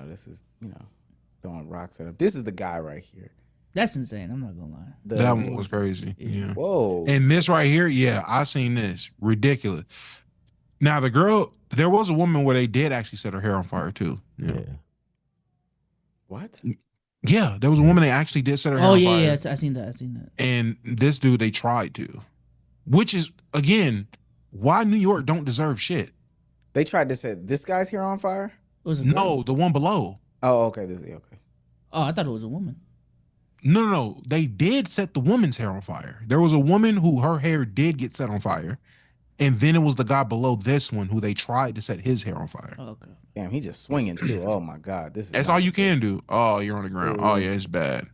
This is, throwing rocks at him. This is the guy right here. That's insane. I'm not gonna lie. That one was crazy. Yeah. Whoa. And this right here, yeah, I seen this. Ridiculous. Now the girl, there was a woman where they did actually set her hair on fire too. Yeah. What? Yeah, there was a woman they actually did set her hair on fire. Yeah, I seen that. And this dude, they tried to. Which is, again, why New York don't deserve shit. They tried to set this guy's hair on fire? No, the one below. Oh, okay. Oh, I thought it was a woman. No. They did set the woman's hair on fire. There was a woman who her hair did get set on fire. And then it was the guy below this one who they tried to set his hair on fire. Oh, okay. Damn, he just swinging too. Oh my God, That's all you can do. Oh, you're on the ground. Oh yeah, it's bad.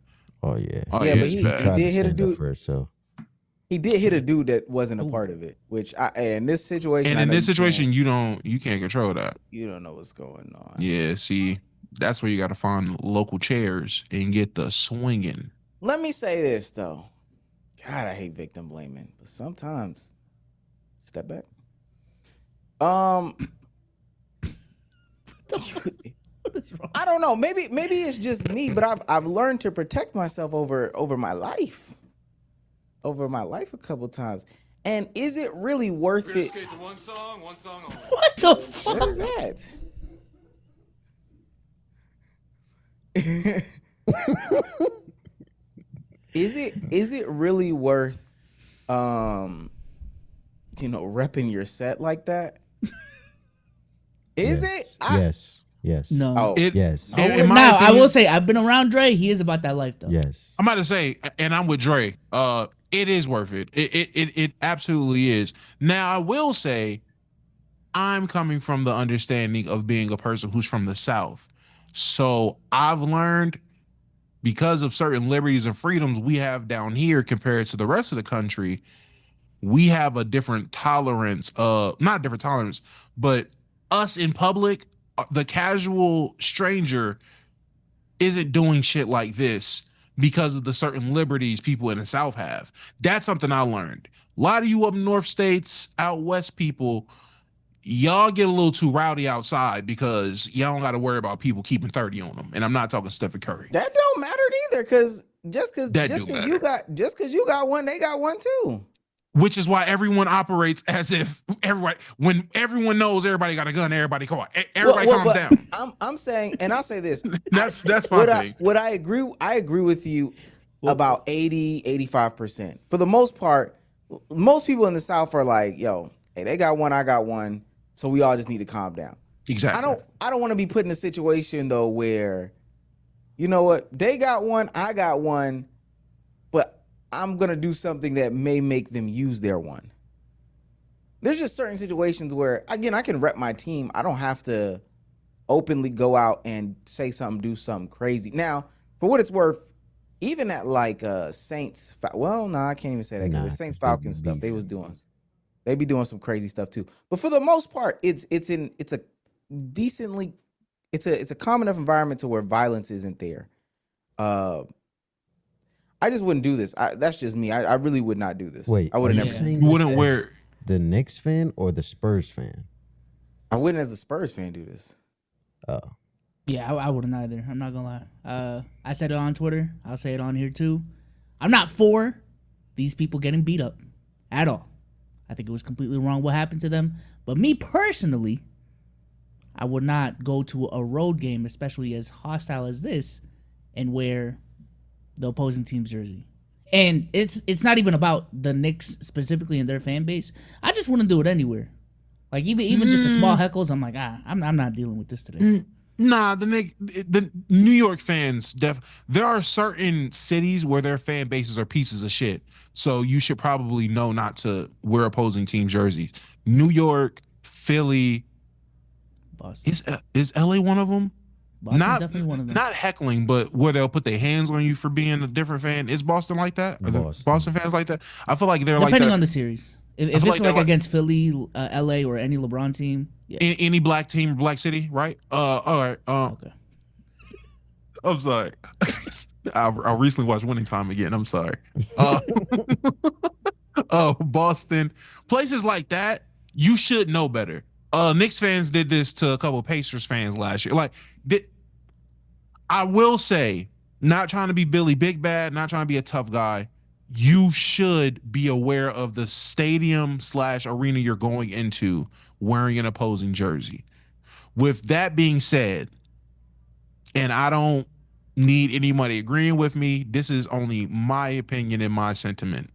Oh yeah. Oh yeah, but it's he bad. did hit a dude. For herself. He did hit a dude that wasn't a part of it. Which in this situation, and in this situation, you can't control that. You don't know what's going on. Yeah, see, that's where you got to find local chairs and get the swinging. Let me say this though. God, I hate victim blaming, but sometimes step back. I don't know. Maybe it's just me, but I've learned to protect myself over my life. Over my life a couple times. And is it really worth it? To one song only. What the fuck? What is that? Is it really worth repping your set like that? Is it? Yes. No. Yes. Now, I will say, I've been around Dre. He is about that life, though. Yes. I'm about to say, and I'm with Dre. It is worth it. It absolutely is. Now, I will say, I'm coming from the understanding of being a person who's from the South. So I've learned, because of certain liberties and freedoms we have down here compared to the rest of the country, we have a different tolerance. Not different tolerance, but us in public, the casual stranger isn't doing shit like this because of the certain liberties people in the South have. That's something I learned. A lot of you up north states, out west people, y'all get a little too rowdy outside because y'all don't got to worry about people keeping 30 on them. And I'm not talking Stephen Curry. That don't matter either, because just because you got one, they got one too. Which is why everyone operates as if when everyone knows everybody got a gun, everybody calms down. I'm saying, and I'll say this. That's fine. What I agree with you about 80, 85%. For the most part, most people in the South are like, yo, hey, they got one, I got one, so we all just need to calm down. Exactly. I don't want to be put in a situation though where, you know what, they got one, I got one, but I'm going to do something that may make them use their one. There's just certain situations where, again, I can rep my team. I don't have to openly go out and say something, do something crazy. Now, for what it's worth, even at like Saints. Well, no, I can't even say that because the Saints Falcons stuff they was doing. They be doing some crazy stuff too. But for the most part, it's a decently it's a calm enough environment to where violence isn't there. I just wouldn't do this. That's just me. I really would not do this. Wait, I would have never. saying You this wouldn't as wear. the Knicks fan or the Spurs fan? I wouldn't, as a Spurs fan, do this. Oh, Yeah, I wouldn't either. I'm not gonna lie. I said it on Twitter. I'll say it on here too. I'm not for these people getting beat up at all. I think it was completely wrong what happened to them. But me personally, I would not go to a road game, especially as hostile as this, and wear the opposing team's jersey. And it's not even about the Knicks specifically and their fan base. I just wouldn't do it anywhere. Like even just a small heckles, I'm like, I'm not dealing with this today. Nah, the New York fans, there are certain cities where their fan bases are pieces of shit. So you should probably know not to wear opposing team jerseys. New York, Philly, Boston. Is LA one of them? Boston's definitely one of them. Not heckling, but where they'll put their hands on you for being a different fan. Is Boston like that? Are the Boston fans like that? I feel like they're like that. Depending on the series. If it's like against Philly, LA, or any LeBron team. Yeah. Any black team, black city, right? All right. Okay. I'm sorry. I recently watched Winning Time again. I'm sorry. Boston, places like that, you should know better. Knicks fans did this to a couple of Pacers fans last year. I will say, not trying to be Billy Big Bad, not trying to be a tough guy, you should be aware of the stadium/arena you're going into wearing an opposing jersey. With that being said, and I don't need anybody agreeing with me, this is only my opinion and my sentiment.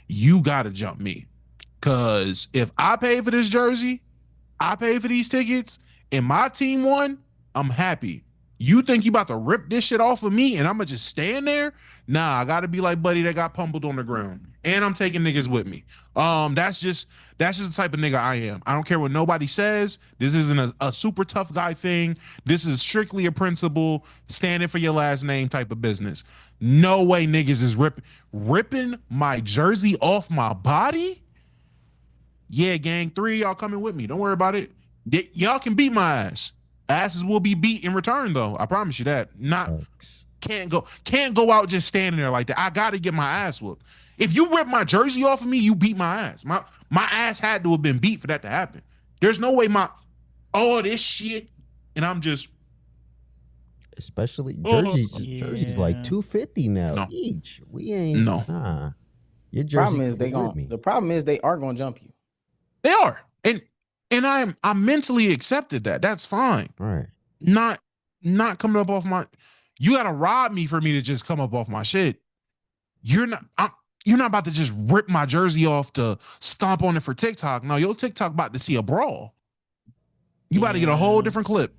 You gotta jump me. Cause if I pay for this jersey, I pay for these tickets, and my team won, I'm happy. You think you about to rip this shit off of me and I'm gonna just stand there? Nah, I gotta be like Buddy that got pummeled on the ground. And I'm taking niggas with me. That's just the type of nigga I am. I don't care what nobody says. This isn't a super tough guy thing. This is strictly a principle, standing for your last name type of business. No way niggas is ripping my jersey off my body. Yeah, gang 3, y'all coming with me. Don't worry about it. Y'all can beat my ass. Asses will be beat in return, though. I promise you that. Can't go out just standing there like that. I gotta get my ass whooped. If you rip my jersey off of me, you beat my ass. My ass had to have been beat for that to happen. There's no way this shit, and I'm just. Especially jerseys like $250 now each. We ain't Your jersey. The problem is they are gonna jump you. They are, and I'm mentally accepted that. That's fine. Right. Not coming up off my. You gotta rob me for me to just come up off my shit. You're not about to just rip my jersey off to stomp on it for TikTok. No, your TikTok about to see a brawl. You about to get a whole different clip.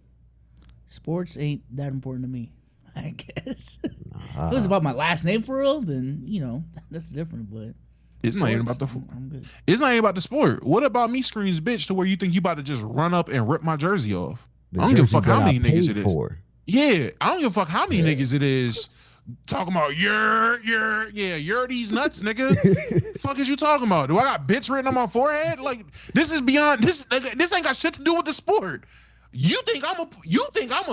Sports ain't that important to me, I guess. If it was about my last name for real, then that's different. But it's not even about the. I'm good. It's not even about the sport. What about me screaming bitch to where you think you about to just run up and rip my jersey off? I don't give a fuck how many niggas it is. Yeah, I don't give a fuck how many niggas it is. Talking about you're these nuts, nigga. Fuck is you talking about? Do I got bits written on my forehead? Like this is beyond this. This ain't got shit to do with the sport. You think I'm a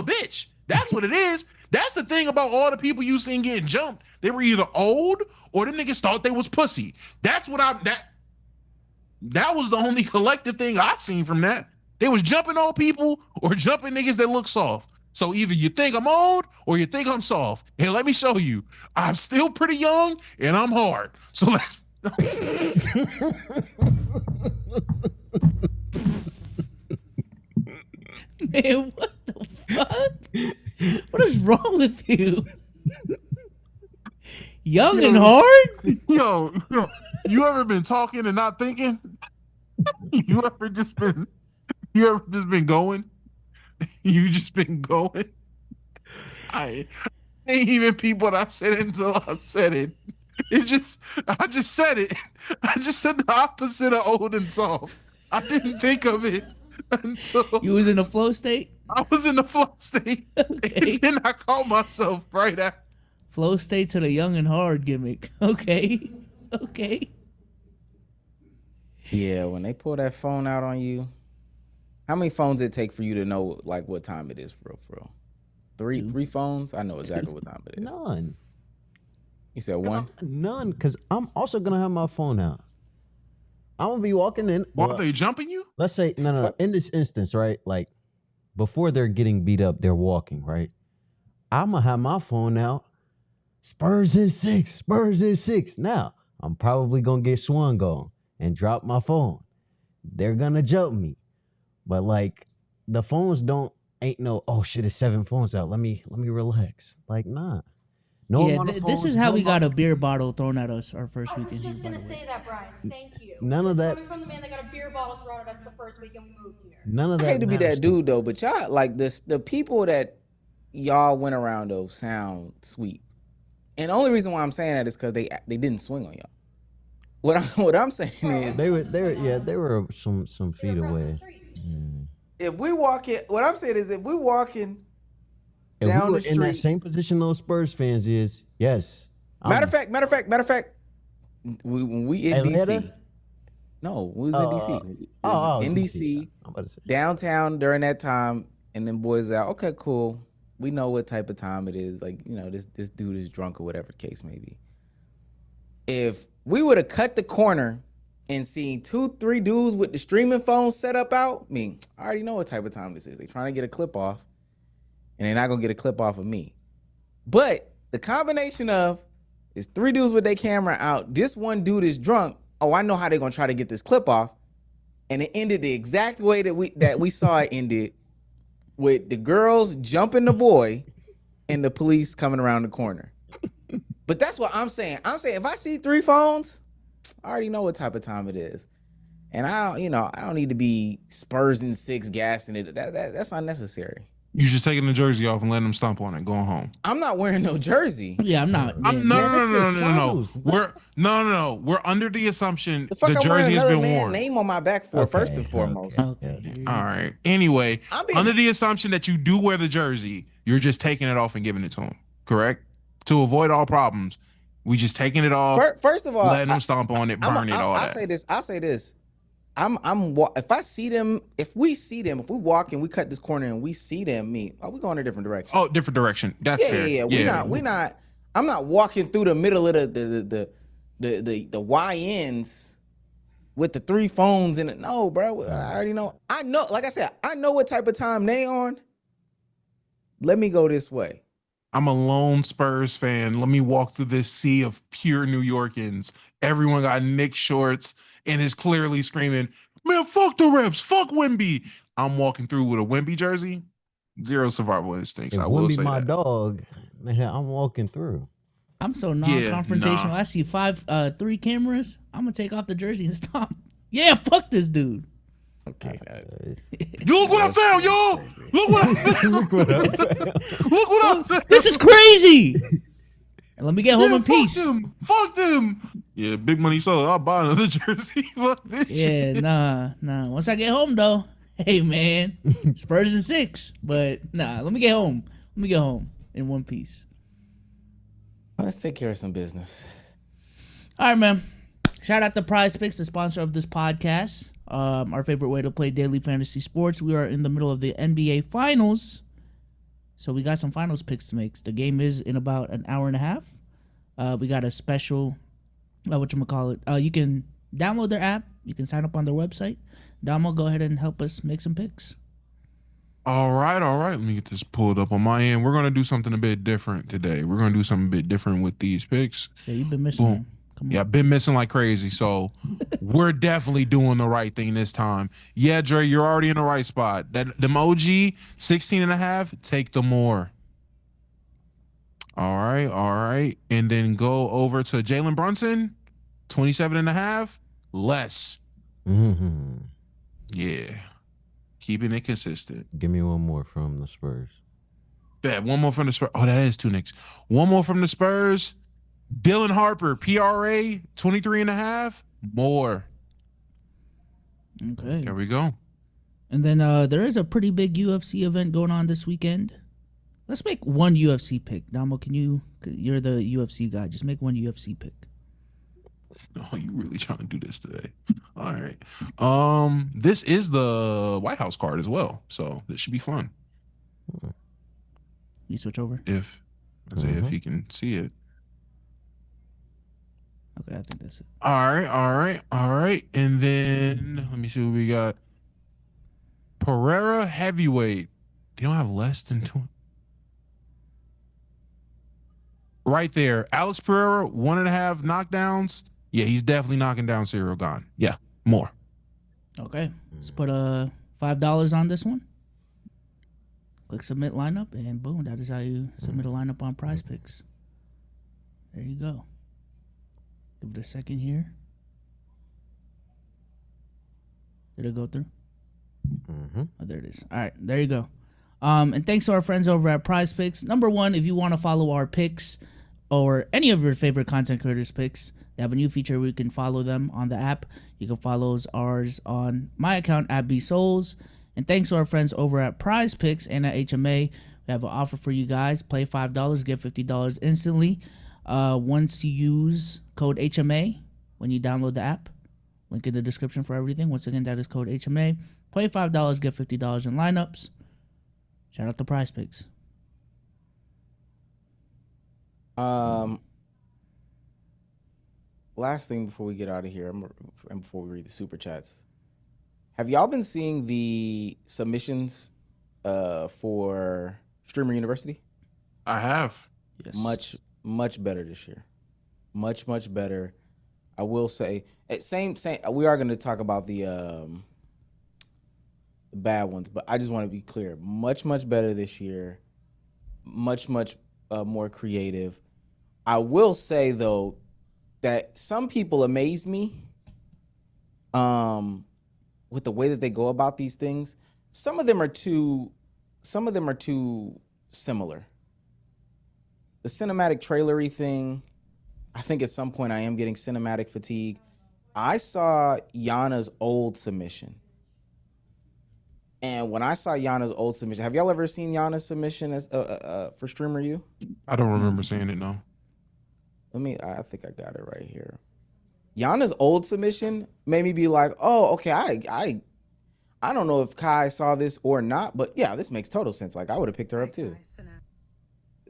bitch? That's what it is. That's the thing about all the people you seen getting jumped. They were either old or them niggas thought they was pussy. That's what that was the only collective thing I seen from that. They was jumping old people or jumping niggas that look soft. So either you think I'm old or you think I'm soft. And let me show you. I'm still pretty young and I'm hard. So let's. Man, what the fuck? What is wrong with you? Young and hard? Yo, you ever been talking and not thinking? You ever just been going? You just been going? I ain't even people that I said it until I said it. I just said it. I just said the opposite of old and soft. I didn't think of it until you was in a flow state. I was in the flow state, okay. And then I caught myself right after. Flow state to the young and hard gimmick. Okay. Okay. Yeah, when they pull that phone out on you, how many phones it take for you to know like what time it is for real? Three phones? I know exactly what time it is. None. You said one? None, because I'm also gonna have my phone out. I'm gonna be walking in. Why are they jumping you? Let's say no. In this instance, right? Like before they're getting beat up, they're walking, right? I'm gonna have my phone out. Spurs in 6. Spurs in 6. Now I'm probably gonna get swung on and drop my phone. They're gonna jump me, but like the phones ain't no. Oh shit! It's 7 phones out. Let me relax. Like nah. No Yeah, amount of this phones, is how no we got amount a of- beer bottle thrown at us our first I was weekend here. just By gonna the way. say that, Brian. Thank you. None of that. Coming from the man that got a beer bottle thrown at us the first weekend we moved here. None of that. I hate to be matters that dude though, but y'all like this. The people that y'all went around though sound sweet, and the only reason why I'm saying that is because they didn't swing on y'all. What I'm saying is They were some feet away. if we walking, what I'm saying is if we walking If down we were the in that street. same position those Spurs fans is, yes. Matter of fact, when we in Atlanta? DC. No, we was in DC. In DC. DC, I'm about to say. downtown during that time, and then boys out. Okay, cool. We know what type of time it is. Like, you know, this dude is drunk or whatever the case may be. If we would have cut the corner and seen 2-3 dudes with the streaming phone set up out, I already know what type of time this is. They trying to get a clip off, and they're not gonna get a clip off of me. But the combination of is 3 dudes with their camera out. This one dude is drunk. Oh, I know how they're gonna try to get this clip off, and it ended the exact way that we saw it ended, with the girls jumping the boy, and the police coming around the corner. But that's what I'm saying. I'm saying if I see 3 phones, I already know what type of time it is, and I don't need to be Spurs in 6 gassing it. That's unnecessary. You just taking the jersey off and letting them stomp on it, going home. I'm not wearing no jersey. Yeah, I'm not. No. We're under the assumption The fuck the I'm wearing jersey has another been man's worn. name on my back for first and foremost. All right. Anyway, under the assumption that you do wear the jersey, you're just taking it off and giving it to him. Correct? To avoid all problems, we just taking it off. First of all, letting them stomp on it, burn it, all I'll that. I'll say this. If I see them, if we walk and we cut this corner and we see them, we going a different direction. Oh, different direction. That's fair. Yeah. We not. I'm not walking through the middle of the YNs with the 3 phones in it. No, bro. I already know. I know. Like I said, I know what type of time they on. Let me go this way. I'm a lone Spurs fan. Let me walk through this sea of pure New Yorkans. Everyone got Knicks shorts and is clearly screaming, man, fuck the refs, fuck Wemby. I'm walking through with a Wemby jersey. Zero survival instincts. If I will Wemby say my that. dog, man, I'm walking through. I'm so non-confrontational. nah. I see 3 cameras. I'm gonna take off the jersey and stop. Yeah, fuck this dude. Okay. You look what I found, y'all. Look what I found. Look what I found. This is crazy. And let me get home in peace. Fuck them. Yeah, big money sold. I'll buy another jersey. Fuck this shit. Yeah, nah. Once I get home though, hey man, Spurs in 6. But nah, let me get home. Let me get home in one piece. Let's take care of some business. All right, man. Shout out to Prize Picks, the sponsor of this podcast. Our favorite way to play daily fantasy sports. We are in the middle of the NBA Finals, so we got some finals picks to make. The game is in about an hour and a half. We got a special, whatchamacallit. You can download their app. You can sign up on their website. Damo, go ahead and help us make some picks. All right. Let me get this pulled up on my end. We're going to do something a bit different today. We're going to do something a bit different with these picks. Yeah, you've been missing them. Yeah, I've been missing like crazy. So we're definitely doing the right thing this time. Yeah, Dre, you're already in the right spot. That the OG 16.5, take the more. All right. And then go over to Jalen Brunson, 27.5, less. Mm-hmm. Yeah. Keeping it consistent. Give me one more from the Spurs. Bet. One more from the Spurs. Oh, that is 2 Knicks. One more from the Spurs. Dylan Harper, PRA, 23.5, more. Okay. There we go. And then there is a pretty big UFC event going on this weekend. Let's make one UFC pick. Damo, you're the UFC guy. Just make one UFC pick. Oh, you really trying to do this today? All right. This is the White House card as well, so this should be fun. You switch over. If he can see it. Okay, I think that's it. All right. And then let me see what we got. Pereira heavyweight. They don't have less than 2. Right there, Alex Pereira, 1.5 knockdowns. Yeah, he's definitely knocking down Cyril Gane. Yeah, more. Okay, let's put $5 on this one. Click submit lineup, and boom, that is how you submit a lineup on Prize Picks. There you go. Give it a second here. Did it go through? Oh, there it is. All right, there you go. And thanks to our friends over at Prize Picks. Number one, if you want to follow our picks or any of your favorite content creators' picks, they have a new feature where you can follow them on the app. You can follow ours on my account at BSouls. And thanks to our friends over at Prize Picks and at HMA, we have an offer for you guys. Play $5, get $50 instantly. Once you use code HMA when you download the app. Link in the description for everything. Once again, that is code HMA. Play $5, get $50 in lineups. Shout out to Prize Picks. Last thing before we get out of here, and before we read the super chats, have y'all been seeing the submissions for Streamer University? I have. Yes. Much better this year. Much better. I will say, same. We are going to talk about the bad ones, but I just want to be clear. Much better this year. Much more creative. I will say though that some people amaze me with the way that they go about these things. Some of them are too similar. The cinematic trailery thing, I think at some point I am getting cinematic fatigue. I saw Yana's old submission. And when I saw Yana's old submission, have y'all ever seen Yana's submission as for Streamer U? I don't remember seeing it, no. I think I got it right here. Yana's old submission made me be like, oh, okay, I don't know if Kai saw this or not, but yeah, this makes total sense. Like I would have picked her up too.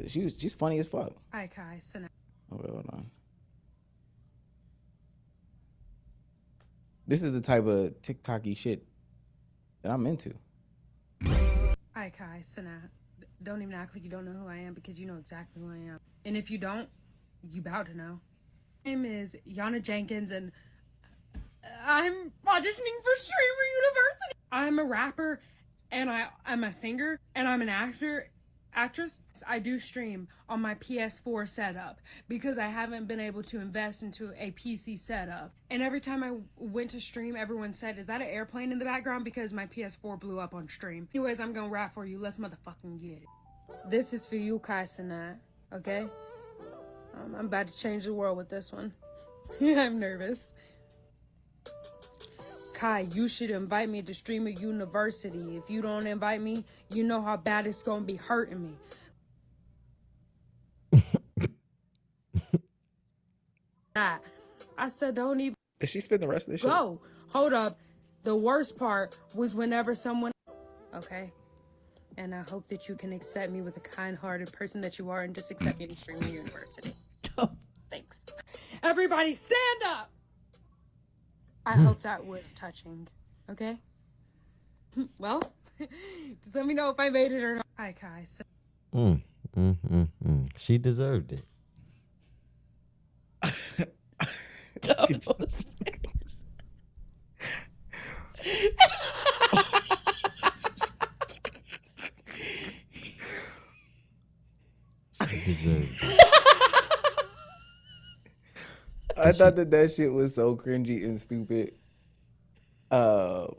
She's funny as fuck. Hi, Kai. Okay, hold on. This is the type of TikTok-y shit that I'm into. Hi, Kai. Sanat. Don't even act like you don't know who I am because you know exactly who I am. And if you don't, you bout to know. My name is Yana Jenkins, and I'm auditioning for Streamer University. I'm a rapper, and I'm a singer, and I'm an actress. I do stream on my PS4 setup because I haven't been able to invest into a PC setup. And every time I went to stream, everyone said, is that an airplane in the background? Because my PS4 blew up on stream. Anyways, I'm gonna rap for you. Let's motherfucking get it. This is for you, Kai Sanat, okay? I'm about to change the world with this one. I'm nervous. Kai, you should invite me to Streamer University. If you don't invite me, you know how bad it's gonna be hurting me. I said don't even. Did she spend the rest of the go? Hold up. The worst part was whenever someone. Okay. And I hope that you can accept me with the kind-hearted person that you are and just accept me to Streamer University. Thanks. Everybody stand up! I hope that was touching. Okay? Well, just let me know if I made it or not. Hi, Kai. She deserved it. I thought that shit was so cringy and stupid. But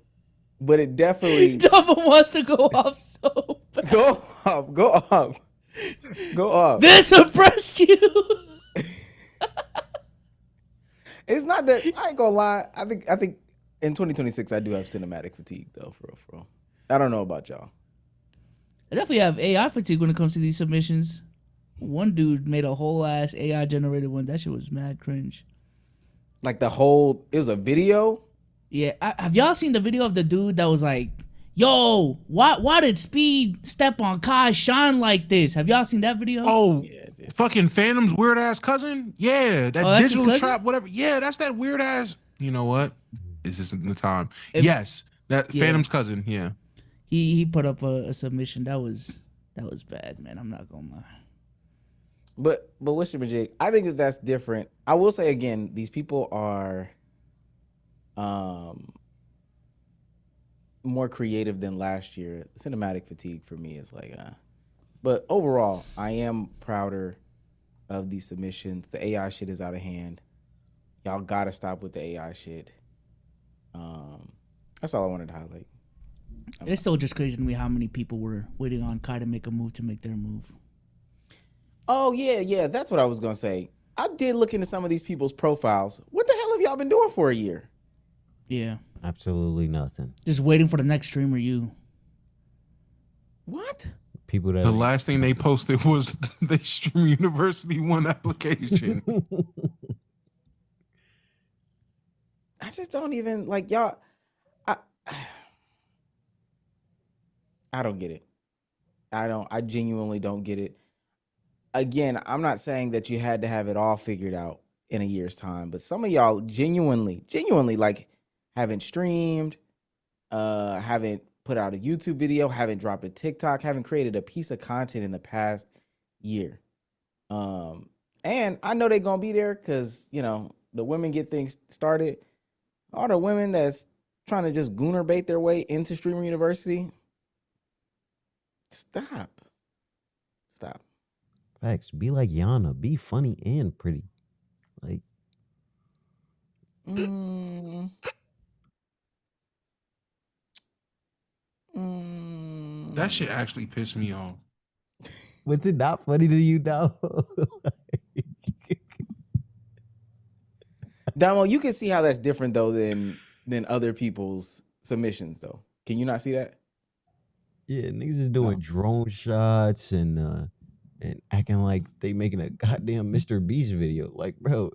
it definitely Dama wants to go off so bad. Go off. This impressed you. It's not that I ain't gonna lie. I think in 2026 I do have cinematic fatigue though, for real. I don't know about y'all. I definitely have AI fatigue when it comes to these submissions. One dude made a whole ass AI generated one. That shit was mad cringe. Like it was a video. Yeah, have y'all seen the video of the dude that was like, "Yo, why did Speed step on Kai shine like this?" Have y'all seen that video? Oh, fucking Phantom's weird ass cousin. Yeah, that digital trap, whatever. Yeah, that's that weird ass. You know what? It's just in the time. Yes, that Phantom's cousin. Yeah. He put up a submission that was bad, man. I'm not gonna lie. But what's your jig? I think that's different. I will say again, these people are more creative than last year. Cinematic fatigue for me is like but overall, I am prouder of these submissions. The AI shit is out of hand. Y'all gotta stop with the AI shit. That's all I wanted to highlight. It's still just crazy to me how many people were waiting on Kai to make a move to make their move. Oh yeah, that's what I was gonna say. I did look into some of these people's profiles. What the hell have y'all been doing for a year? Yeah. Absolutely nothing. Just waiting for the next streamer. You. What? People that the last thing they posted was the Stream University 1 application. I just don't even like y'all. I don't get it. I genuinely don't get it. Again, I'm not saying that you had to have it all figured out in a year's time, but some of y'all genuinely like haven't streamed, haven't put out a YouTube video, haven't dropped a TikTok, haven't created a piece of content in the past year. And I know they're gonna be there because the women get things started. All the women that's trying to just gooner bait their way into Streamer University, stop. Facts. Be like Yana. Be funny and pretty. Like. That shit actually pissed me off. Was it not funny to you, Damo? Damo, you can see how that's different though than other people's submissions though. Can you not see that? Yeah, niggas is doing drone shots and acting like they making a goddamn Mr. Beast video. Like, bro,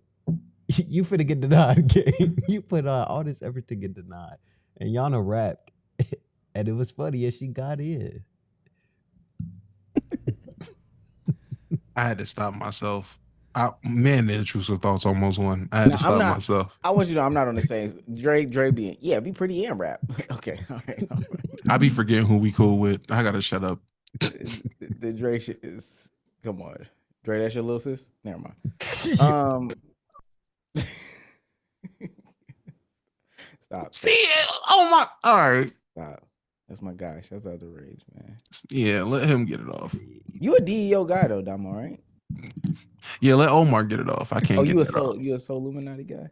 you finna get denied, gang. You put all this effort to get denied. And Yana rapped. And it was funny as she got in. I had to stop myself. Man, the intrusive thoughts almost won. I had to stop myself. I want you to know I'm not on the same. Dre being, be pretty and rap. Okay, all right. I be forgetting who we cool with. I gotta shut up. The Dre shit is, come on. Dre, that's your little sis? Never mind. Stop. See, oh my, all right. Stop. That's my guy. Shouts out to Rage, man. Yeah, let him get it off. You a DEO guy though, Damo, right? Yeah, let Omar get it off. I can't get that off. You a Soul Illuminati guy?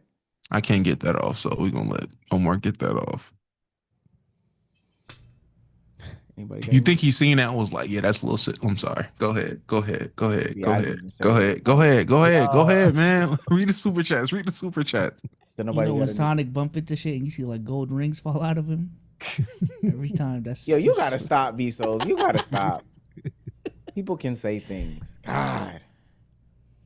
I can't get that off, so we're gonna let Omar get that off. Anybody You think he's seen that and was like, yeah, that's a little shit. I'm sorry. Go ahead, man. Read the super chats. So when Sonic bump into shit and you see like gold rings fall out of him every time. That's you gotta stop, V-Souls. You gotta stop. People can say things. God.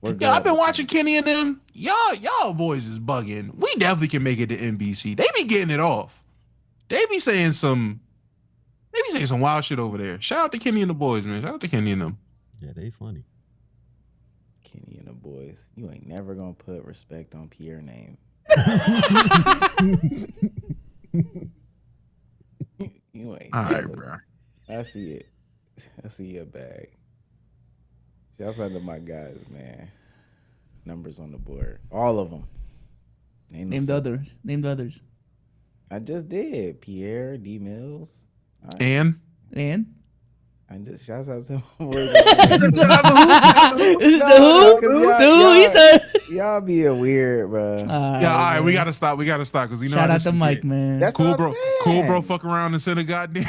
I've been watching Kenny and them. Y'all boys is bugging. We definitely can make it to NBC. They be getting it off. They be saying some wild shit over there. Shout out to Kenny and the boys, man. Shout out to Kenny and them. Yeah, they funny. Kenny and the boys. You ain't never gonna put respect on Pierre's name. You ain't. All right, bro. I see it. I see your bag. Shouts out to my guys, man. Numbers on the board. All of them. Name the others. I just did. Pierre, D Mills. Right. And? I just shouts out to my boys. Y'all being weird, bro. All right, we gotta stop because shout out to Mike, man. That's cool, bro. Cool, bro. Fuck around and send a goddamn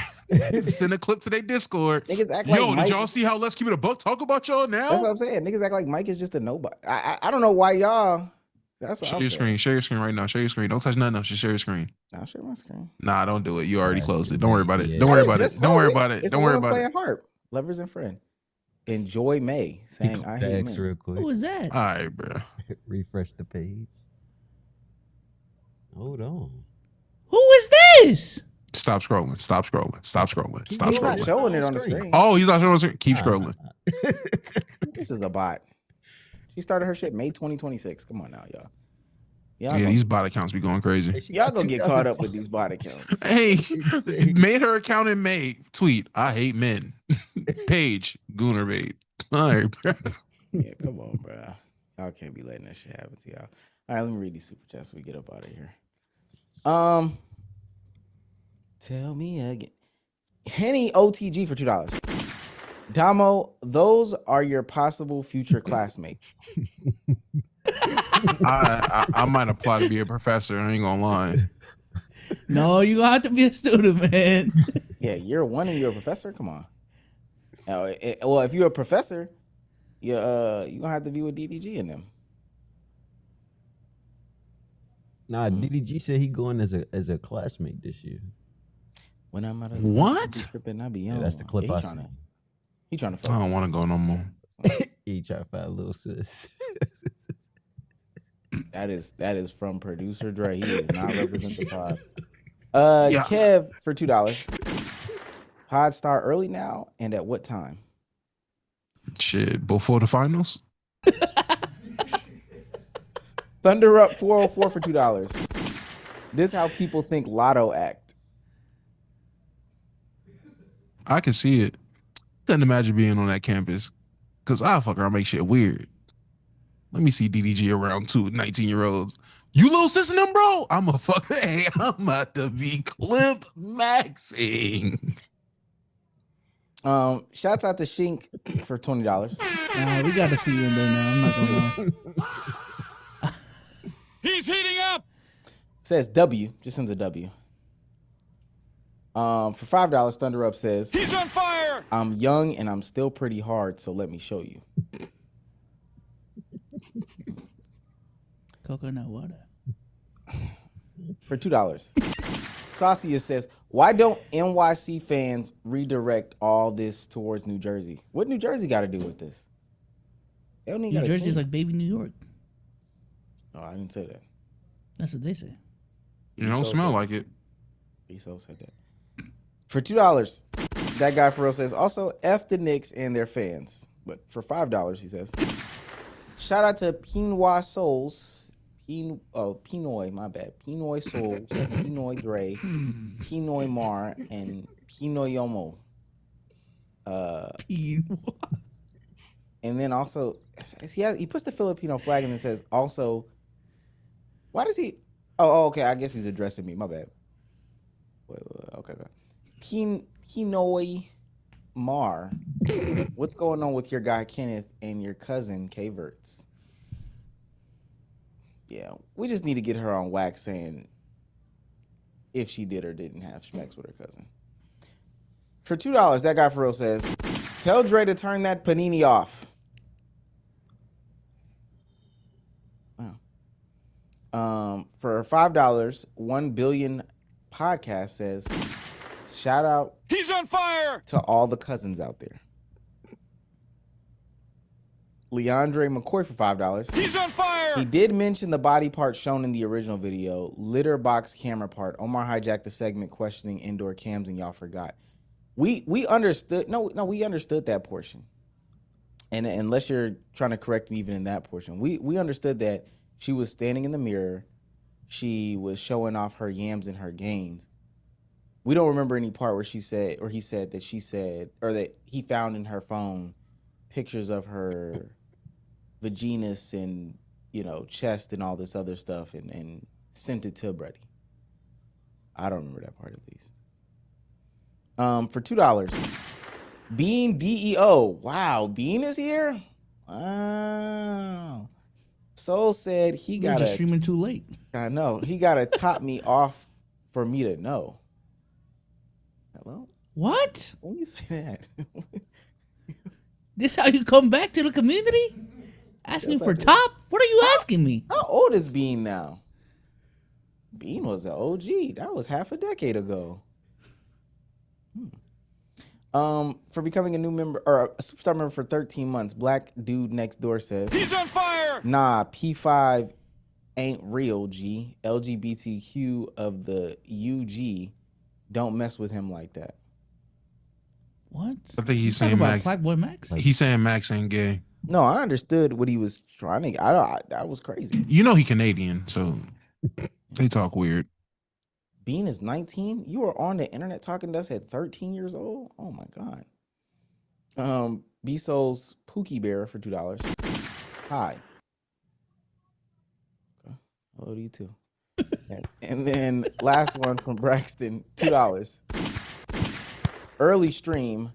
send a clip to their Discord. Niggas act like Mike, did y'all see how Let's Keep It a Buck talk about y'all now? That's what I'm saying. Niggas act like Mike is just a nobody. I don't know why y'all. That's what share your screen. Share your screen right now. Share your screen. Don't touch nothing else. Just share your screen. I'll share my screen. Nah, don't do it. You already closed it. Don't worry about it. Don't worry about it. Don't worry about it. Don't worry about it. Lovers and friend. Enjoy May saying I hate men. Real quick. Who was that? All right, bro. Refresh the page. Hold on. Who is this? Stop scrolling. Stop scrolling. Stop scrolling. Stop He's not scrolling. showing it on the screen. Oh, he's not showing it. Keep scrolling. This is a bot. She started her shit May 2026. Come on now, y'all. Yeah, these bot accounts be going crazy. Y'all gonna get caught up with these bot accounts. Hey, made her account in May. Tweet, I hate men. Page, Gooner bait. All right, bro. Yeah, come on, bro. Y'all can't be letting that shit happen to y'all. All right, let me read these super chats so we get up out of here. Tell me again. Henny OTG for $2. Damo, those are your possible future classmates. I might apply to be a professor. I ain't gonna lie. No, you gonna have to be a student, man. Yeah, you're one and you're a professor. Come on. Well, if you're a professor, you're gonna have to be with DDG and them. Nah, DDG said he going as a classmate this year. When I'm out of What? tripping, I be Yeah, young. that's the clip I see. He trying to. I don't want to go no more. He trying to find a little sis. That is from producer Dre. He is not representing the pod. Yeah. Kev for $2. Pod start early now, and at what time? Shit, before the finals. Thunder Up 404 for $2. This how people think Lotto act. I can see it. Couldn't imagine being on that campus. Cause I'll fuck around, make shit weird. Let me see DDG around 19-year-olds. You little sis in them, bro? I'm a fuck. Hey, I'm about to be clip maxing. Shouts out to Shink for $20. Nah, we gotta see you in there now. I'm not gonna lie. He's heating up. Says W, just sends a W. For $5, Thunder Up says He's on fire. I'm young and I'm still pretty hard, so let me show you. Coconut water. For $2. Saucia says, why don't NYC fans redirect all this towards New Jersey? What New Jersey got to do with this? They don't even New got a Jersey is team. like baby New York. Oh, I didn't say that. That's what they say. You don't smell like it. Beso said that. For $2, that guy for real says, also F the Knicks and their fans. But for $5, he says, shout out to Pinoy Souls. Pinoy, my bad. Pinoy Souls, Pinoy Dre, Pinoy Mar, and Pinoy Yomo. And then also, he puts the Filipino flag and then says, also, why does he? Oh, okay. I guess he's addressing me. My bad. Wait, okay. Pinoy Mar, what's going on with your guy Kenneth and your cousin Kvrtez? Yeah, we just need to get her on wax saying if she did or didn't have schmecks with her cousin. For $2, that guy for real says, tell Dre to turn that panini off. Wow. For $5, 1 billion podcast says, shout out He's on fire to all the cousins out there. Leandre McCoy for $5. He's on fire. He did mention the body part shown in the original video, litter box camera part. Omar hijacked the segment questioning indoor cams and y'all forgot. We understood. No, we understood that portion. And unless you're trying to correct me even in that portion, we understood that she was standing in the mirror. She was showing off her yams and her gains. We don't remember any part where he said that he found in her phone pictures of her vaginas and, chest and all this other stuff and sent it to Brady. I don't remember that part at least. For $2, Bean DEO. Wow, Bean is here? Wow. Soul said he got just streaming too late. I know. He got to top me off for me to know. Hello? What? When you say that? This how you come back to the community? Asking for top? What are you asking me? How old is Bean now? Bean was an OG. That was half a decade ago. For becoming a new member or a superstar member for 13 months, Black Dude Next Door says He's on fire. Nah, P5 ain't real. G LGBTQ of the UG don't mess with him like that. What? I think he's talking saying about Max. Plaqueboymax? He's saying Max ain't gay. No, I understood what he was trying to. That was crazy. You know he Canadian, so they talk weird. Bean is 19. You were on the internet talking to us at 13 years old. Oh my god. B Soul's Pookie Bear for $2. Hi. Okay. Hello to you too. And then last one from Braxton, $2. Early stream,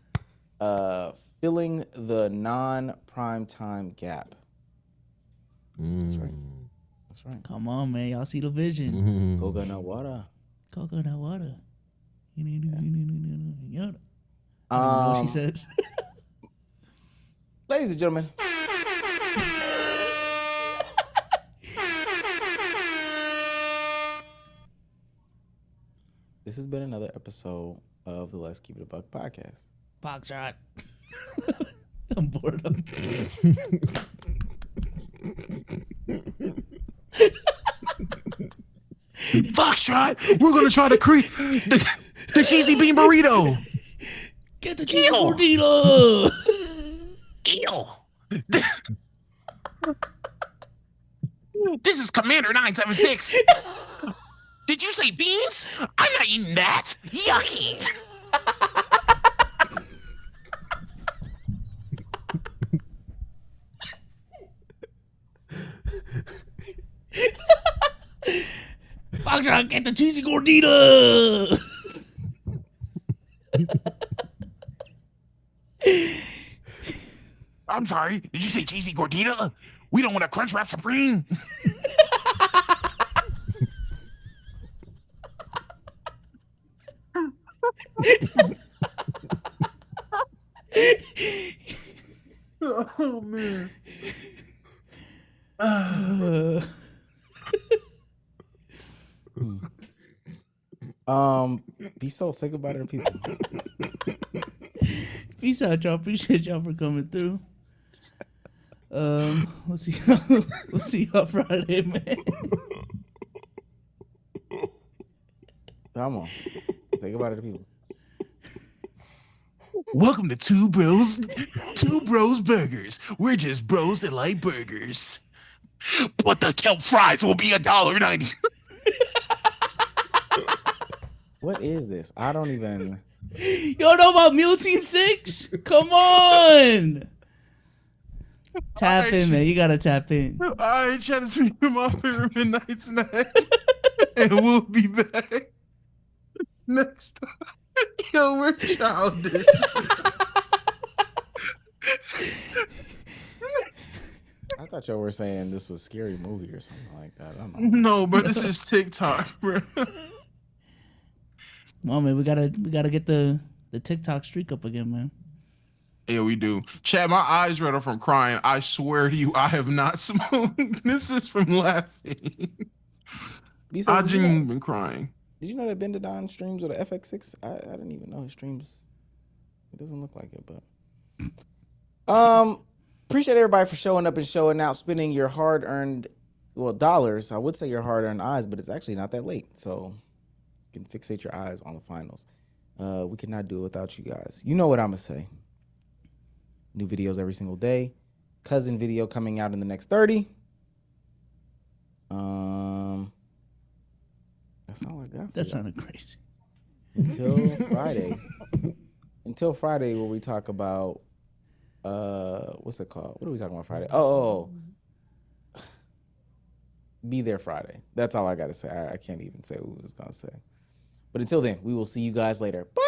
filling the non-prime time gap. That's right. That's right. Come on, man. Y'all see the vision. Coconut water. Coconut water. You know what she says. Ladies and gentlemen. This has been another episode of the Let's Keep It a Buck podcast. Box shot. I'm bored of Foxtrot, we're gonna try to create the cheesy bean burrito. Get the cheesy gordita. Ew. This is Commander 976. Did you say beans? I'm not eating that. Yucky. Foxtrot, get the cheesy gordita. I'm sorry. Did you say cheesy gordita? We don't want a Crunch Wrap Supreme. Oh man. Be so say goodbye to the people. Peace out, y'all. Appreciate y'all for coming through. We'll see y'all Friday, man. Come on. Say goodbye to the people. Welcome to Two Bros Burgers. We're just bros that like burgers. But the kelp fries will be $1.90. What is this? I don't even. You don't know about Mule Team 6? Come on. Tap in, man. You gotta tap in. All right, chat is me my favorite midnight snack. And we'll be back next time. Yo, we're childish. I thought y'all were saying this was a scary movie or something like that. I don't know. No, but this is TikTok, bro. Well, man, we gotta get the TikTok streak up again, man. Yeah, we do. Chad, my eyes red up from crying. I swear to you, I have not smoked. This is from laughing. I genuinely been crying. Did you know that Bendadon streams with the FX6? I didn't even know he streams. It doesn't look like it, but appreciate everybody for showing up and showing out, spending your hard-earned, well, dollars. I would say your hard-earned eyes, but it's actually not that late, so you can fixate your eyes on the finals. We could not do it without you guys. You know what I'm gonna say. New videos every single day. Cousin video coming out in the next 30. That's all I got. That sounded crazy. Until Friday. Until Friday, where we talk about what's it called? What are we talking about Friday? Oh. Be there Friday. That's all I gotta say. I can't even say what we was gonna say. But until then, we will see you guys later. Bye.